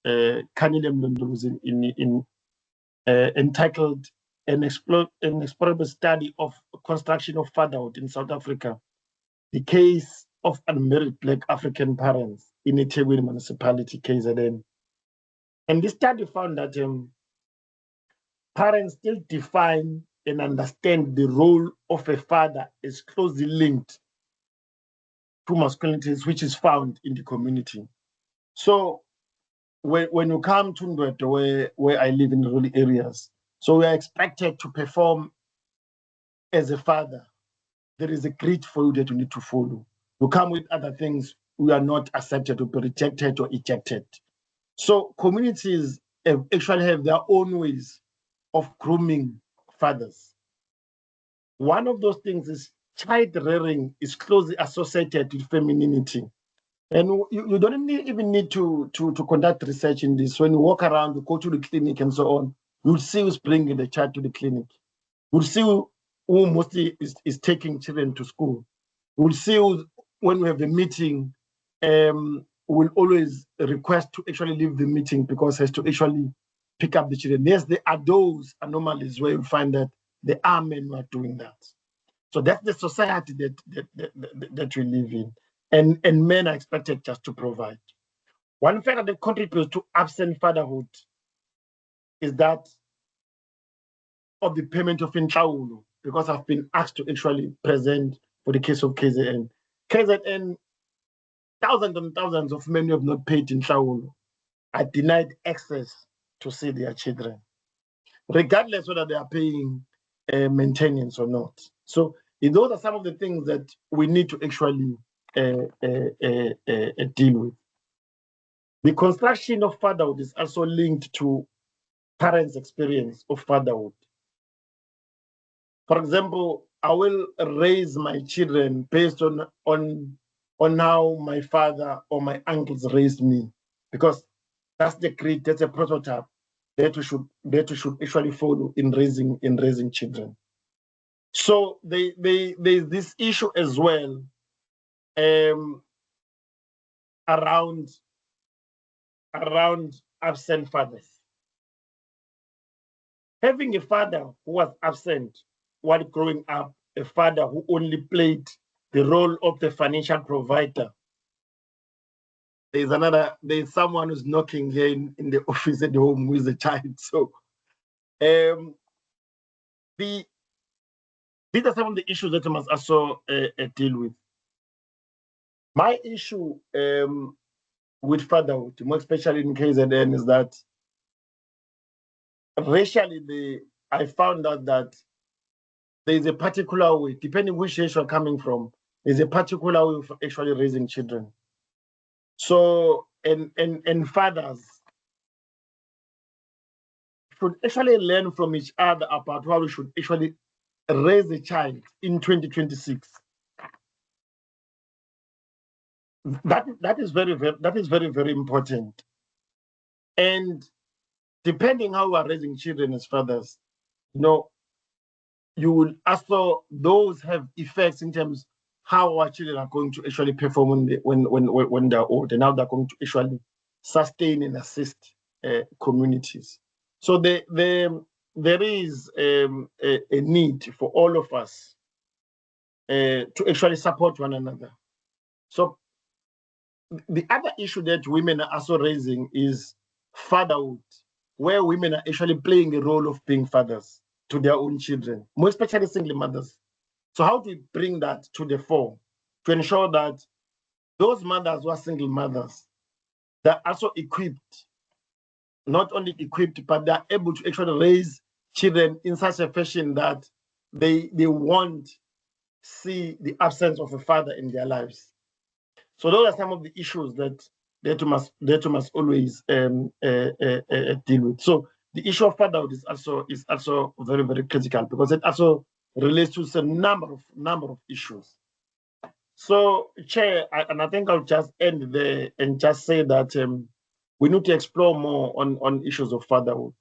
Kanile Mlondolozi entitled an explorable study of construction of fatherhood in South Africa, the case of unmarried Black African parents in eThekwini municipality, KZN. And this study found that parents still define and understand the role of a father is closely linked to masculinities, which is found in the community. So when you come to Ndwedwe, where I live in rural areas, so we are expected to perform as a father. There is a grid for you that you need to follow. You come with other things, we are not accepted to be rejected or ejected. So communities actually have their own ways of grooming fathers. One of those things is child rearing is closely associated with femininity. And you don't even need to conduct research in this. When you walk around, you go to the clinic and so on, you'll see who's bringing the child to the clinic. You'll see who mostly is taking children to school. You'll see who, when we have a meeting, will always request to actually leave the meeting because has to actually pick up the children. Yes, there are those anomalies where you find that there are men who are doing that. So that's the society that we live in. And men are expected just to provide. One factor that contributes to absent fatherhood is that of the payment of inhlawulo, because I've been asked to actually present for the case of KZN. KZN, thousands and thousands of men who have not paid inhlawulo are denied access to see their children, regardless whether they are paying maintenance or not. So those are some of the things that we need to actually deal with. The construction of fatherhood is also linked to parents' experience of fatherhood. For example, I will raise my children based on how my father or my uncles raised me, because that's the creed, that's a prototype that we should actually follow in raising children. So there's this issue as well around absent fathers. Having a father who was absent while growing up, a father who only played the role of the financial provider. There's someone who's knocking here in the office at home with a child. So these are some of the issues that we must also deal with. My issue with fatherhood, more especially in KZN, is that racially, I found out that there is a particular way, depending which age you're coming from, there's a particular way of actually raising children. So, and fathers should actually learn from each other about how we should actually raise a child in 2026. That is very important. And depending how we are raising children as fathers, you will also, those have effects in terms how our children are going to actually perform when they're old, and how they're going to actually sustain and assist communities. So there is a need for all of us to actually support one another. So the other issue that women are also raising is fatherhood, where women are actually playing a role of being fathers to their own children, more especially single mothers. So how do we bring that to the fore to ensure that those mothers who are single mothers, they're also equipped, not only equipped, but they're able to actually raise children in such a fashion that they won't see the absence of a father in their lives. So those are some of the issues that you must always deal with. So the issue of fatherhood is also very critical, because it also relates to a number of issues. So, Chair, I think I'll just end there and just say that we need to explore more on issues of fatherhood,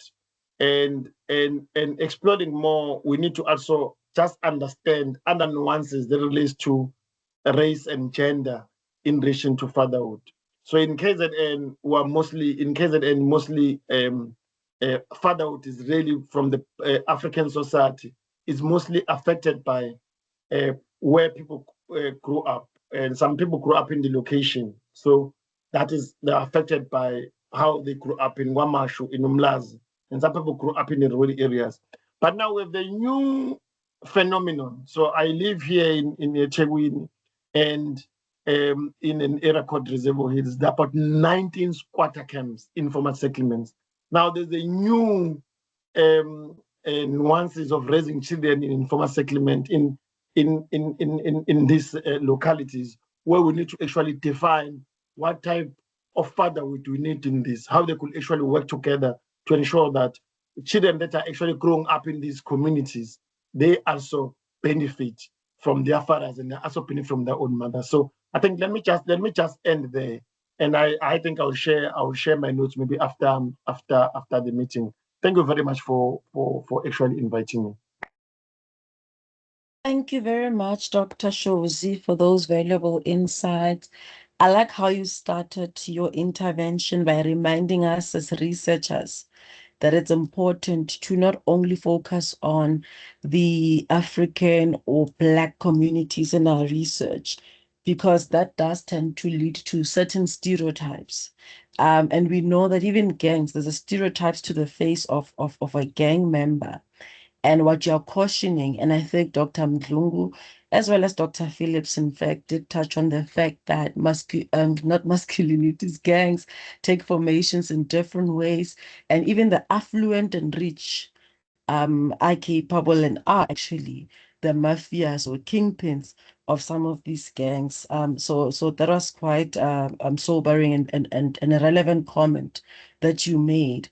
and exploring more. We need to also just understand other nuances that relates to race and gender in relation to fatherhood. So in KZN, mostly fatherhood is really from the African society is mostly affected by where people grew up, and some people grew up in the location. So they're affected by how they grew up in Wamashu, in Umlazi, and some people grew up in the rural areas. But now with the new phenomenon, so I live here in Etegwini, and in an area called Reservoir Hills, there are about 19 squatter camps, informal settlements. Now there's a new nuances of raising children in informal settlement in these localities, where we need to actually define what type of fatherhood we need in this, how they could actually work together to ensure that children that are actually growing up in these communities, they also benefit from their fathers and they also benefit from their own mothers. So I think let me just end there, and I think I'll share my notes maybe after the meeting. Thank you very much for actually inviting me. Thank you very much, Dr. Shozi, for those valuable insights. I like how you started your intervention by reminding us as researchers that it's important to not only focus on the African or Black communities in our research, because that does tend to lead to certain stereotypes. And we know that even gangs, there's a stereotypes to the face of a gang member. And what you're cautioning, and I think Dr. Mdlungu, as well as Dr. Phillips, in fact, did touch on the fact that not masculinities, gangs take formations in different ways, and even the affluent and rich are capable and are actually the mafias or kingpins of some of these gangs. So that was quite sobering and a relevant comment that you made.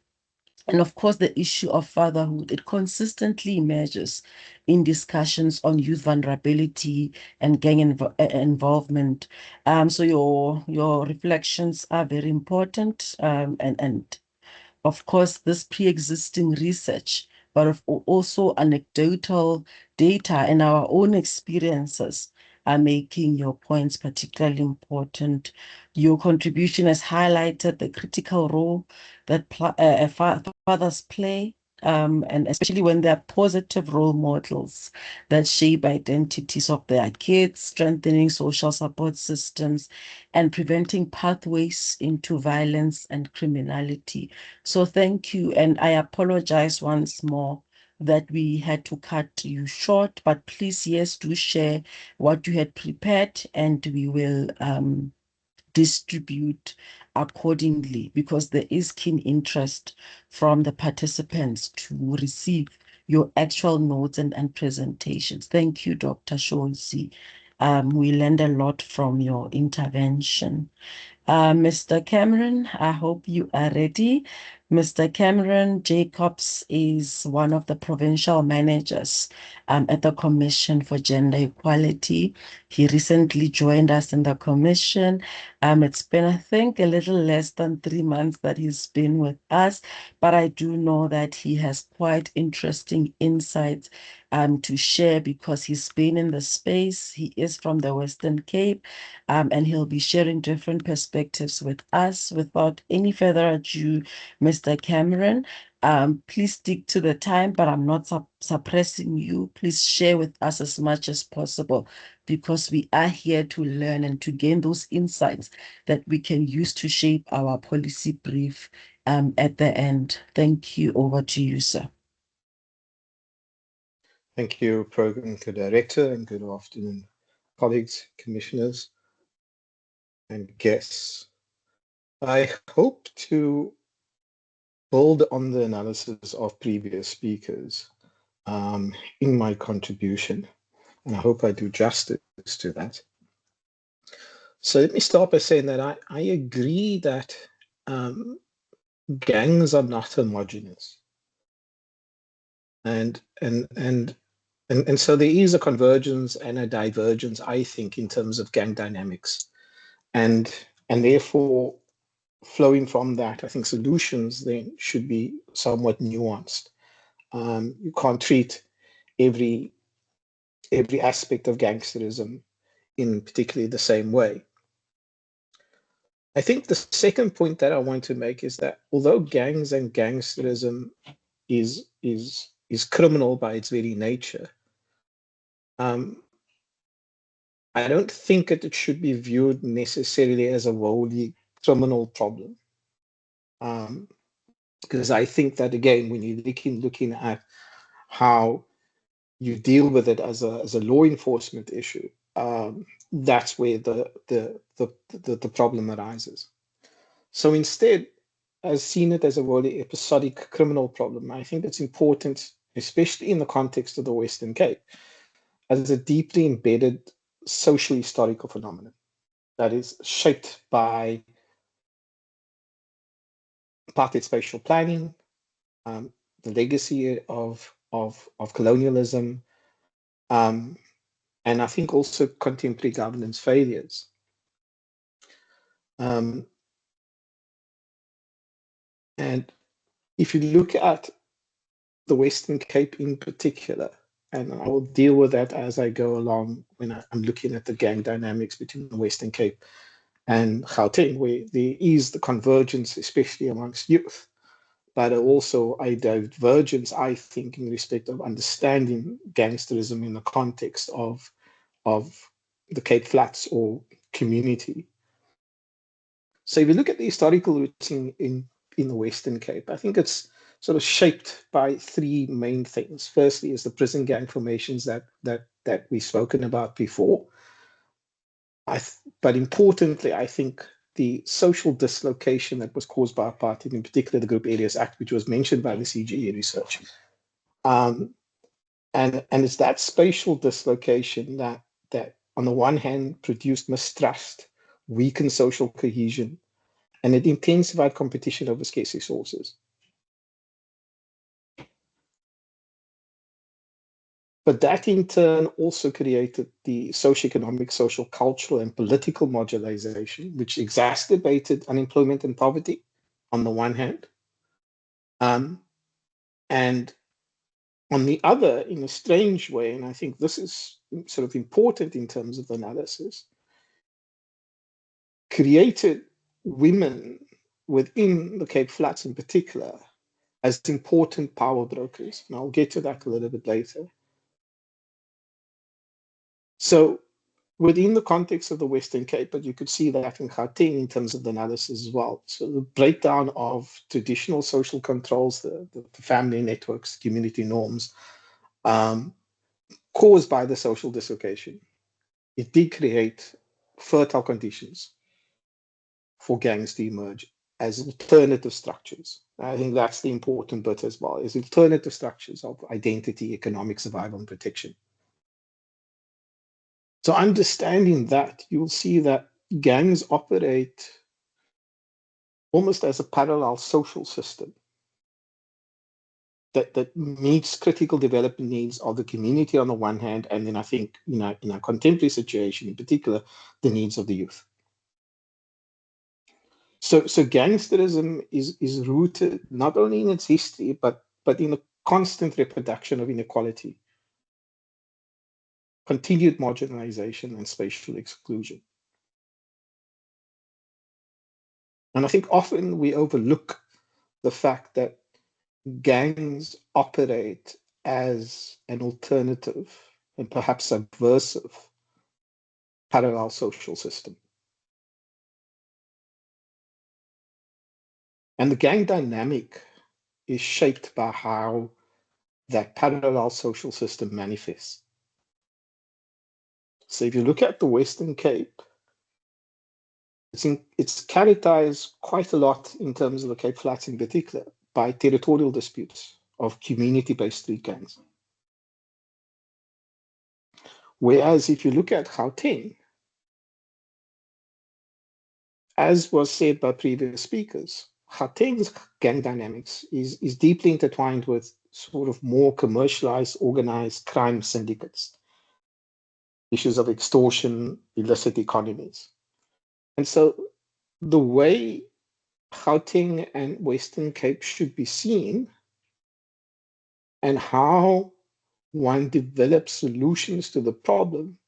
And of course, the issue of fatherhood, it consistently emerges in discussions on youth vulnerability and gang involvement. So your reflections are very important, and of course, this pre-existing research, but also anecdotal data and our own experiences are making your points particularly important. Your contribution has highlighted the critical role that fathers play, and especially when they're positive role models that shape identities of their kids, strengthening social support systems, and preventing pathways into violence and criminality. So thank you. And I apologize once more that we had to cut you short, but please, yes, do share what you had prepared and we will distribute accordingly, because there is keen interest from the participants to receive your actual notes and presentations. Thank you, Dr. Shozi. We learned a lot from your intervention. Mr. Cameron, I hope you are ready. Mr. Cameron Jacobs is one of the provincial managers at the Commission for Gender Equality. He recently joined us in the commission. It's been, I think, a little less than 3 months that he's been with us, but I do know that he has quite interesting insights to share because he's been in the space. He is from the Western Cape, and he'll be sharing different perspectives with us. Without any further ado, Mr. Cameron, please stick to the time, but I'm not suppressing you. Please share with us as much as possible because we are here to learn and to gain those insights that we can use to shape our policy brief at the end. Thank you. Over to you, sir. Thank you, Program Co-Director, and good afternoon, colleagues, commissioners, and guests. I hope to build on the analysis of previous speakers in my contribution, and I hope I do justice to that. So let me start by saying that I agree that gangs are not homogeneous. And so there is a convergence and a divergence, I think, in terms of gang dynamics. And therefore, flowing from that, I think solutions then should be somewhat nuanced. You can't treat every every aspect of gangsterism in particularly the same way. I think the second point that I want to make is that although gangs and gangsterism is criminal by its very nature, I don't think that it should be viewed necessarily as a wholly criminal problem. Because I think that, again, when you're looking at how you deal with it as a law enforcement issue, that's where the problem arises. So instead, as seen it as a wholly episodic criminal problem, I think it's important, especially in the context of the Western Cape, as a deeply embedded social historical phenomenon that is shaped by apartheid spatial planning, the legacy of colonialism, and I think also contemporary governance failures. And if you look at the Western Cape in particular, and I will deal with that as I go along when I'm looking at the gang dynamics between the Western Cape and Gauteng, where there is the convergence, especially amongst youth, but also a divergence, I think, in respect of understanding gangsterism in the context of the Cape Flats or community. So if you look at the historical roots in the Western Cape, I think it's sort of shaped by three main things. Firstly is the prison gang formations that we've spoken about before. But importantly, I think the social dislocation that was caused by apartheid, in particular the Group Areas Act, which was mentioned by the CGE research. And it's that spatial dislocation that on the one hand produced mistrust, weakened social cohesion, and it intensified competition over scarce resources. But that in turn also created the socioeconomic, social, cultural, and political marginalization, which exacerbated unemployment and poverty on the one hand. And on the other, in a strange way, and I think this is sort of important in terms of the analysis, created women within the Cape Flats in particular as important power brokers. And I'll get to that a little bit later. So within the context of the Western Cape, but you could see that in Gauteng in terms of the analysis as well. So the breakdown of traditional social controls, the family networks, community norms, caused by the social dislocation. It did create fertile conditions for gangs to emerge as alternative structures. I think that's the important bit as well, is alternative structures of identity, economic survival, and protection. So understanding that, you'll see that gangs operate almost as a parallel social system that meets critical development needs of the community on the one hand, and then I think, in our contemporary situation in particular, the needs of the youth. So gangsterism is rooted not only in its history, but in a constant reproduction of inequality, continued marginalization, and spatial exclusion. And I think often we overlook the fact that gangs operate as an alternative and perhaps subversive parallel social system. And the gang dynamic is shaped by how that parallel social system manifests. So if you look at the Western Cape, it's characterized quite a lot in terms of the Cape Flats in particular by territorial disputes of community-based street gangs. Whereas if you look at Gauteng, as was said by previous speakers, Gauteng's gang dynamics is deeply intertwined with sort of more commercialized, organized crime syndicates, issues of extortion, illicit economies. And so the way Gauteng and Western Cape should be seen, and how one develops solutions to the problem,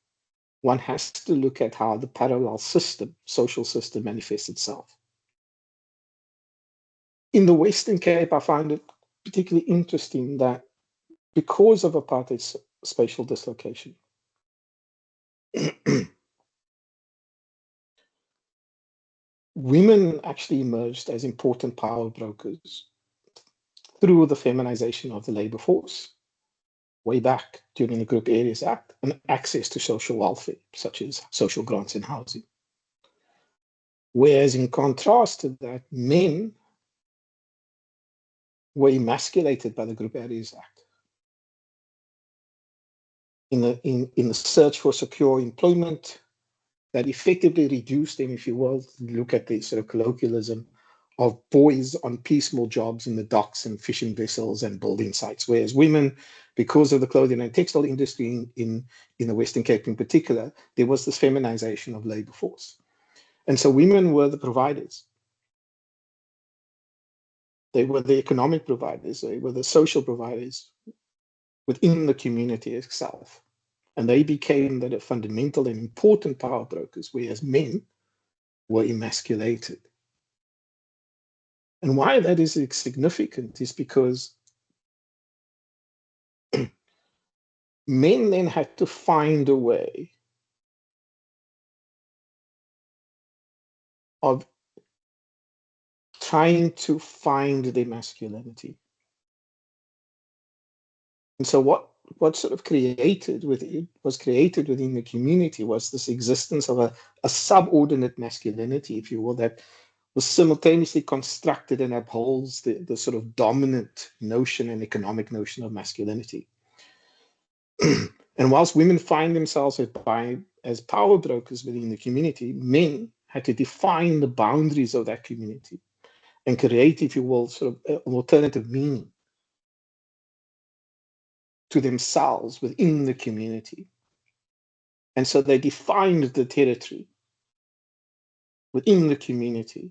one has to look at how the parallel system, social system, manifests itself. In the Western Cape, I find it particularly interesting that because of apartheid's spatial dislocation, women actually emerged as important power brokers through the feminization of the labor force way back during the Group Areas Act and access to social welfare, such as social grants and housing. Whereas in contrast to that, men were emasculated by the Group Areas Act in the search for secure employment that effectively reduced them, if you will, look at the sort of colloquialism of boys on piecemeal jobs in the docks and fishing vessels and building sites, whereas women, because of the clothing and textile industry in the Western Cape in particular, there was this feminization of labor force. And so women were the providers. They were the economic providers, they were the social providers within the community itself. And they became the fundamental and important power brokers, whereas men were emasculated. And why that is significant is because men then had to find a way of trying to find their masculinity. And so what sort of was created within the community was this existence of a subordinate masculinity, if you will, that was simultaneously constructed and upholds the sort of dominant notion and economic notion of masculinity. And whilst women find themselves as power brokers within the community, men had to define the boundaries of that community and create, if you will, sort of an alternative meaning to themselves within the community. And so they defined the territory within the community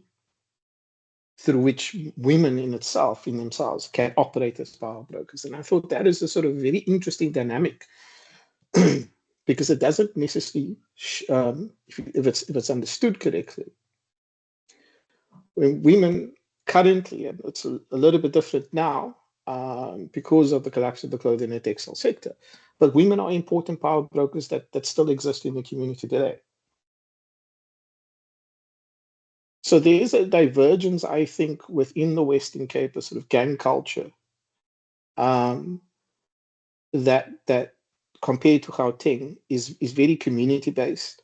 through which women in themselves can operate as power brokers. And I thought that is a sort of very interesting dynamic because it doesn't necessarily, if it's understood correctly, when women currently, and it's a little bit different now because of the collapse of the clothing and textile sector, but women are important power brokers that still exist in the community today. So there is a divergence, I think, within the Western Cape, a sort of gang culture that compared to Gauteng is very community based.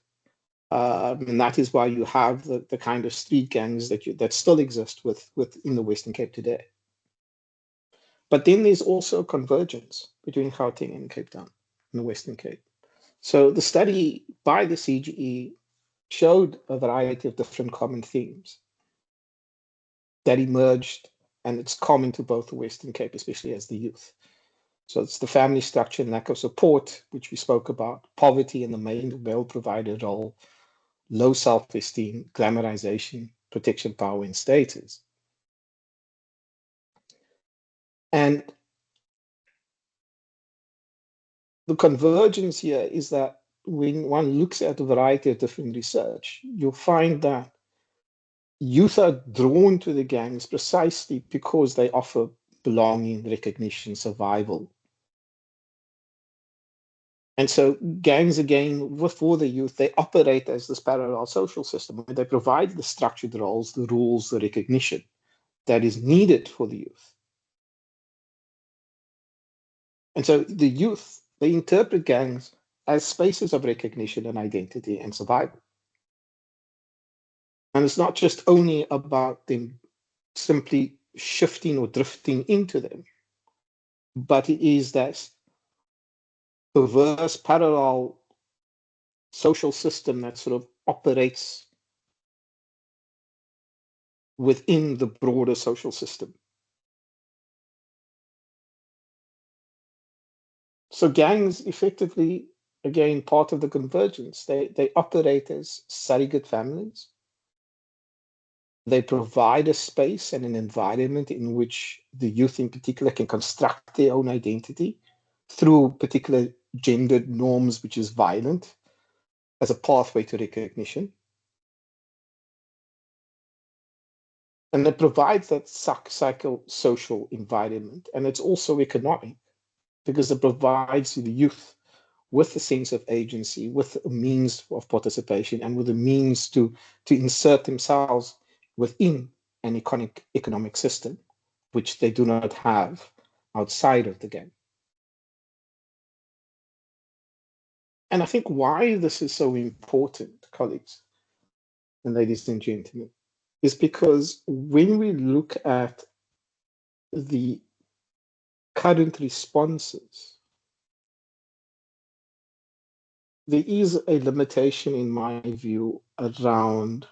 And that is why you have the kind of street gangs that still exist within the Western Cape today. But then there's also convergence between Gauteng and Cape Town in the Western Cape. So the study by the CGE showed a variety of different common themes that emerged, and it's common to both the Western Cape, especially as the youth. So it's the family structure and lack of support, which we spoke about, poverty and the main male provider role, low self-esteem, glamorization, protection, power, and status. And the convergence here is that when one looks at a variety of different research, you'll find that youth are drawn to the gangs precisely because they offer belonging, recognition, survival. And so gangs, again, for the youth, they operate as this parallel social system where they provide the structured roles, the rules, the recognition that is needed for the youth. And so the youth, they interpret gangs as spaces of recognition and identity and survival. And it's not just only about them simply shifting or drifting into them, but it is that perverse parallel social system that sort of operates within the broader social system. So gangs effectively, again, part of the convergence, they operate as surrogate families. They provide a space and an environment in which the youth in particular can construct their own identity through particular gendered norms, which is violent, as a pathway to recognition. And it provides that psychosocial environment. And it's also economic because it provides the youth with a sense of agency, with a means of participation, and with a means to insert themselves within an economic system, which they do not have outside of the game. And I think why this is so important, colleagues and ladies and gentlemen, is because when we look at the current responses, there is a limitation, in my view, around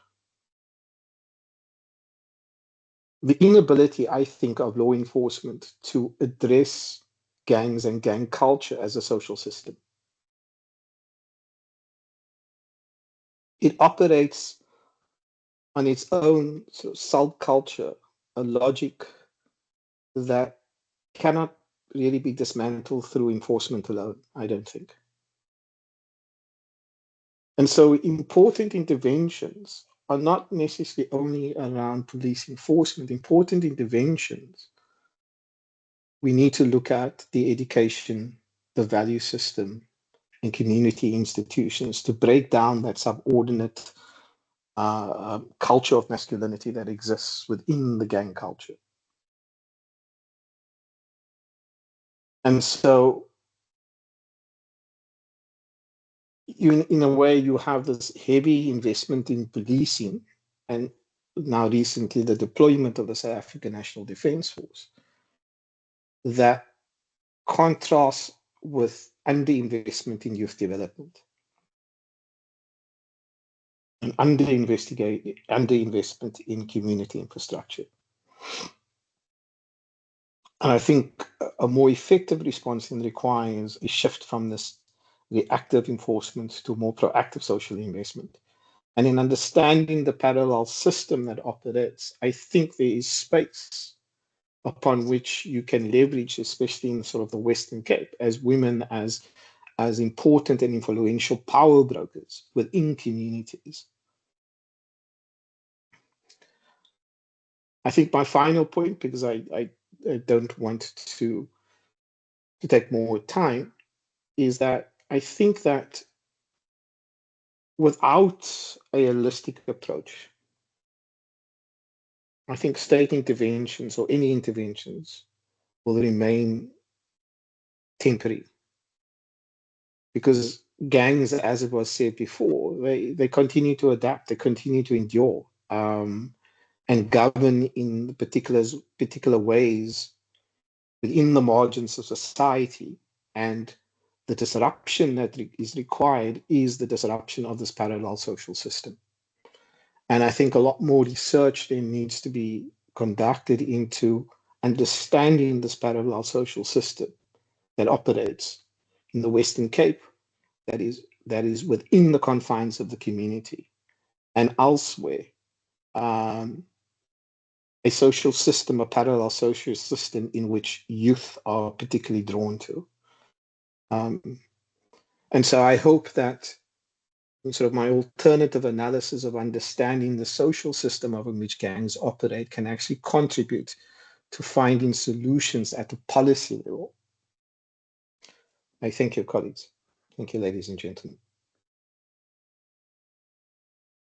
the inability, I think, of law enforcement to address gangs and gang culture as a social system. It operates on its own sort of subculture, a logic that cannot really be dismantled through enforcement alone, I don't think. And so important interventions are not necessarily only around police enforcement. Important interventions, we need to look at the education, the value system, and community institutions to break down that subordinate culture of masculinity that exists within the gang culture. And so, in a way, you have this heavy investment in policing, and now recently the deployment of the South African National Defence Force, that contrasts with underinvestment in youth development and underinvestment in community infrastructure. And I think a more effective response requires a shift from this reactive enforcement to more proactive social investment. And in understanding the parallel system that operates, I think there is space upon which you can leverage, especially in sort of the Western Cape, as women as important and influential power brokers within communities. I think my final point, because I don't want to take more time, is that I think that without a holistic approach, I think state interventions or any interventions will remain temporary, because gangs, as it was said before, they continue to adapt, they continue to endure, and govern in particular ways within the margins of society. And the disruption that is required is the disruption of this parallel social system. And I think a lot more research then needs to be conducted into understanding this parallel social system that operates in the Western Cape, that is within the confines of the community, and elsewhere, a social system, a parallel social system in which youth are particularly drawn to. And so I hope that sort of my alternative analysis of understanding the social system of in which gangs operate can actually contribute to finding solutions at the policy level. I thank you, colleagues. Thank you, ladies and gentlemen.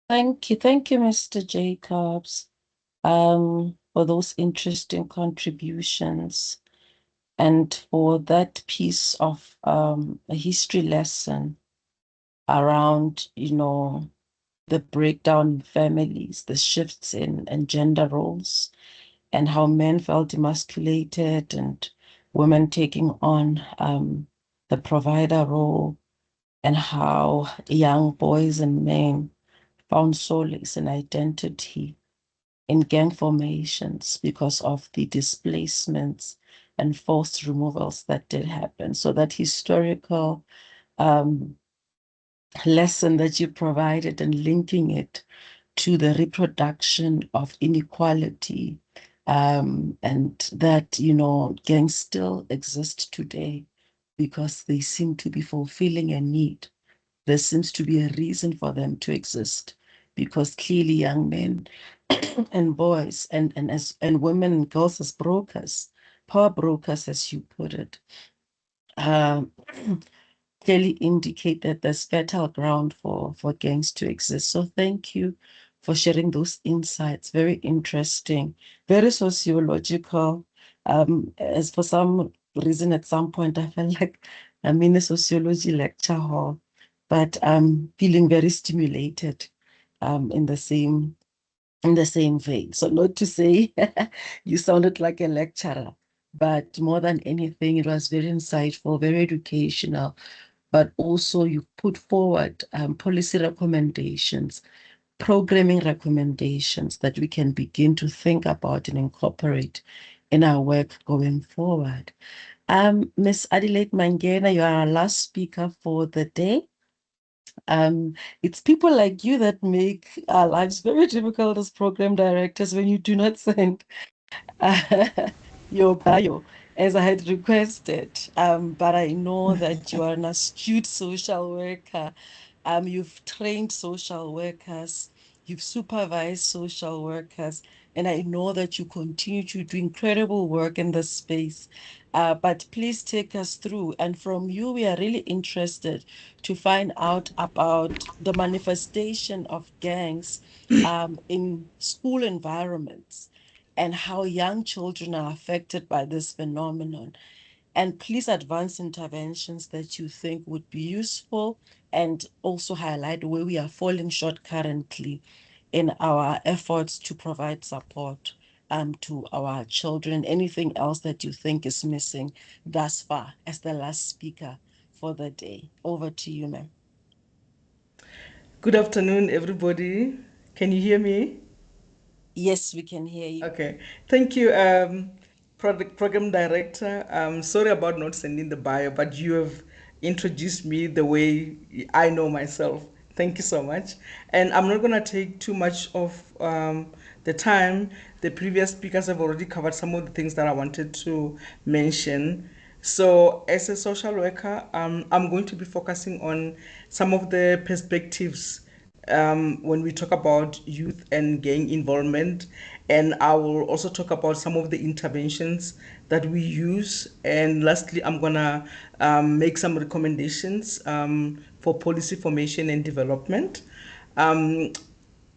Thank you, Mr. Jacobs, for those interesting contributions and for that piece of a history lesson around, the breakdown in families, the shifts in gender roles, and how men felt emasculated and women taking on the provider role, and how young boys and men found solace and identity in gang formations because of the displacements and forced removals that did happen. So that historical lesson that you provided and linking it to the reproduction of inequality, and that, gangs still exist today because they seem to be fulfilling a need. There seems to be a reason for them to exist, because clearly young men and boys and women and girls as brokers, power brokers, as you put it, um, clearly indicate that there's fertile ground for gangs to exist. So thank you for sharing those insights. Very interesting, very sociological. As for some reason, at some point, I felt like I'm in a sociology lecture hall, but I'm feeling very stimulated in the same vein. So not to say you sounded like a lecturer, but more than anything, it was very insightful, very educational, but also you put forward policy recommendations, programming recommendations that we can begin to think about and incorporate in our work going forward. Ms. Adelaide Mangena, you are our last speaker for the day. It's people like you that make our lives very difficult as program directors when you do not send your bio as I had requested. But I know that you are an astute social worker. You've trained social workers, you've supervised social workers, and I know that you continue to do incredible work in this space. But please take us through. And from you, we are really interested to find out about the manifestation of gangs in school environments and how young children are affected by this phenomenon. And please advance interventions that you think would be useful and also highlight where we are falling short currently in our efforts to provide support to our children. Anything else that you think is missing thus far as the last speaker for the day. Over to you, ma'am. Good afternoon, everybody. Can you hear me? Yes, we can hear you. Okay. Thank you, program director. Sorry about not sending the bio, but you have introduced me the way I know myself. Thank you so much. And I'm not going to take too much of the time. The previous speakers have already covered some of the things that I wanted to mention. So, as a social worker, I'm going to be focusing on some of the perspectives when we talk about youth and gang involvement. And I will also talk about some of the interventions that we use. And lastly, I'm going to make some recommendations for policy formation and development. Um,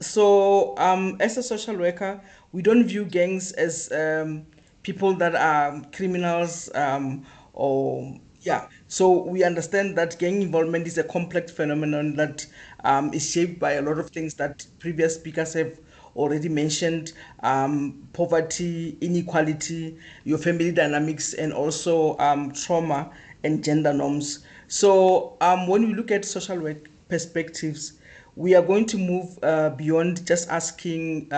as a social worker, we don't view gangs as people that are criminals or yeah. So we understand that gang involvement is a complex phenomenon that is shaped by a lot of things that previous speakers have already mentioned: poverty, inequality, your family dynamics, and also trauma and gender norms. So when we look at social work perspectives, we are going to move beyond just asking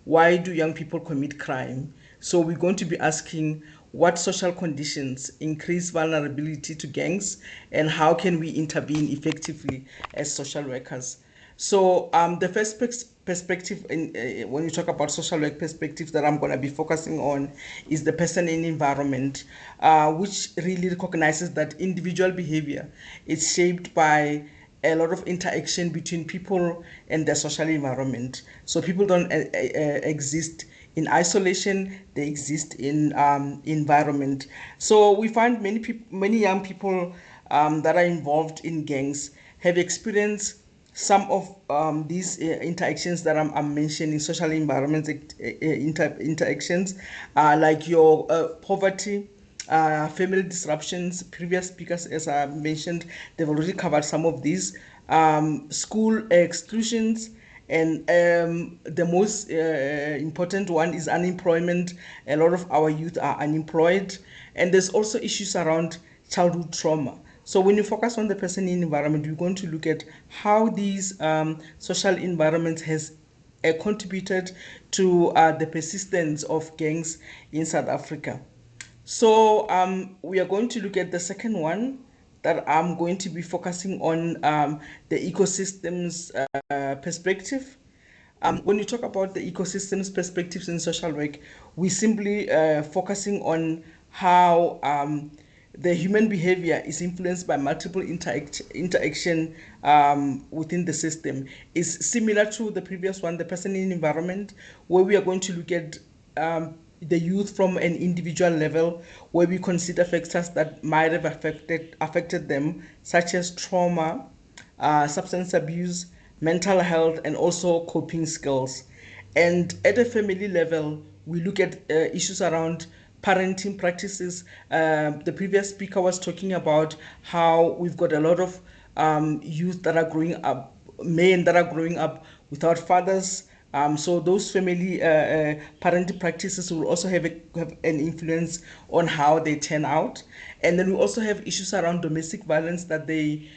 why do young people commit crime. So we're going to be asking what social conditions increase vulnerability to gangs and how can we intervene effectively as social workers. So the first perspective when you talk about social work perspectives that I'm going to be focusing on is the person and environment, which really recognizes that individual behavior is shaped by a lot of interaction between people and their social environment. So people don't exist in isolation; they exist in environment. So we find many young people that are involved in gangs have experienced some of these interactions that I'm mentioning, social environment interactions, like your poverty, family disruptions. Previous speakers, as I mentioned, they've already covered some of these. School exclusions, and the most important one is unemployment. A lot of our youth are unemployed, and there's also issues around childhood trauma. So when you focus on the person in environment, we're going to look at how these social environments has contributed to the persistence of gangs in South Africa. So we are going to look at the second one that I'm going to be focusing on, the ecosystems perspective. When you talk about the ecosystems perspectives in social work, we simply focusing on how the human behavior is influenced by multiple interaction within the system. Is similar to the previous one, the person in environment, where we are going to look at the youth from an individual level, where we consider factors that might have affected them, such as trauma, substance abuse, mental health, and also coping skills. And at a family level, we look at issues around parenting practices. The previous speaker was talking about how we've got a lot of youth that are growing up, men that are growing up without fathers. So those family parenting practices will also have an influence on how they turn out. And then we also have issues around domestic violence that they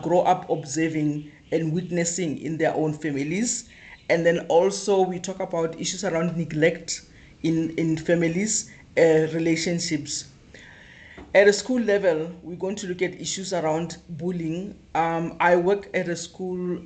grow up observing and witnessing in their own families. And then also we talk about issues around neglect in families, relationships. At a school level, we're going to look at issues around bullying. I work at a school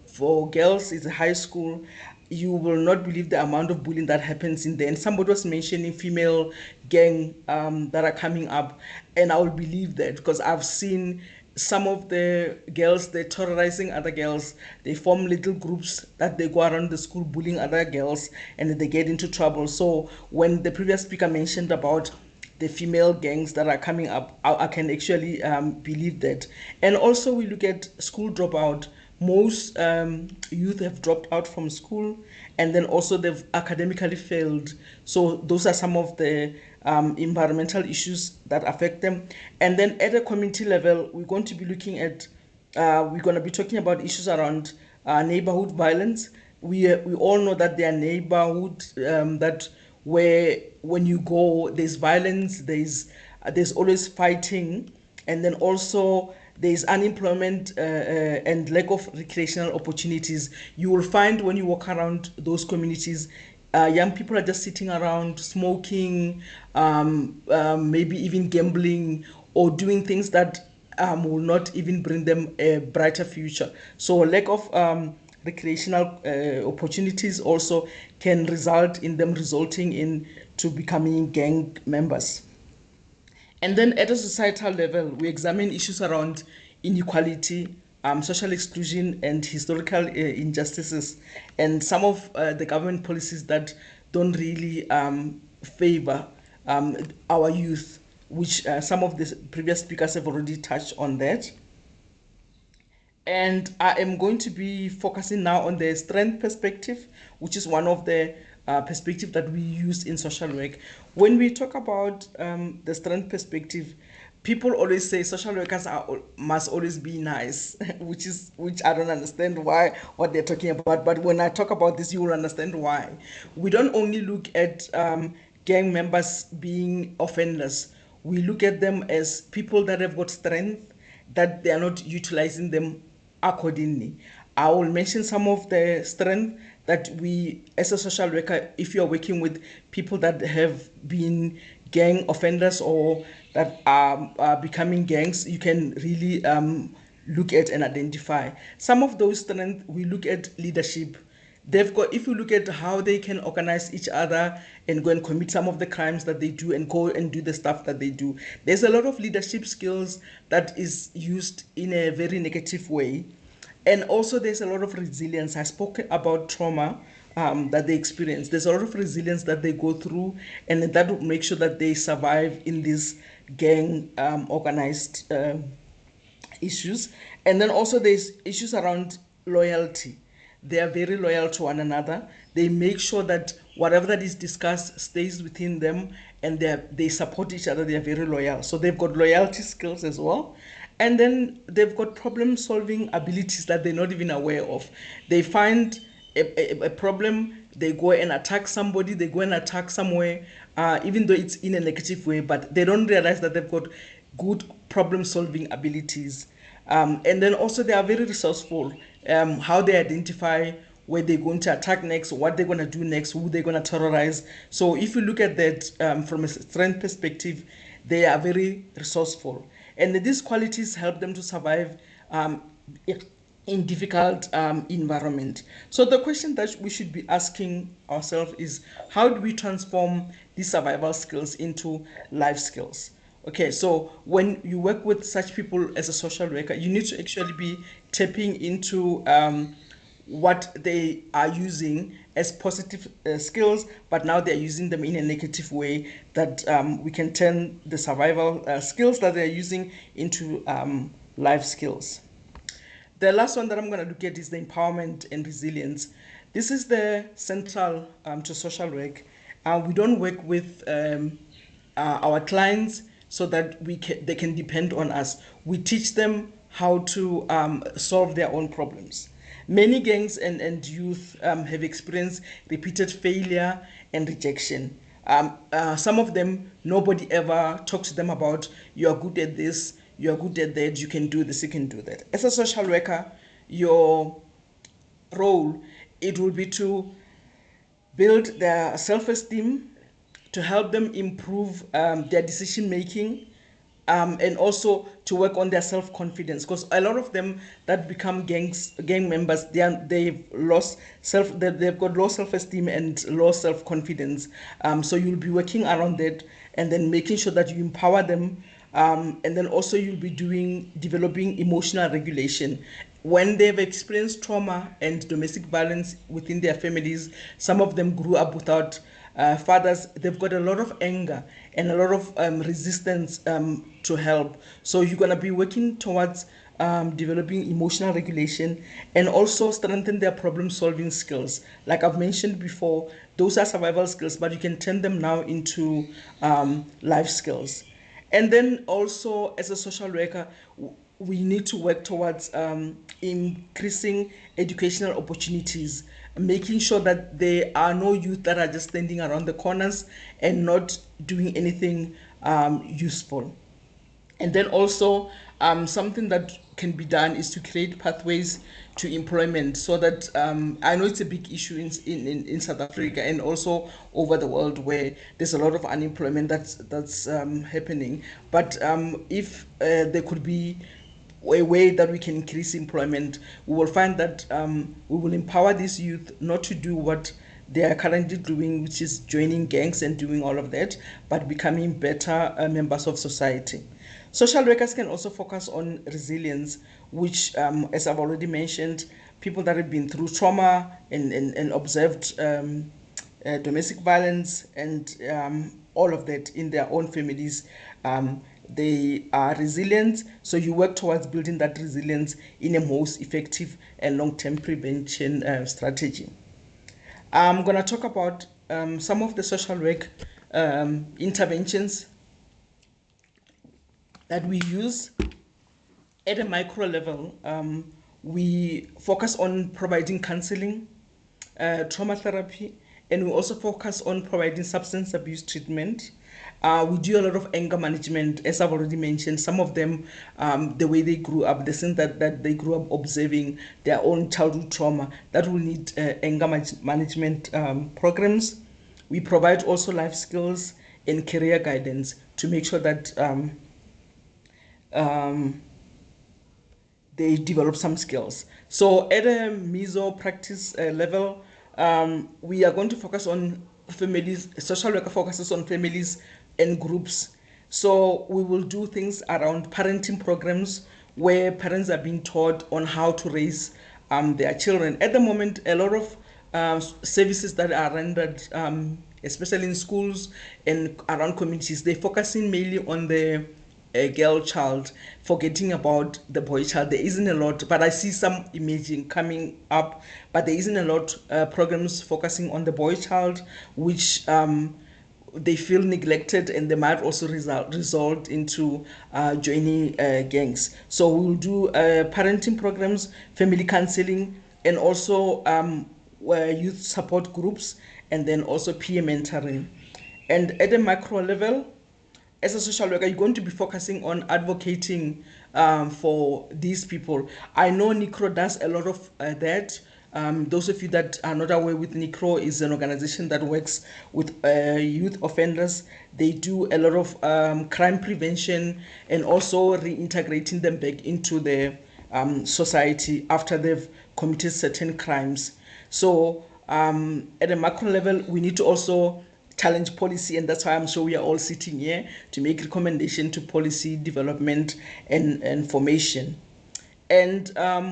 for girls, it's a high school. You will not believe the amount of bullying that happens in there. And somebody was mentioning female gang that are coming up. And I will believe that because I've seen some of the girls, they're terrorizing other girls. They form little groups that they go around the school bullying other girls and they get into trouble. So when the previous speaker mentioned about the female gangs that are coming up, I can actually believe that. And also we look at school dropout. Most youth have dropped out from school, and then also they've academically failed. So those are some of the environmental issues that affect them. And then at a community level, we're going to be looking at, we're going to be talking about issues around neighborhood violence. We all know that there are neighborhood that where when you go there's violence, there's always fighting, and then also there's unemployment and lack of recreational opportunities. You will find when you walk around those communities, young people are just sitting around smoking, maybe even gambling or doing things that will not even bring them a brighter future. So lack of recreational opportunities also can result in them resulting in to becoming gang members. And then at a societal level, we examine issues around inequality, social exclusion, and historical injustices, and some of the government policies that don't really favor our youth, which some of the previous speakers have already touched on that. And I am going to be focusing now on the strength perspective, which is one of the perspective that we use in social work. When we talk about the strength perspective, people always say social workers must always be nice, which I don't understand why what they're talking about. But when I talk about this, you will understand why. We don't only look at gang members being offenders. We look at them as people that have got strength, that they are not utilizing them accordingly. I will mention some of the strength that we, as a social worker, if you are working with people that have been gang offenders or that are becoming gangs, you can really look at and identify. Some of those strengths, we look at leadership. They've got, if you look at how they can organize each other and go and commit some of the crimes that they do and go and do the stuff that they do, there's a lot of leadership skills that is used in a very negative way. And also there's a lot of resilience. I spoke about trauma that they experience. There's a lot of resilience that they go through, and that will make sure that they survive in this gang organized issues. And then also there's issues around loyalty. They are very loyal to one another. They make sure that whatever that is discussed stays within them, and they support each other. They are very loyal. So they've got loyalty skills as well. And then they've got problem solving abilities that they're not even aware of. They find a problem, they go and attack somebody, they go and attack somewhere, even though it's in a negative way, but they don't realize that they've got good problem solving abilities. And then also they are very resourceful, how they identify where they're going to attack next, what they're going to do next, who they're going to terrorize. So if you look at that from a strength perspective, they are very resourceful. And these qualities help them to survive in difficult environment. So the question that we should be asking ourselves is, how do we transform these survival skills into life skills? Okay, so when you work with such people as a social worker, you need to actually be tapping into what they are using as positive skills, but now they're using them in a negative way, that we can turn the survival skills that they're using into life skills. The last one that I'm going to look at is the empowerment and resilience. This is the central to social work. We don't work with our clients so that they can depend on us. We teach them how to solve their own problems. Many gangs and youth have experienced repeated failure and rejection. Some of them, nobody ever talks to them about, you are good at this, you are good at that, you can do this, you can do that. As a social worker, your role, it will be to build their self-esteem, to help them improve their decision making, and also to work on their self-confidence, because a lot of them that become gang members, they've got low self-esteem and low self-confidence. So you'll be working around that, and then making sure that you empower them, and then also you'll be developing emotional regulation. When they've experienced trauma and domestic violence within their families, some of them grew up without fathers, they've got a lot of anger and a lot of resistance to help. So you're going to be working towards developing emotional regulation, and also strengthen their problem solving skills. Like I've mentioned before, those are survival skills, but you can turn them now into life skills. And then also, as a social worker, we need to work towards increasing educational opportunities, making sure that there are no youth that are just standing around the corners and not doing anything useful. And then also, something that can be done is to create pathways to employment, so that I know it's a big issue in South Africa and also over the world, where there's a lot of unemployment that's happening. But if there could be a way that we can increase employment, we will find that we will empower these youth not to do what they are currently doing, which is joining gangs and doing all of that, but becoming better members of society. Social workers can also focus on resilience, which, as I've already mentioned, people that have been through trauma and observed domestic violence and all of that in their own families, they are resilient. So you work towards building that resilience in a most effective and long-term prevention strategy. I'm going to talk about some of the social work interventions that we use at a micro level. We focus on providing counseling, trauma therapy, and we also focus on providing substance abuse treatment. We do a lot of anger management, as I've already mentioned. Some of them, the way they grew up, the sense that they grew up observing their own childhood trauma, that will need anger management programs. We provide also life skills and career guidance to make sure that they develop some skills. So at a meso practice level, we are going to focus on families. Social worker focuses on families and groups. So we will do things around parenting programs, where parents are being taught on how to raise their children. At the moment, a lot of services that are rendered, especially in schools and around communities, they're focusing mainly on the a girl child, forgetting about the boy child. There isn't a lot, but I see some imaging coming up, but there isn't a lot programs focusing on the boy child, which they feel neglected, and they might also result into joining gangs. So we'll do parenting programs, family counseling, and also youth support groups, and then also peer mentoring. And at a macro level, as a social worker, you're going to be focusing on advocating for these people. I know NICRO does a lot of that. Those of you that are not aware, with NICRO is an organization that works with youth offenders. They do a lot of crime prevention and also reintegrating them back into the society after they've committed certain crimes. So at a macro level, we need to also challenge policy, and that's why I'm sure we are all sitting here to make recommendation to policy development and formation. And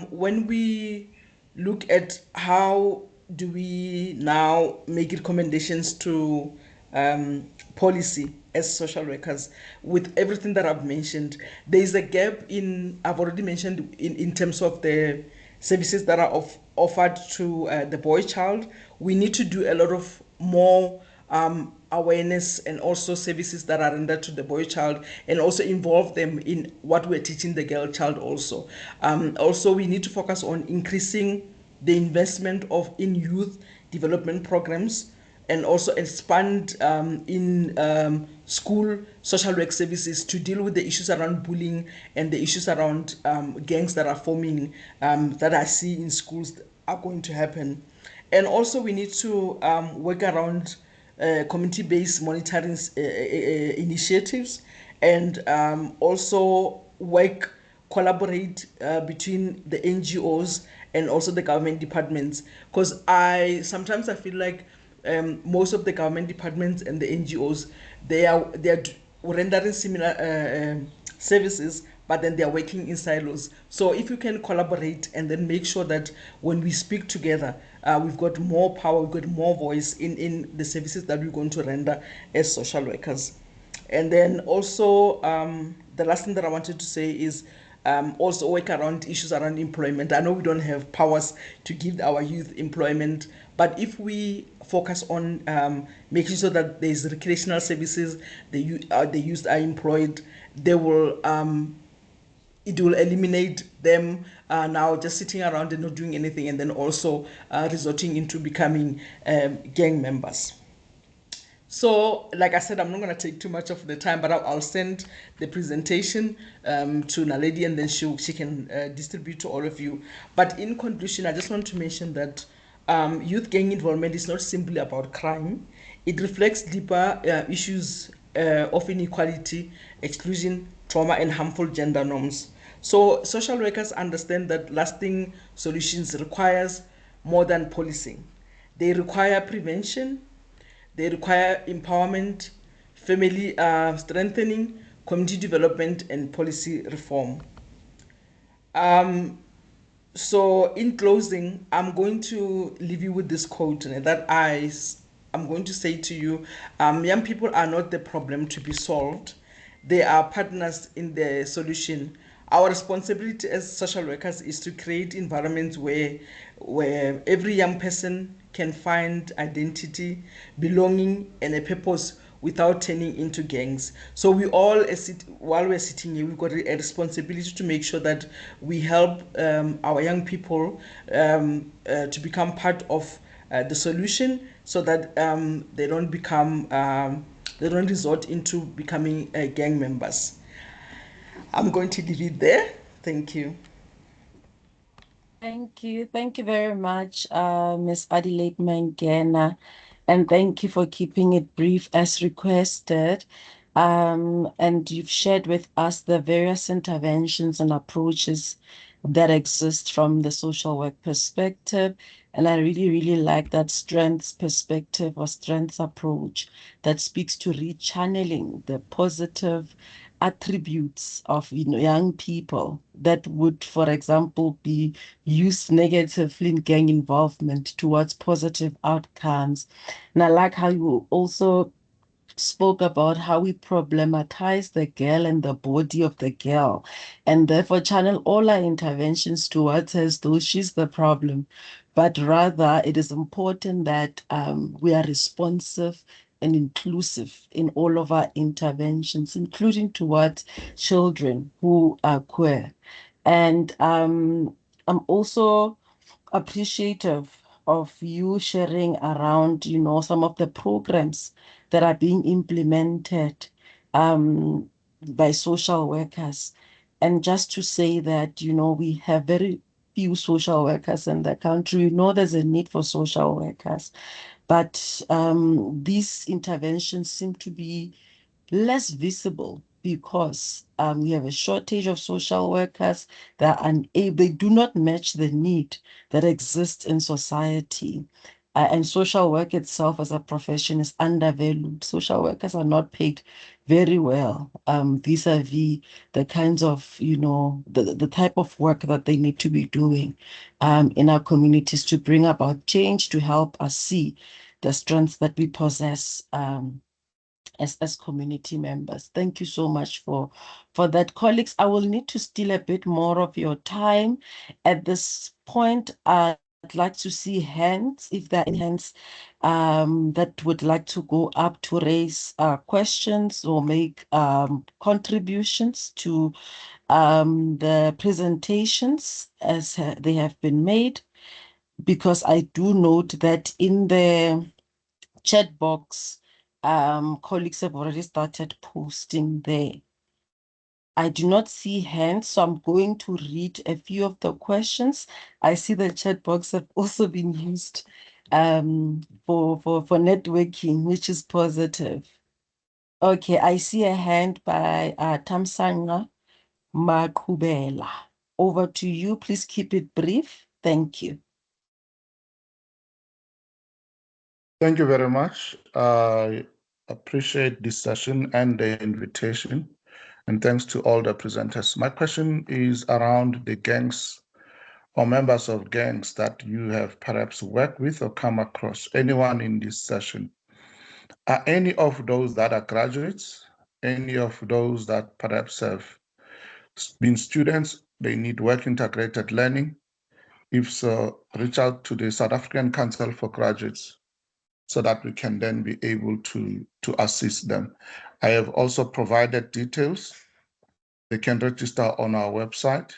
when we look at how do we now make recommendations to policy as social workers, with everything that I've mentioned, there is a gap in, I've already mentioned, in terms of the services that are offered to the boy child. We need to do a lot of more awareness and also services that are rendered to the boy child, and also involve them in what we're teaching the girl child also. Also, we need to focus on increasing the investment of in youth development programs, and also expand in school social work services to deal with the issues around bullying and the issues around gangs that are forming, that I see in schools are going to happen. And also we need to work around community-based monitoring initiatives, and also collaborate between the NGOs and also the government departments, because I feel like most of the government departments and the NGOs, they are rendering similar services, but then they are working in silos. So if you can collaborate and then make sure that when we speak together, we've got more power, we've got more voice in the services that we're going to render as social workers. And then also, the last thing that I wanted to say is also work around issues around employment. I know we don't have powers to give our youth employment, but if we focus on making sure that there's recreational services, the youth are employed, they will it will eliminate them now just sitting around and not doing anything, and then also resorting into becoming gang members. So, like I said, I'm not going to take too much of the time, but I'll send the presentation to Naledi, and then she can distribute to all of you. But in conclusion, I just want to mention that youth gang involvement is not simply about crime. It reflects deeper issues of inequality, exclusion, trauma, and harmful gender norms. So social workers understand that lasting solutions requires more than policing. They require prevention, they require empowerment, family strengthening, community development, and policy reform. So, in closing, I'm going to leave you with this quote that I'm going to say to you: young people are not the problem to be solved; they are partners in the solution. Our responsibility as social workers is to create environments where every young person can find identity, belonging, and a purpose without turning into gangs. So we all, while we're sitting here, we've got a responsibility to make sure that we help our young people to become part of the solution, so that they don't resort into becoming gang members. I'm going to leave it there. Thank you. Thank you. Thank you very much, Ms. Adelaide Mangena. And thank you for keeping it brief as requested. And you've shared with us the various interventions and approaches that exist from the social work perspective. And I really, really like that strengths perspective or strengths approach that speaks to rechanneling the positive attributes of young people that would, for example, be used negatively in gang involvement towards positive outcomes. And I like how you also spoke about how we problematize the girl and the body of the girl, and therefore channel all our interventions towards her as though she's the problem. But rather, it is important that we are responsive and inclusive in all of our interventions, including towards children who are queer. And I'm also appreciative of you sharing around, some of the programs that are being implemented by social workers. And just to say that, we have very few social workers in the country. We know there's a need for social workers, but these interventions seem to be less visible because we have a shortage of social workers that are unable, they do not match the need that exists in society. And social work itself as a profession is undervalued. Social workers are not paid very well, vis-a-vis the kinds of, the type of work that they need to be doing in our communities to bring about change, to help us see the strengths that we possess as community members. Thank you so much for that. Colleagues, I will need to steal a bit more of your time. At this point, I'd like to see hands, if there are any hands that would like to go up to raise questions or make contributions to the presentations as they have been made, because I do note that in the chat box, colleagues have already started posting there. I do not see hands, so I'm going to read a few of the questions. I see the chat box have also been used for networking, which is positive. Okay, I see a hand by Tamsanga Makubela. Over to you. Please keep it brief. Thank you. Thank you very much. I appreciate this session and the invitation, and thanks to all the presenters. My question is around the gangs or members of gangs that you have perhaps worked with or come across. Anyone in this session? Are any of those that are graduates? Any of those that perhaps have been students, they need work integrated learning? If so, reach out to the South African Council for Graduates so that we can then be able to assist them. I have also provided details. They can register on our website,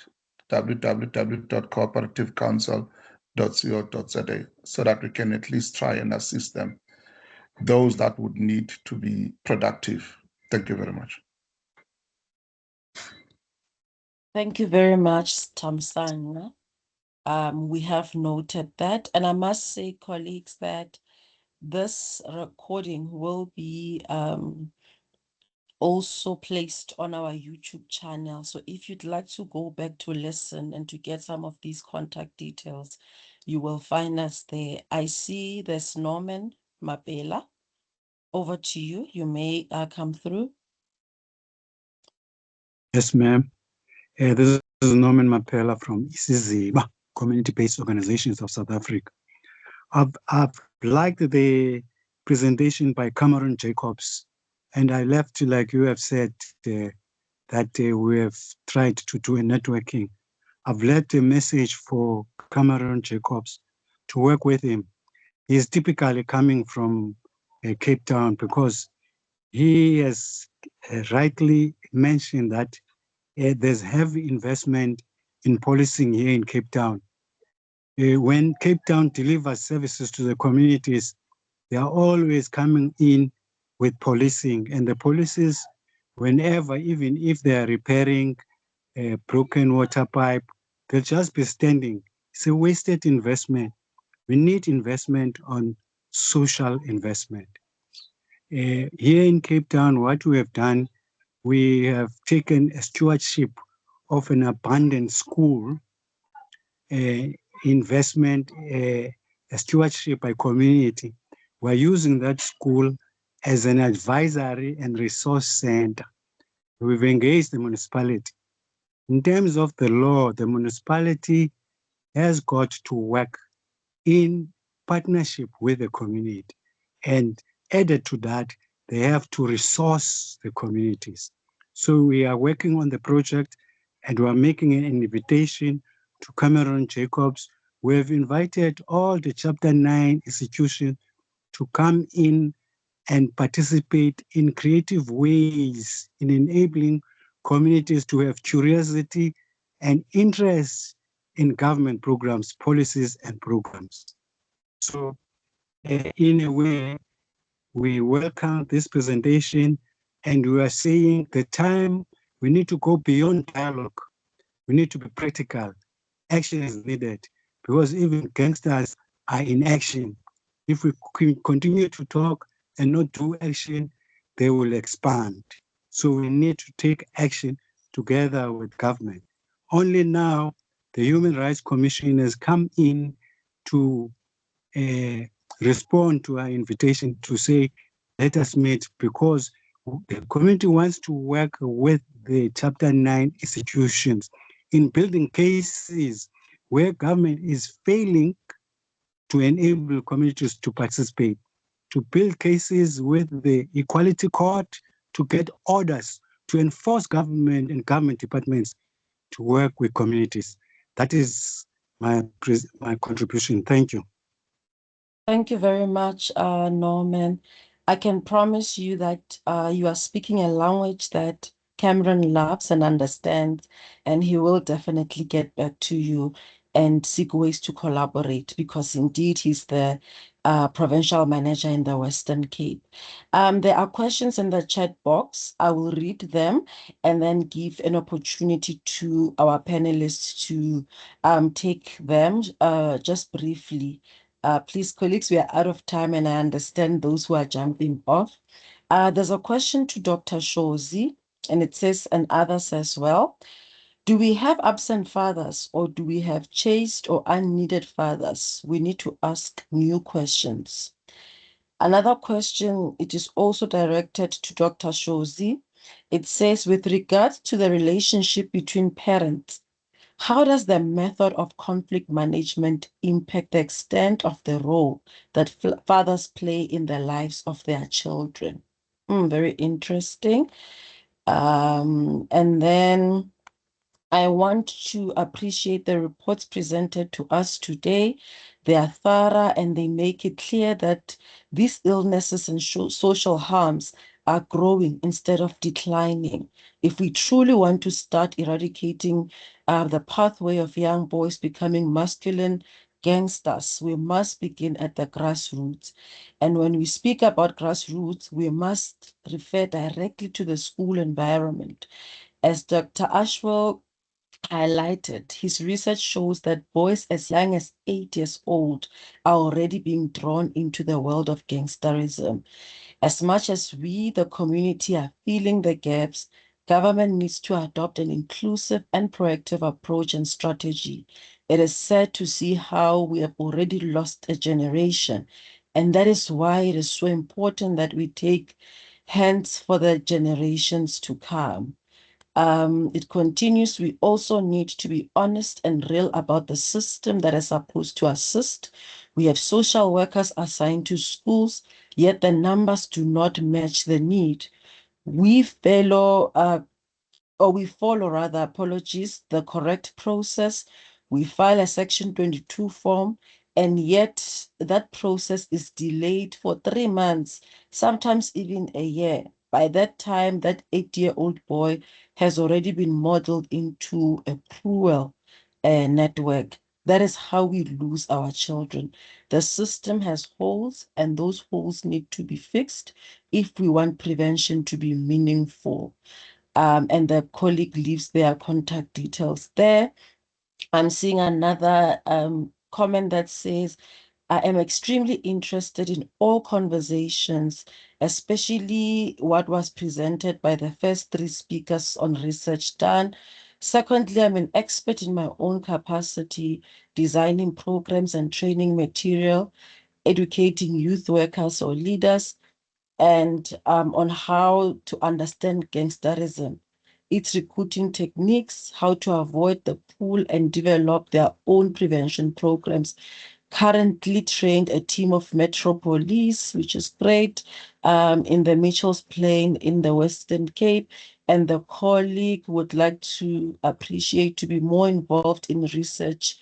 www.cooperativecouncil.co.za, so that we can at least try and assist them, those that would need to be productive. Thank you very much. Thank you very much, Tamsanga. We have noted that, and I must say, colleagues, that this recording will be also placed on our YouTube channel. So if you'd like to go back to listen and to get some of these contact details, you will find us there. I see there's Norman Mapela. Over to you. You may come through. Yes, ma'am. This is Norman Mapela from Isiziba, Community-Based Organizations of South Africa. I've liked the presentation by Cameron Jacobs, and I left, like you have said, that we have tried to do a networking. I've left a message for Cameron Jacobs to work with him. He's typically coming from Cape Town, because he has rightly mentioned that there's heavy investment in policing here in Cape Town. When Cape Town delivers services to the communities, they are always coming in with policing, and the policies, whenever, even if they are repairing a broken water pipe, they'll just be standing. It's a wasted investment. We need investment on social investment. Here in Cape Town, what we have done, we have taken a stewardship of an abandoned school, investment, a stewardship by community. We're using that school as an advisory and resource center. We've engaged the municipality. In terms of the law, the municipality has got to work in partnership with the community. And added to that, they have to resource the communities. So we are working on the project, and we are making an invitation to Cameron Jacobs. We have invited all the Chapter 9 institutions to come in and participate in creative ways in enabling communities to have curiosity and interest in government programs, policies, and programs. So in a way, we welcome this presentation, and we are saying the time we need to go beyond dialogue. We need to be practical. Action is needed, because even gangsters are in action. If we continue to talk and not do action, they will expand. So we need to take action together with government. Only now the Human Rights Commission has come in to respond to our invitation to say, let us meet, because the community wants to work with the Chapter 9 institutions in building cases where government is failing to enable communities to participate, to build cases with the Equality Court, to get orders to enforce government and government departments to work with communities. That is my contribution. Thank you. Thank you very much, Norman. I can promise you that you are speaking a language that Cameron loves and understands, and he will definitely get back to you and seek ways to collaborate, because indeed he's the provincial manager in the Western Cape. There are questions in the chat box. I will read them and then give an opportunity to our panelists to take them just briefly. Please, colleagues, we are out of time, and I understand those who are jumping off. There's a question to Dr. Shozi, and it says, and others as well. Do we have absent fathers, or do we have chaste or unneeded fathers? We need to ask new questions. Another question, it is also directed to Dr. Shozi. It says, with regards to the relationship between parents, how does the method of conflict management impact the extent of the role that fathers play in the lives of their children? Very interesting. And then I want to appreciate the reports presented to us today. They are thorough and they make it clear that these illnesses and social harms are growing instead of declining. If we truly want to start eradicating the pathway of young boys becoming masculine gangsters, we must begin at the grassroots. And when we speak about grassroots, we must refer directly to the school environment. As Dr. Ashwell highlighted, his research shows that boys as young as 8 years old are already being drawn into the world of gangsterism. As much as we, the community, are filling the gaps, government needs to adopt an inclusive and proactive approach and strategy. It is sad to see how we have already lost a generation, and that is why it is so important that we take hands for the generations to come. It continues, we also need to be honest and real about the system that is supposed to assist. We have social workers assigned to schools, yet the numbers do not match the need. We fellow or we follow rather, apologies, the correct process. We file a Section 22 form, and yet that process is delayed for 3 months, sometimes even a year. By that time, that 8-year-old boy has already been modeled into a cruel network. That is how we lose our children. The system has holes, and those holes need to be fixed if we want prevention to be meaningful. And the colleague leaves their contact details there. I'm seeing another comment that says, I am extremely interested in all conversations, especially what was presented by the first 3 speakers on research done. Secondly, I'm an expert in my own capacity, designing programs and training material, educating youth workers or leaders, and on how to understand gangsterism, its recruiting techniques, how to avoid the pool and develop their own prevention programs. Currently trained a team of Metro Police, which is great, in the Mitchell's Plain in the Western Cape. And the colleague would like to appreciate to be more involved in research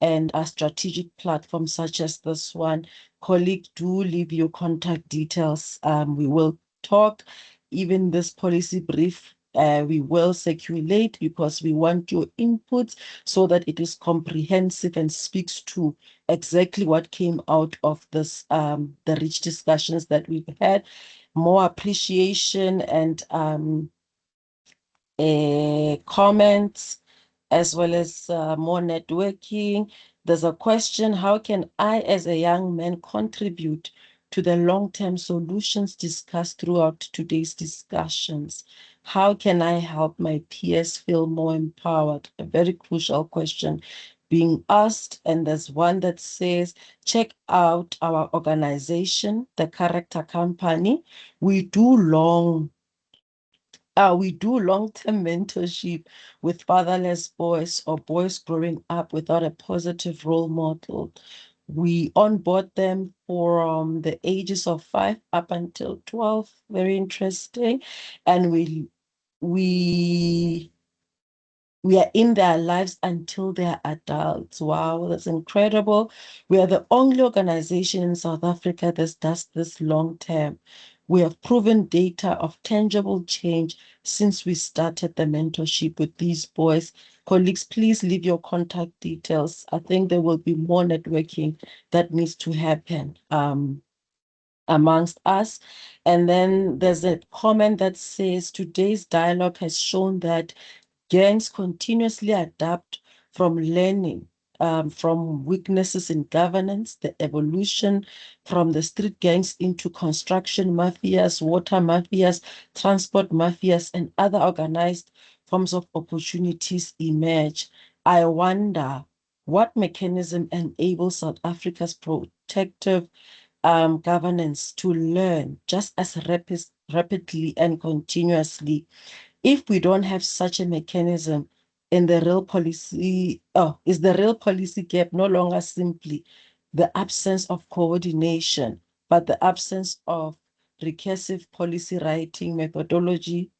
and a strategic platform such as this one. Colleague, do leave your contact details. We will talk. Even this policy brief, we will circulate because we want your input so that it is comprehensive and speaks to exactly what came out of this, the rich discussions that we've had. More appreciation and comments, as well as more networking. There's a question, how can I as a young man contribute to the long-term solutions discussed throughout today's discussions? How can I help my peers feel more empowered? A very crucial question, being asked, and there's one that says, check out our organization, the Character Company. We do long-term mentorship with fatherless boys or boys growing up without a positive role model. We onboard them from the ages of 5 up until 12. Very interesting. And we are in their lives until they're adults. Wow, that's incredible. We are the only organization in South Africa that does this long term. We have proven data of tangible change since we started the mentorship with these boys. Colleagues, please leave your contact details. I think there will be more networking that needs to happen amongst us. And then there's a comment that says, today's dialogue has shown that gangs continuously adapt from learning from weaknesses in governance, the evolution from the street gangs into construction mafias, water mafias, transport mafias, and other organized forms of opportunities emerge. I wonder what mechanism enables South Africa's protective governance to learn just as rapidly and continuously. If we don't have such a mechanism in the real policy, is the real policy gap no longer simply the absence of coordination, but the absence of recursive policy writing methodology,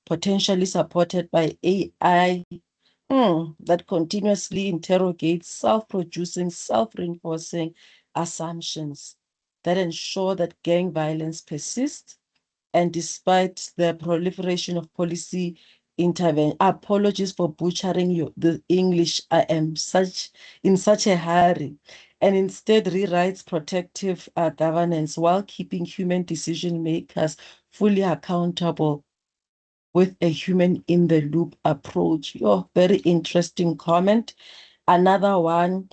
potentially supported by AI, that continuously interrogates self-producing, self-reinforcing assumptions that ensure that gang violence persists. And despite the proliferation of policy intervention, apologies for butchering the English. I am in such a hurry, and instead rewrites protective governance while keeping human decision makers fully accountable with a human in the loop approach. Oh, very interesting comment. Another one.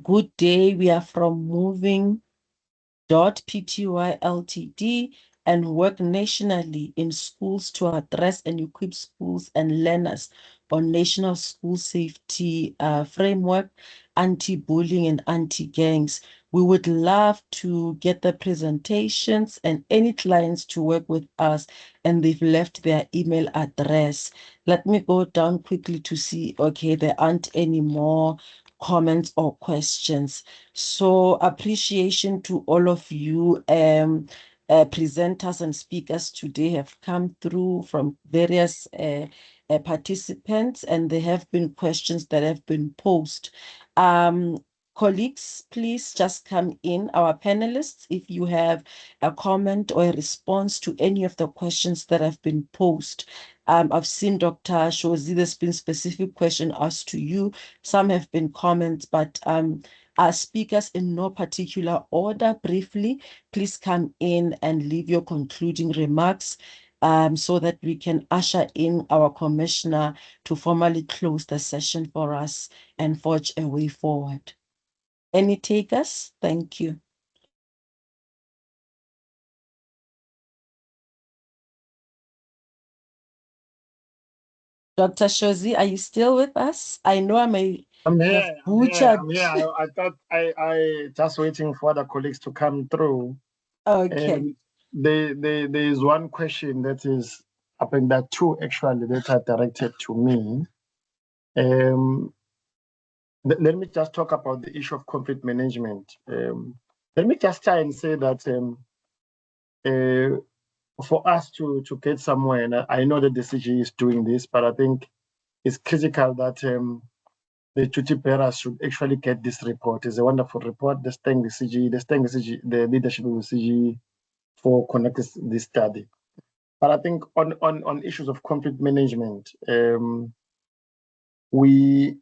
Good day. We are from Moving Pty Ltd and work nationally in schools to address and equip schools and learners on national school safety framework, anti-bullying and anti-gangs. We would love to get the presentations and any clients to work with us, and they've left their email address. Let me go down quickly to see, okay, there aren't any more comments or questions. So appreciation to all of you presenters and speakers today have come through from various participants, and there have been questions that have been posed. Colleagues, please just come in. Our panelists, if you have a comment or a response to any of the questions that have been posed. I've seen Dr. Shozi, there's been specific question asked to you. Some have been comments, but our speakers in no particular order, briefly, please come in and leave your concluding remarks so that we can usher in our commissioner to formally close the session for us and forge a way forward. Any takers? Thank you. Dr. Shozi, are you still with us? I know I'm here. I'm here. I thought I just waiting for the colleagues to come through. Okay. There is one question that is, I think there are two actually that are directed to me. Let me just talk about the issue of conflict management. Let me just try and say that for us to get somewhere, and I know that the CG is doing this, but I think it's critical that the duty bearers should actually get this report. It's a wonderful report. They thank the CG, the leadership of the CG for conducting this study. But I think on issues of conflict management, we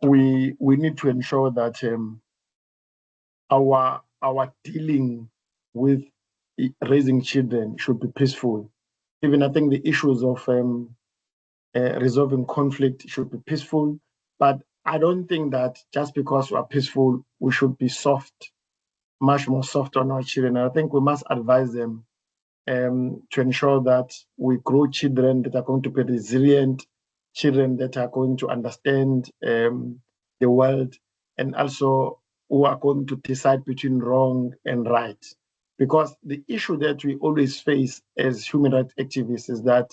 need to ensure that our dealing with raising children should be peaceful. Even I think the issues of resolving conflict should be peaceful, but I don't think that just because we are peaceful, we should be soft, much more soft on our children. I think we must advise them to ensure that we grow children that are going to be resilient, children that are going to understand the world, and also who are going to decide between wrong and right. Because the issue that we always face as human rights activists is that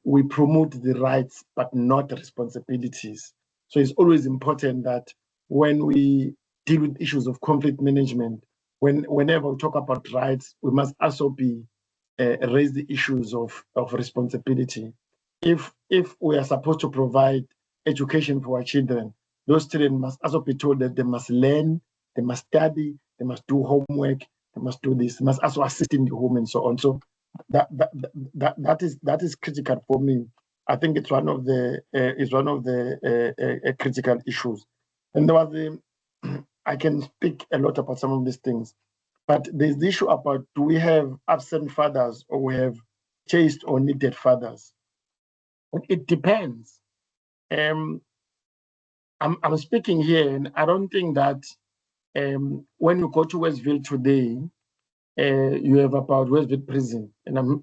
we promote the rights but not the responsibilities. So it's always important that when we deal with issues of conflict management, whenever we talk about rights, we must also be raise the issues of responsibility. If we are supposed to provide education for our children, those children must also be told that they must learn, they must study, they must do homework, they must do this, they must also assist in the home and so on. So that is critical for me. I think it's one of the critical issues. And there was I can speak a lot about some of these things, but there's the issue about, do we have absent fathers or we have chased or needed fathers? It depends. I'm speaking here, and I don't think that when you go to Westville today, you have about Westville prison, and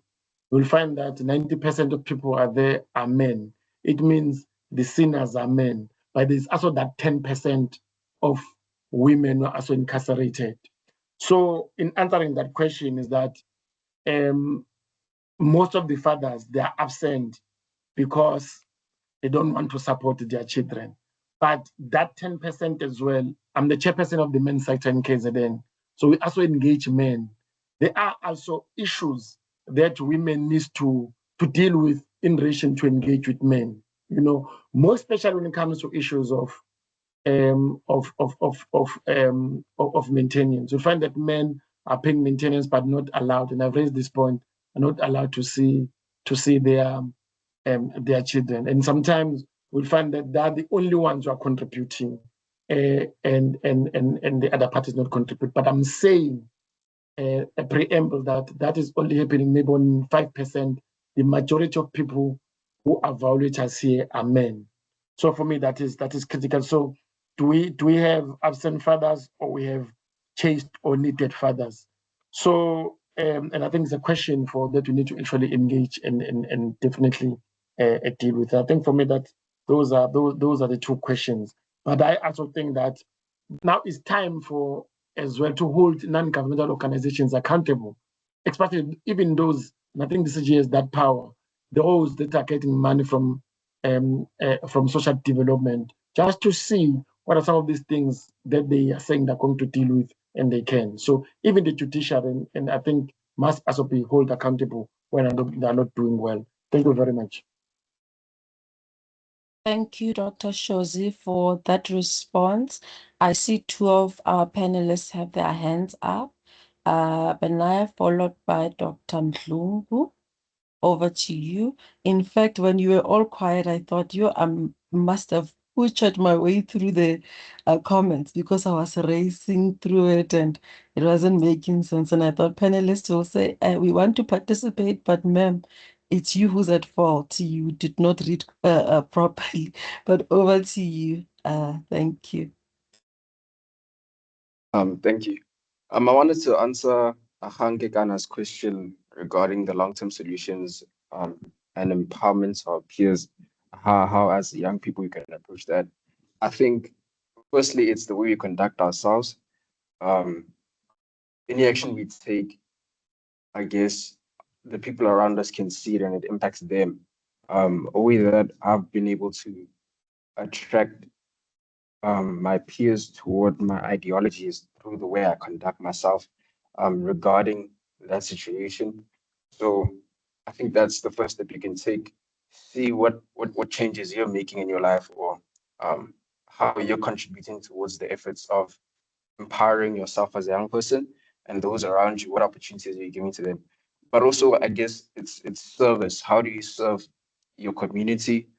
you'll find that 90% of people are there are men. It means the sinners are men, but there's also that 10% of women who are also incarcerated. So in answering that question is that most of the fathers, they are absent because they don't want to support their children. But that 10% as well, I'm the chairperson of the men's sector in KZN. So we also engage men. There are also issues that women need to deal with in relation to engage with men. You know, more especially when it comes to issues of maintenance. You find that men are paying maintenance but not allowed, and I've raised this point, are not allowed to see their children. And sometimes we find that they're the only ones who are contributing, and the other parties not contribute. But I'm saying a preamble that is only happening maybe on 5%. The majority of people who are violators here are men. So for me, that is critical. So do we have absent fathers, or we have chased or needed fathers? So and I think it's a question for that we need to actually engage and definitely deal with. I think for me that those are the two questions. But I also think that now it's time for as well to hold non-governmental organizations accountable, especially even those, and I think the CG has that power, those that are getting money from social development, just to see what are some of these things that they are saying they're going to deal with, and they can. So even the judiciary, and I think must also be held accountable when they're not doing well. Thank you very much. Thank you, Dr. Shozi, for that response. I see two of our panelists have their hands up. Benaya, followed by Dr. Mdlungu. Over to you. In fact, when you were all quiet, I thought you must have butchered my way through the comments, because I was racing through it and it wasn't making sense. And I thought panelists will say, we want to participate, but ma'am, it's you who's at fault. You did not read properly. But over to you. Thank you. Thank you. I wanted to answer Ahange Gana's question regarding the long-term solutions and empowerment of peers, how as young people we can approach that. I think firstly it's the way we conduct ourselves. Any action we take, I guess the people around us can see it and it impacts them. A way that I've been able to attract my peers toward my ideologies through the way I conduct myself regarding that situation. So I think that's the first step you can take. See what changes you're making in your life, or how you're contributing towards the efforts of empowering yourself as a young person and those around you. What opportunities are you giving to them? But also, I guess it's service. How do you serve your community?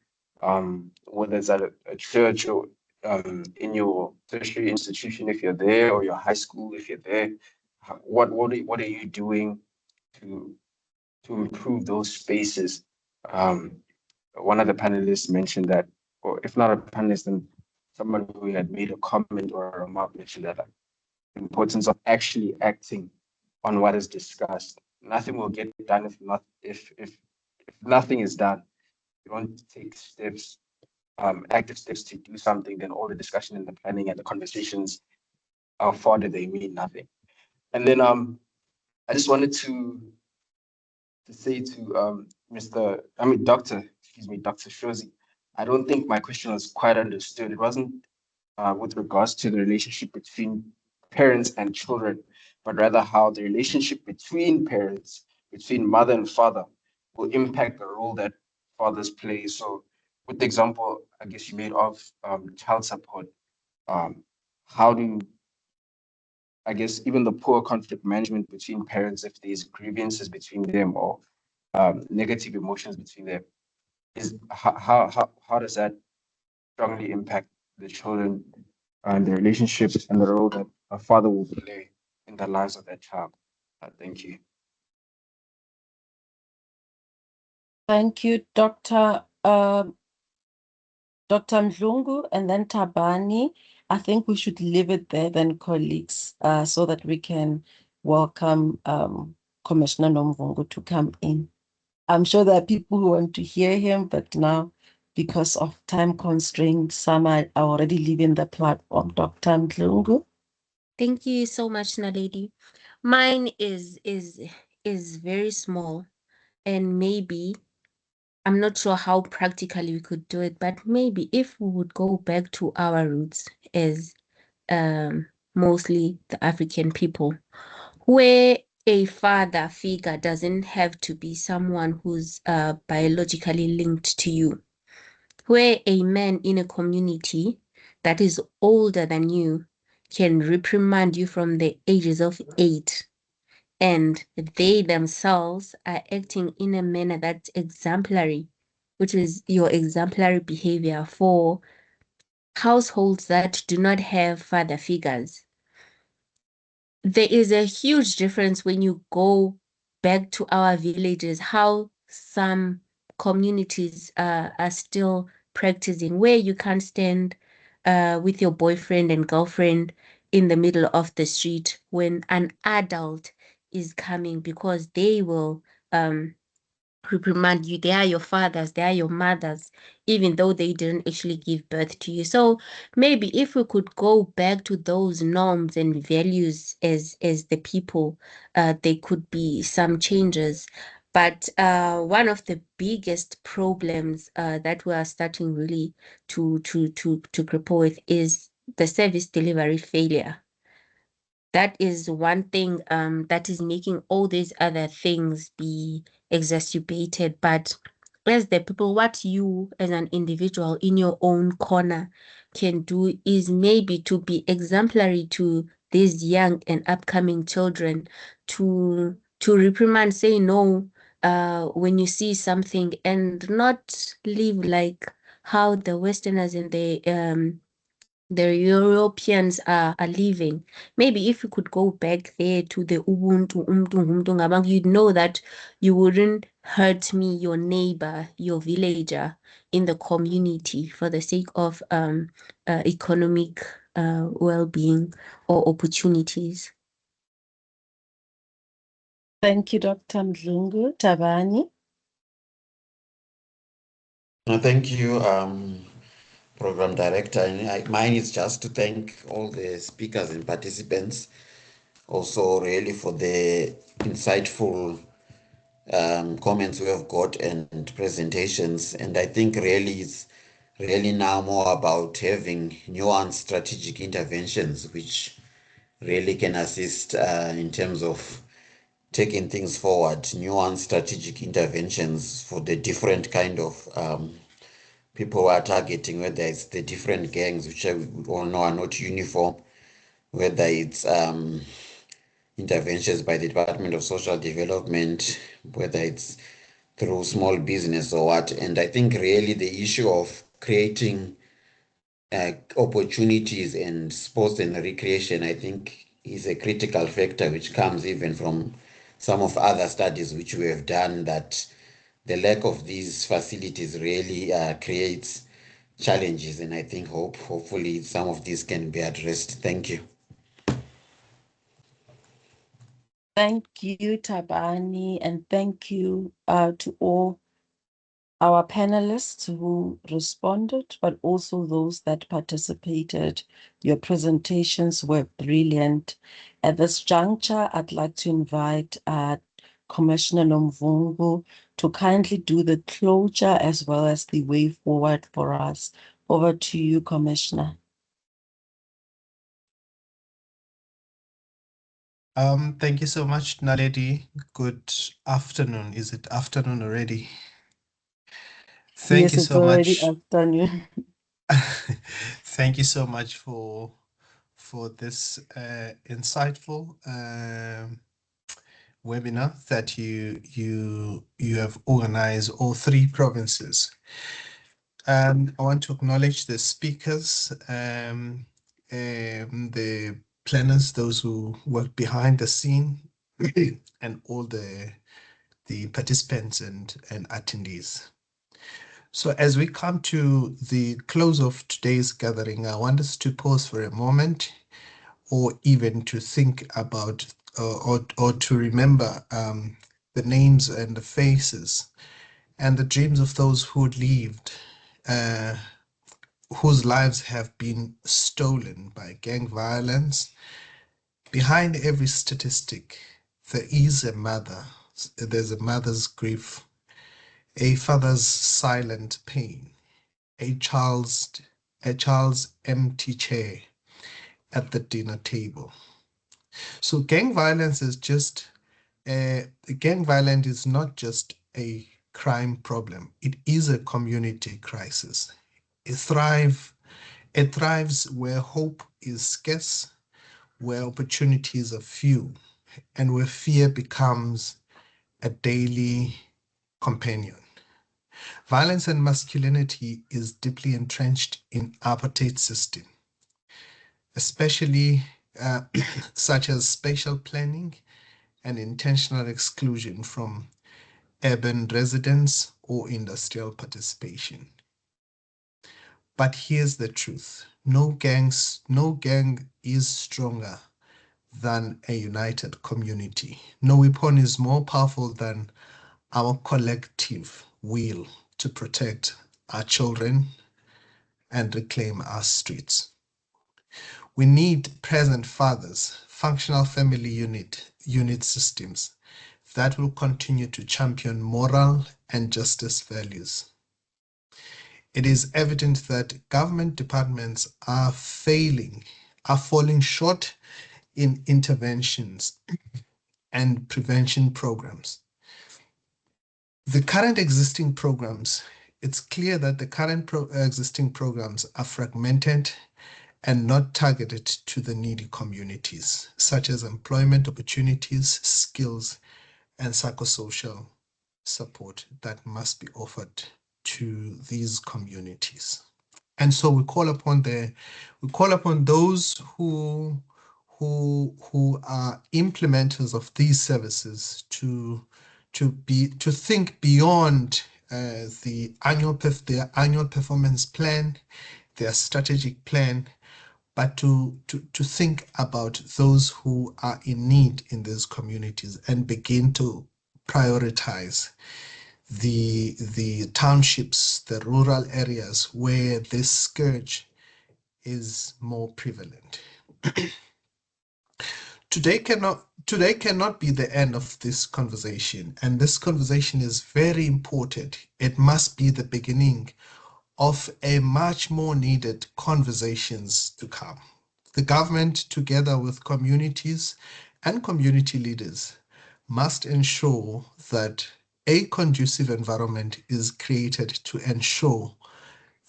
Whether it's at a church or in your tertiary institution if you're there, or your high school if you're there. What are you doing to improve those spaces? One of the panelists mentioned that, or if not a panelist, then someone who had made a comment or a remark mentioned that, the importance of actually acting on what is discussed. Nothing will get done if nothing is done. You don't take steps active steps to do something, then all the discussion and the planning and the conversations are further, they mean nothing. And then I just wanted to say to Dr. Shozi, I don't think my question was quite understood. It wasn't with regards to the relationship between parents and children, but rather how the relationship between parents, between mother and father, will impact the role that fathers play. So, with the example, I guess you made of child support, um, how do I guess even the poor conflict management between parents, if there's grievances between them or negative emotions between them, is how does that strongly impact the children and the relationships and the role that a father will play in the lives of that child? Thank you. Thank you, Dr. Mdlungu, and then Tabani. I think we should leave it there then, colleagues, so that we can welcome Commissioner Nomvungu to come in. I'm sure there are people who want to hear him, but now, because of time constraints, some are already leaving the platform. Dr. Mdlungu. Thank you so much, Naledi. Mine is very small, and maybe I'm not sure how practically we could do it, but maybe if we would go back to our roots as mostly the African people, where a father figure doesn't have to be someone who's biologically linked to you, where a man in a community that is older than you can reprimand you from the ages of 8, and they themselves are acting in a manner that's exemplary, which is your exemplary behavior for households that do not have father figures. There is a huge difference when you go back to our villages, how some communities are still practicing, where you can't stand with your boyfriend and girlfriend in the middle of the street when an adult is coming, because they will reprimand you. They are your fathers, they are your mothers, even though they didn't actually give birth to you. So maybe if we could go back to those norms and values as the people, there could be some changes. But one of the biggest problems that we are starting really to grapple with is the service delivery failure. That is one thing that is making all these other things be exacerbated. But as the people, what you as an individual in your own corner can do is maybe to be exemplary to these young and upcoming children, to reprimand, say no when you see something, and not live like how the Westerners and the Europeans are living. Maybe if you could go back there to the Ubuntu, you'd know that you wouldn't hurt me, your neighbor, your villager in the community for the sake of economic well-being or opportunities. Thank you, Dr. Mdlungu. Tabani. Thank you, Program Director. And mine is just to thank all the speakers and participants, also really for the insightful comments we have got and presentations. And I think really it's really now more about having nuanced strategic interventions, which really can assist in terms of taking things forward, nuanced strategic interventions for the different kind of people who are targeting, whether it's the different gangs, which we all know are not uniform, whether it's interventions by the Department of Social Development, whether it's through small business or what. And I think really the issue of creating opportunities and sports and recreation, I think, is a critical factor, which comes even from some of other studies which we have done, that the lack of these facilities really creates challenges. And I think hopefully some of these can be addressed. Thank you. Thank you, Tabani, and thank you to all our panelists who responded, but also those that participated. Your presentations were brilliant. At this juncture, I'd like to invite Commissioner Nomvungu to kindly do the closure as well as the way forward for us. Over to you, Commissioner. Thank you so much, Naledi. Good afternoon. Is it afternoon already? Thank Yes, you it's so already much. afternoon. Thank you so much for this insightful webinar that you have organized all three provinces. I want to acknowledge the speakers, the planners, those who work behind the scene, and all the participants and attendees. So as we come to the close of today's gathering, I want us to pause for a moment, or even to think about or to remember the names and the faces and the dreams of those who lived, whose lives have been stolen by gang violence. Behind every statistic, there is a mother. There's a mother's grief, a father's silent pain, a child's empty chair at the dinner table. So gang violence is not just a crime problem. It is a community crisis. It thrives where hope is scarce, where opportunities are few, and where fear becomes a daily companion. Violence and masculinity is deeply entrenched in apartheid system, especially such as spatial planning and intentional exclusion from urban residents or industrial participation. But here's the truth. No gang is stronger than a united community. No weapon is more powerful than our collective will to protect our children and reclaim our streets. We need present fathers, functional family unit systems that will continue to champion moral and justice values. It is evident that government departments are falling short in interventions and prevention programs. It's clear that the current existing programs are fragmented and not targeted to the needy communities, such as employment opportunities, skills, and psychosocial support that must be offered to these communities. And so we call upon those who are implementers of these services to think beyond their annual performance plan, their strategic plan, but to think about those who are in need in these communities and begin to prioritize the townships, the rural areas where this scourge is more prevalent. Today cannot be the end of this conversation, and this conversation is very important. It must be the beginning of a much more needed conversations to come. The government, together with communities and community leaders, must ensure that a conducive environment is created to ensure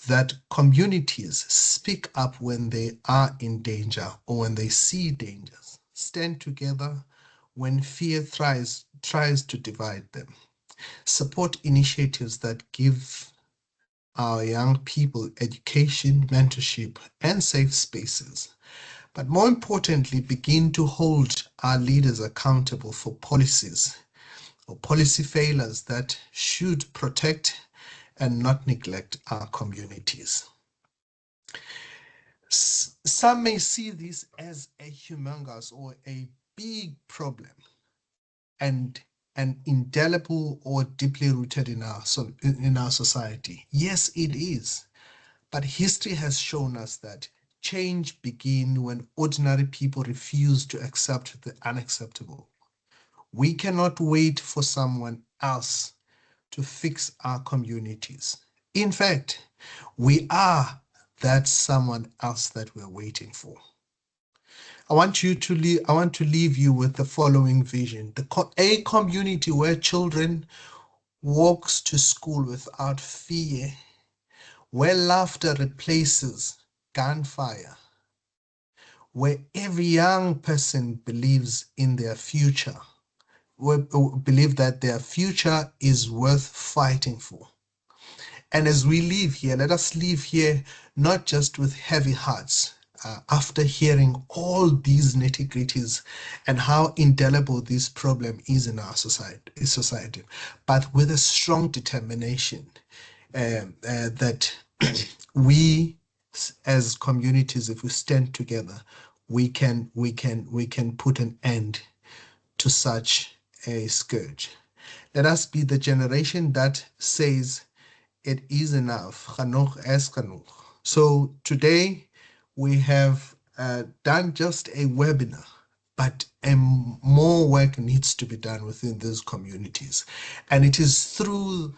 that communities speak up when they are in danger or when they see dangers, stand together when fear tries to divide them, support initiatives that give our young people education, mentorship, and safe spaces. But more importantly, begin to hold our leaders accountable for policies or policy failures that should protect and not neglect our communities. Some may see this as a humongous or a big problem, and and indelible or deeply rooted in our society? Yes, it is. But history has shown us that change begins when ordinary people refuse to accept the unacceptable. We cannot wait for someone else to fix our communities. In fact, we are that someone else that we're waiting for. I want to leave you with the following vision: a community where children walks to school without fear, where laughter replaces gunfire, where every young person believes in their future, believe that their future is worth fighting for. And as we leave here, let us leave here not just with heavy hearts, after hearing all these nitty-gritties and how indelible this problem is in our society, but with a strong determination that we as communities, if we stand together, we can put an end to such a scourge. Let us be the generation that says it is enough. Genoeg is genoeg. So today we have done just a webinar, but more work needs to be done within these communities. And it is through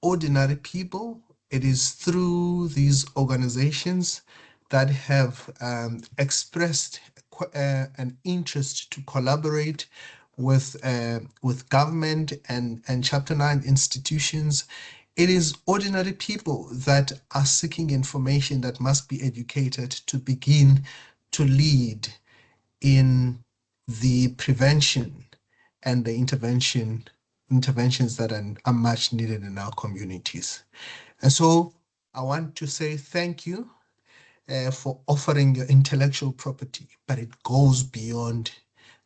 ordinary people, it is through these organizations that have expressed an interest to collaborate with government and Chapter 9 institutions. It is ordinary people that are seeking information that must be educated to begin to lead in the prevention and the interventions that are much needed in our communities. And so I want to say thank you for offering your intellectual property, but it goes beyond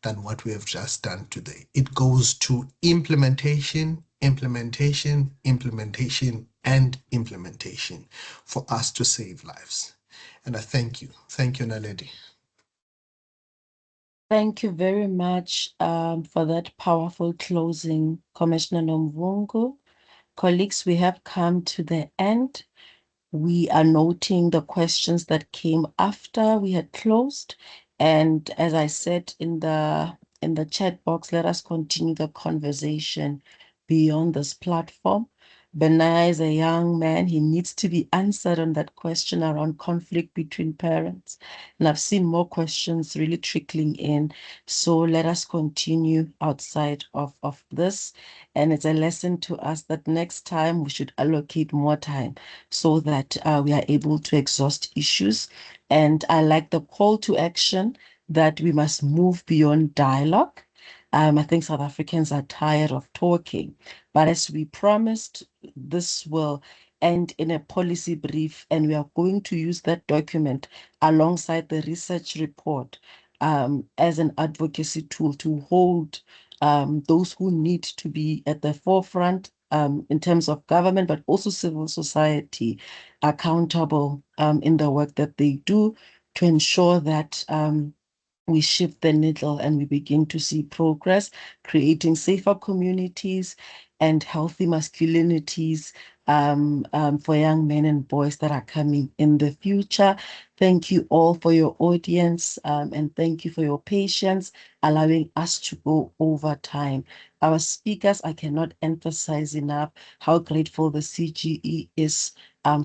than what we have just done today. It goes to implementation, implementation, implementation, and implementation for us to save lives. And I thank you. Thank you, Naledi. Thank you very much for that powerful closing, Commissioner Nomvungu. Colleagues, we have come to the end. We are noting the questions that came after we had closed. And as I said in the chat box, let us continue the conversation beyond this platform. Benai is a young man. He needs to be answered on that question around conflict between parents. And I've seen more questions really trickling in. So let us continue outside of this. And it's a lesson to us that next time we should allocate more time so that we are able to exhaust issues. And I like the call to action that we must move beyond dialogue. I think South Africans are tired of talking, but as we promised, this will end in a policy brief, and we are going to use that document alongside the research report as an advocacy tool to hold those who need to be at the forefront in terms of government, but also civil society, accountable in the work that they do to ensure that we shift the needle and we begin to see progress, creating safer communities and healthy masculinities for young men and boys that are coming in the future. Thank you all for your audience and thank you for your patience, allowing us to go over time. Our speakers, I cannot emphasize enough how grateful the CGE is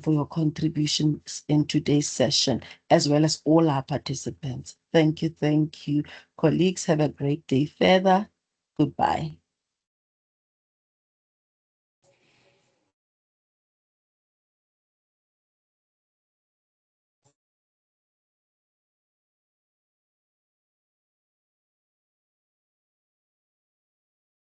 for your contributions in today's session, as well as all our participants. Thank you, thank you. Colleagues, have a great day further. Goodbye.